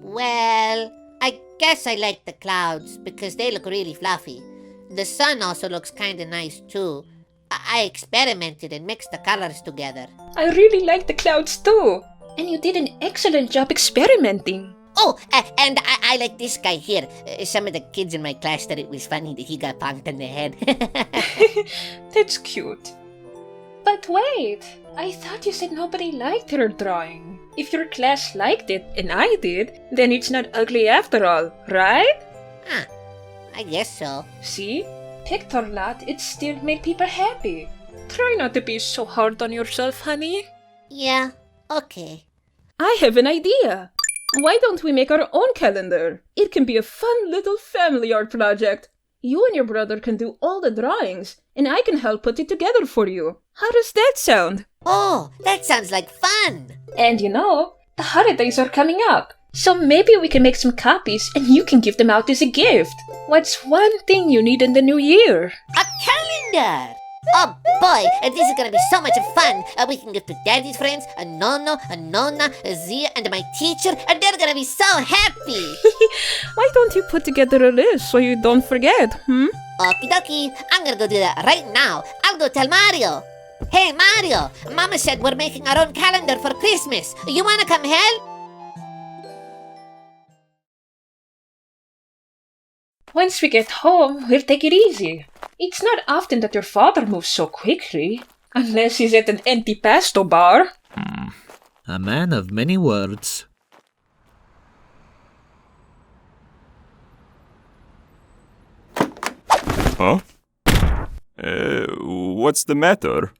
Well, I guess I like the clouds because they look really fluffy. The sun also looks kinda nice too. I experimented and mixed the colors together. I really like the clouds too. And you did an excellent job experimenting. Oh, and I like this guy here. Some of the kids in my class thought it was funny that he got bonked in the head. That's cute. But wait, I thought you said nobody liked your drawing. If your class liked it, and I did, then it's not ugly after all, right? I guess so. See? Picked or not, it still made people happy. Try not to be so hard on yourself, honey. Yeah, okay. I have an idea. Why don't we make our own calendar? It can be a fun little family art project. You and your brother can do all the drawings, and I can help put it together for you. How does that sound? Oh, that sounds like fun. And you know, the holidays are coming up. So maybe we can make some copies and you can give them out as a gift. What's one thing you need in the new year? A calendar! Oh boy, and this is gonna be so much fun. We can give to Daddy's friends, a Nono, a Nonna, a Zia, and my teacher, and they're gonna be so happy. Why don't you put together a list so you don't forget, Okie dokie, I'm gonna go do that right now. I'll go tell Mario. Hey Mario, Mama said we're making our own calendar for Christmas. You wanna come help? Once we get home, we'll take it easy. It's not often that your father moves so quickly. Unless he's at an antipasto bar. A man of many words. Huh? What's the matter?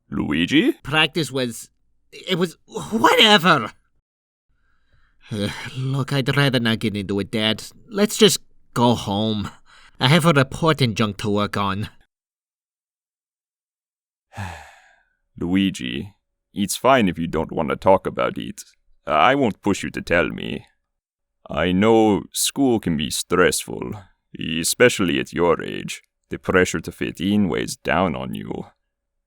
Luigi? Practice was... It was... whatever! Look, I'd rather not get into it, Dad. Let's just go home. I have a report and junk to work on. Luigi, it's fine if you don't want to talk about it. I won't push you to tell me. I know school can be stressful, especially at your age. The pressure to fit in weighs down on you.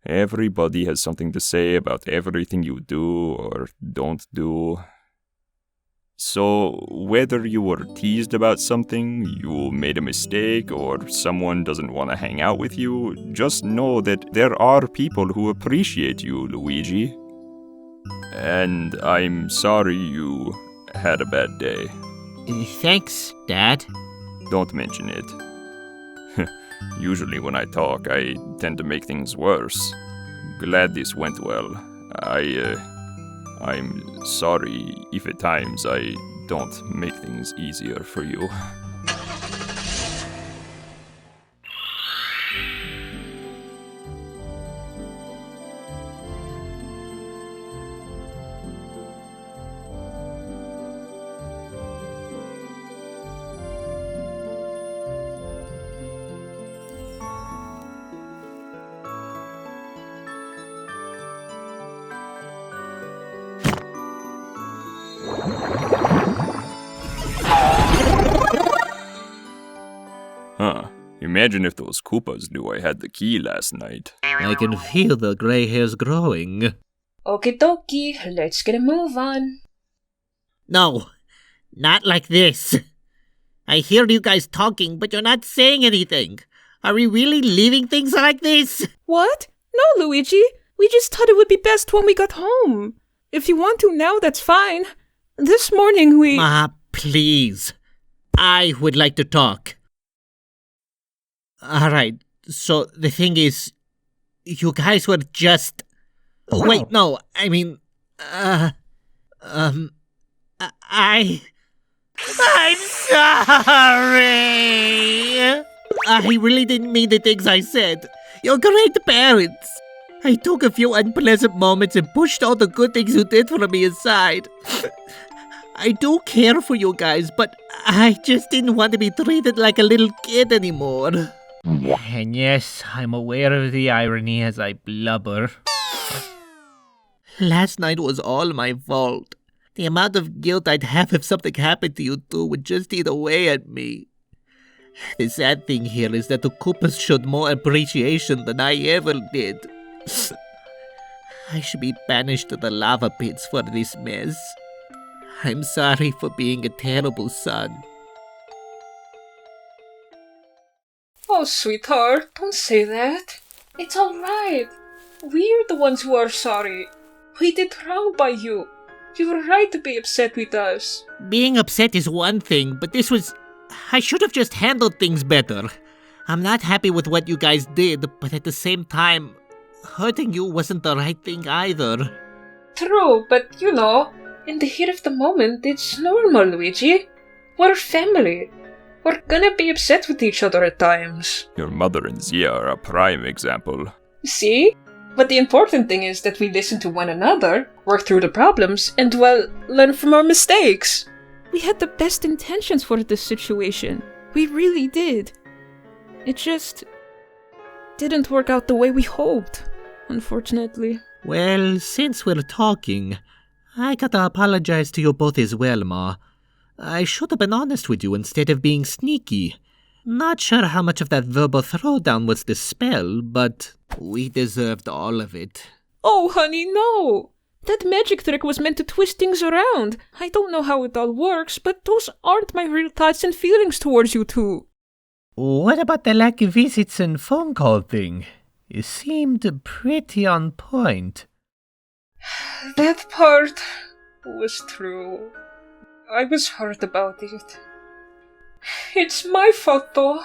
Everybody has something to say about everything you do or don't do. So, whether you were teased about something, you made a mistake, or someone doesn't want to hang out with you, just know that there are people who appreciate you, Luigi. And I'm sorry you had a bad day. Thanks, Dad. Don't mention it. Usually when I talk, I tend to make things worse. Glad this went well. I'm sorry if at times I don't make things easier for you. Huh. Imagine if those Koopas knew I had the key last night. I can feel the gray hairs growing. Okie dokie, let's get a move on. No, not like this. I hear you guys talking, but you're not saying anything. Are we really leaving things like this? What? No, Luigi. We just thought it would be best when we got home. If you want to now, that's fine. This morning we... Ma, please. I would like to talk. Alright, so the thing is, you guys were just... Wait, no, I mean, I'm sorry! I really didn't mean the things I said. You're great parents. I took a few unpleasant moments and pushed all the good things you did for me aside. I do care for you guys, but I just didn't want to be treated like a little kid anymore. And yes, I'm aware of the irony as I blubber. Last night was all my fault. The amount of guilt I'd have if something happened to you two would just eat away at me. The sad thing here is that the Koopas showed more appreciation than I ever did. I should be banished to the lava pits for this mess. I'm sorry for being a terrible son. Oh, sweetheart, don't say that. It's alright. We're the ones who are sorry. We did wrong by you. You were right to be upset with us. Being upset is one thing, but this was... I should have just handled things better. I'm not happy with what you guys did, but at the same time, hurting you wasn't the right thing either. True, but you know, in the heat of the moment, it's normal, Luigi. We're family. We're gonna be upset with each other at times. Your mother and Zia are a prime example. See? But the important thing is that we listen to one another, work through the problems, and, well, learn from our mistakes. We had the best intentions for this situation. We really did. It just didn't work out the way we hoped, unfortunately. Well, since we're talking, I gotta apologize to you both as well, Ma. I should have been honest with you instead of being sneaky. Not sure how much of that verbal throwdown was the spell, but we deserved all of it. Oh, honey, no! That magic trick was meant to twist things around. I don't know how it all works, but those aren't my real thoughts and feelings towards you two. What about the lack of visits and phone call thing? It seemed pretty on point. That part was true. I was hurt about it. It's my fault, though.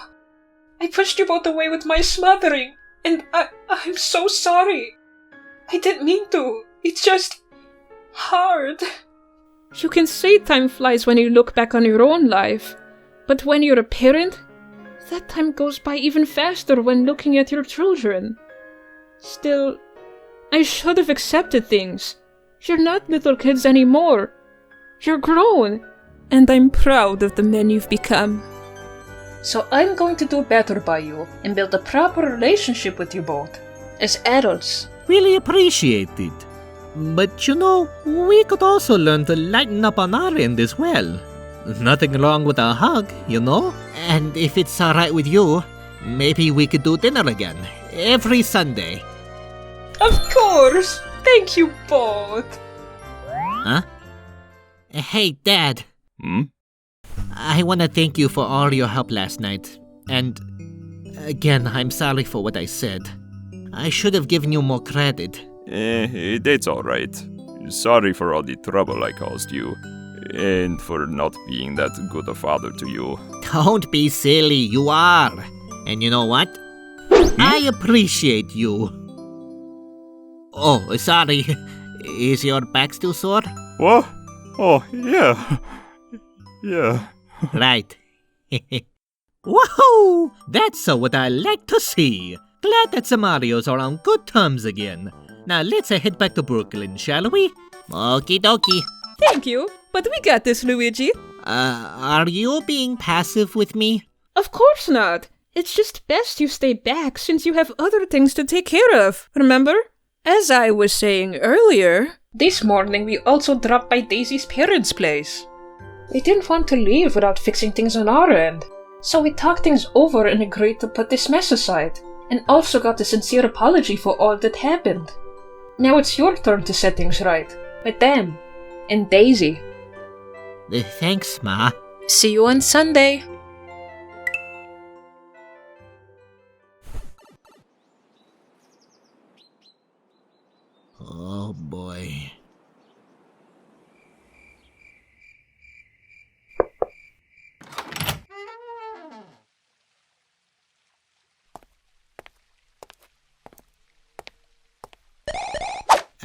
I pushed you both away with my smothering, and I'm so sorry. I didn't mean to. It's just hard. You can say time flies when you look back on your own life, but when you're a parent, that time goes by even faster when looking at your children. Still, I should have accepted things. You're not little kids anymore. You're grown, and I'm proud of the men you've become. So I'm going to do better by you and build a proper relationship with you both, as adults. Really appreciate it. But you know, we could also learn to lighten up on our end as well. Nothing wrong with a hug, you know? And if it's alright with you, maybe we could do dinner again, every Sunday. Of course! Thank you both! Huh? Hey, Dad. Hmm? I want to thank you for all your help last night. And again, I'm sorry for what I said. I should have given you more credit. That's alright. Sorry for all the trouble I caused you. And for not being that good a father to you. Don't be silly, you are. And you know what? I appreciate you. Oh, sorry. Is your back still sore? What? Oh, yeah. Yeah. Right. Woohoo! That's what I like to see. Glad that the Marios are on good terms again. Now let's head back to Brooklyn, shall we? Okie dokie. Thank you, but we got this, Luigi. Are you being passive with me? Of course not. It's just best you stay back since you have other things to take care of, remember? As I was saying earlier, this morning we also dropped by Daisy's parents' place. We didn't want to leave without fixing things on our end, so we talked things over and agreed to put this mess aside, and also got a sincere apology for all that happened. Now it's your turn to set things right, with them, and Daisy. Thanks, Ma. See you on Sunday. Oh boy.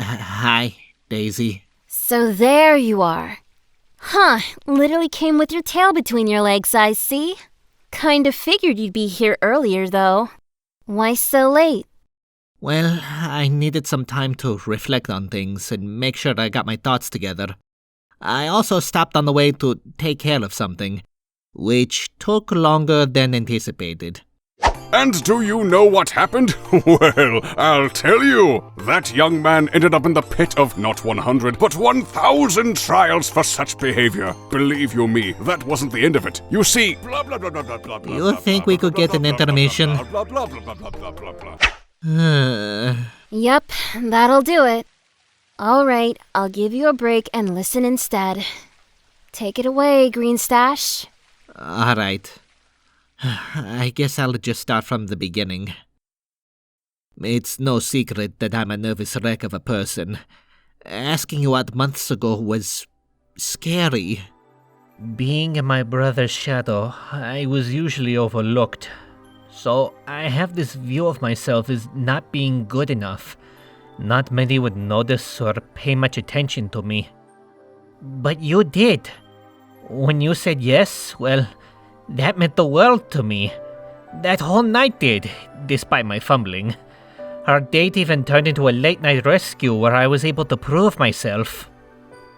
Hi, Daisy. So there you are. Huh, literally came with your tail between your legs, I see. Kinda figured you'd be here earlier, though. Why so late? Well, I needed some time to reflect on things and make sure I got my thoughts together. I also stopped on the way to take care of something, which took longer than anticipated. And do you know what happened? Well, I'll tell you. That young man ended up in the pit of not 100, but 1,000 trials for such behavior. Believe you me, that wasn't the end of it. You see, blah blah blah blah blah blah blah. You think we could get an intermission? Yep, that'll do it. Alright, I'll give you a break and listen instead. Take it away, Green Stash. Alright. I guess I'll just start from the beginning. It's no secret that I'm a nervous wreck of a person. Asking you out months ago was scary. Being in my brother's shadow, I was usually overlooked. So I have this view of myself as not being good enough. Not many would notice or pay much attention to me. But you did. When you said yes, well, that meant the world to me. That whole night did, despite my fumbling. Our date even turned into a late-night rescue where I was able to prove myself.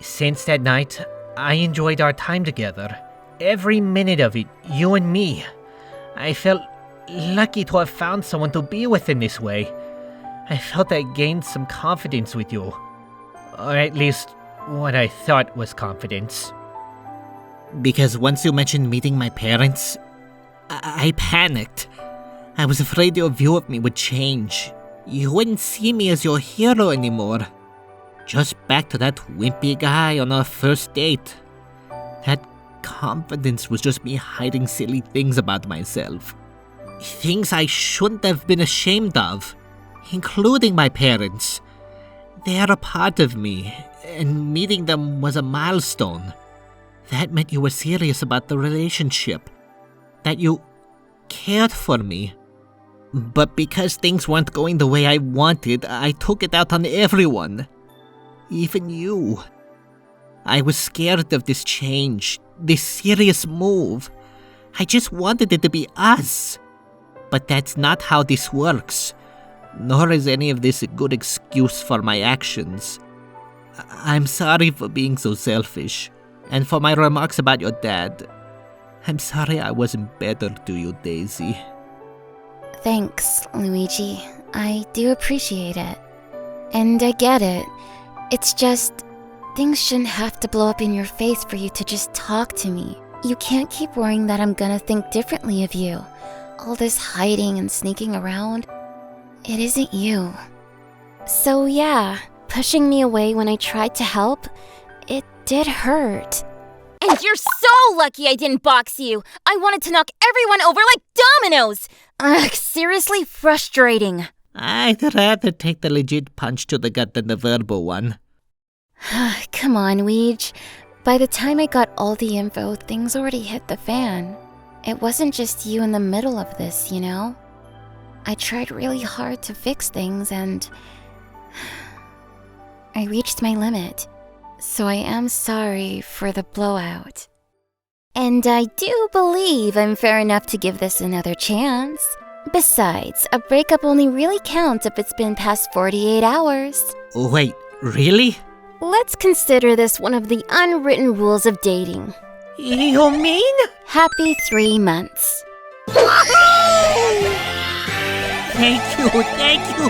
Since that night, I enjoyed our time together. Every minute of it, you and me. I felt lucky to have found someone to be with in this way. I felt I gained some confidence with you. Or at least, what I thought was confidence. Because once you mentioned meeting my parents, I panicked. I was afraid your view of me would change. You wouldn't see me as your hero anymore. Just back to that wimpy guy on our first date. That confidence was just me hiding silly things about myself. Things I shouldn't have been ashamed of, including my parents. They're a part of me, and meeting them was a milestone. That meant you were serious about the relationship, that you cared for me. But because things weren't going the way I wanted, I took it out on everyone. Even you. I was scared of this change, this serious move. I just wanted it to be us. But that's not how this works. Nor is any of this a good excuse for my actions. I'm sorry for being so selfish. And for my remarks about your dad. I'm sorry I wasn't better to you, Daisy. Thanks, Luigi. I do appreciate it. And I get it. It's just, things shouldn't have to blow up in your face for you to just talk to me. You can't keep worrying that I'm gonna think differently of you. All this hiding and sneaking around, it isn't you. So yeah, pushing me away when I tried to help, it did hurt. And you're so lucky I didn't box you. I wanted to knock everyone over like dominoes. Ugh, seriously frustrating. I'd rather take the legit punch to the gut than the verbal one. Come on, Weege. By the time I got all the info, things already hit the fan. It wasn't just you in the middle of this, you know? I tried really hard to fix things and I reached my limit. So I am sorry for the blowout. And I do believe I'm fair enough to give this another chance. Besides, a breakup only really counts if it's been past 48 hours. Wait, really? Let's consider this one of the unwritten rules of dating. You mean? Happy 3 months. Thank you.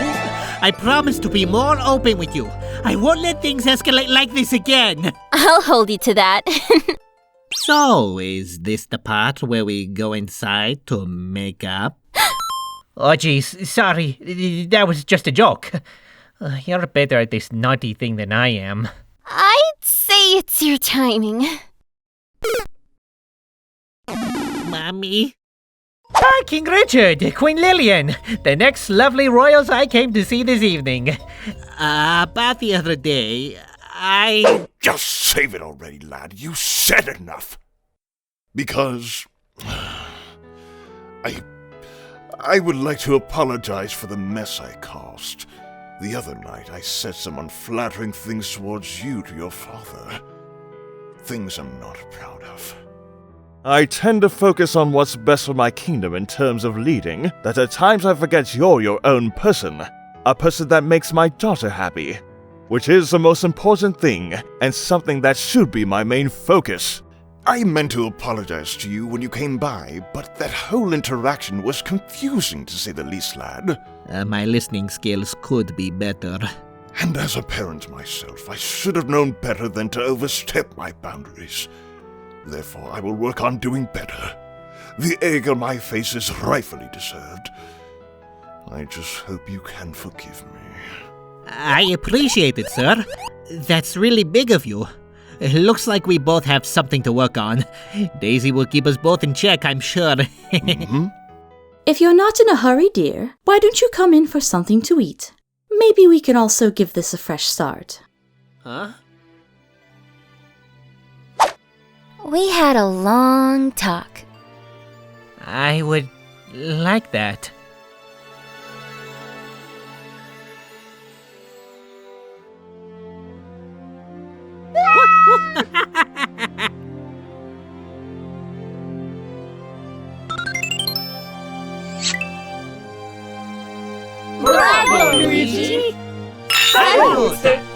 I promise to be more open with you. I won't let things escalate like this again. I'll hold you to that. So, is this the part where we go inside to make up? Oh, geez, sorry. That was just a joke. You're better at this naughty thing than I am. I'd say it's your timing. Mommy? King Richard, Queen Lillian, the next lovely royals I came to see this evening. About the other day, Just save it already, lad. You said enough. Because I would like to apologize for the mess I caused. The other night I said some unflattering things towards you to your father. Things I'm not proud of. I tend to focus on what's best for my kingdom in terms of leading, that at times I forget you're your own person. A person that makes my daughter happy. Which is the most important thing, and something that should be my main focus. I meant to apologize to you when you came by, but that whole interaction was confusing to say the least, lad. My listening skills could be better. And as a parent myself, I should have known better than to overstep my boundaries. Therefore, I will work on doing better. The egg on my face is rightfully deserved. I just hope you can forgive me. I appreciate it, sir. That's really big of you. It looks like we both have something to work on. Daisy will keep us both in check, I'm sure. If you're not in a hurry, dear, why don't you come in for something to eat? Maybe we can also give this a fresh start. Huh? We had a long talk. I would like that. Bravo, Luigi! Salute!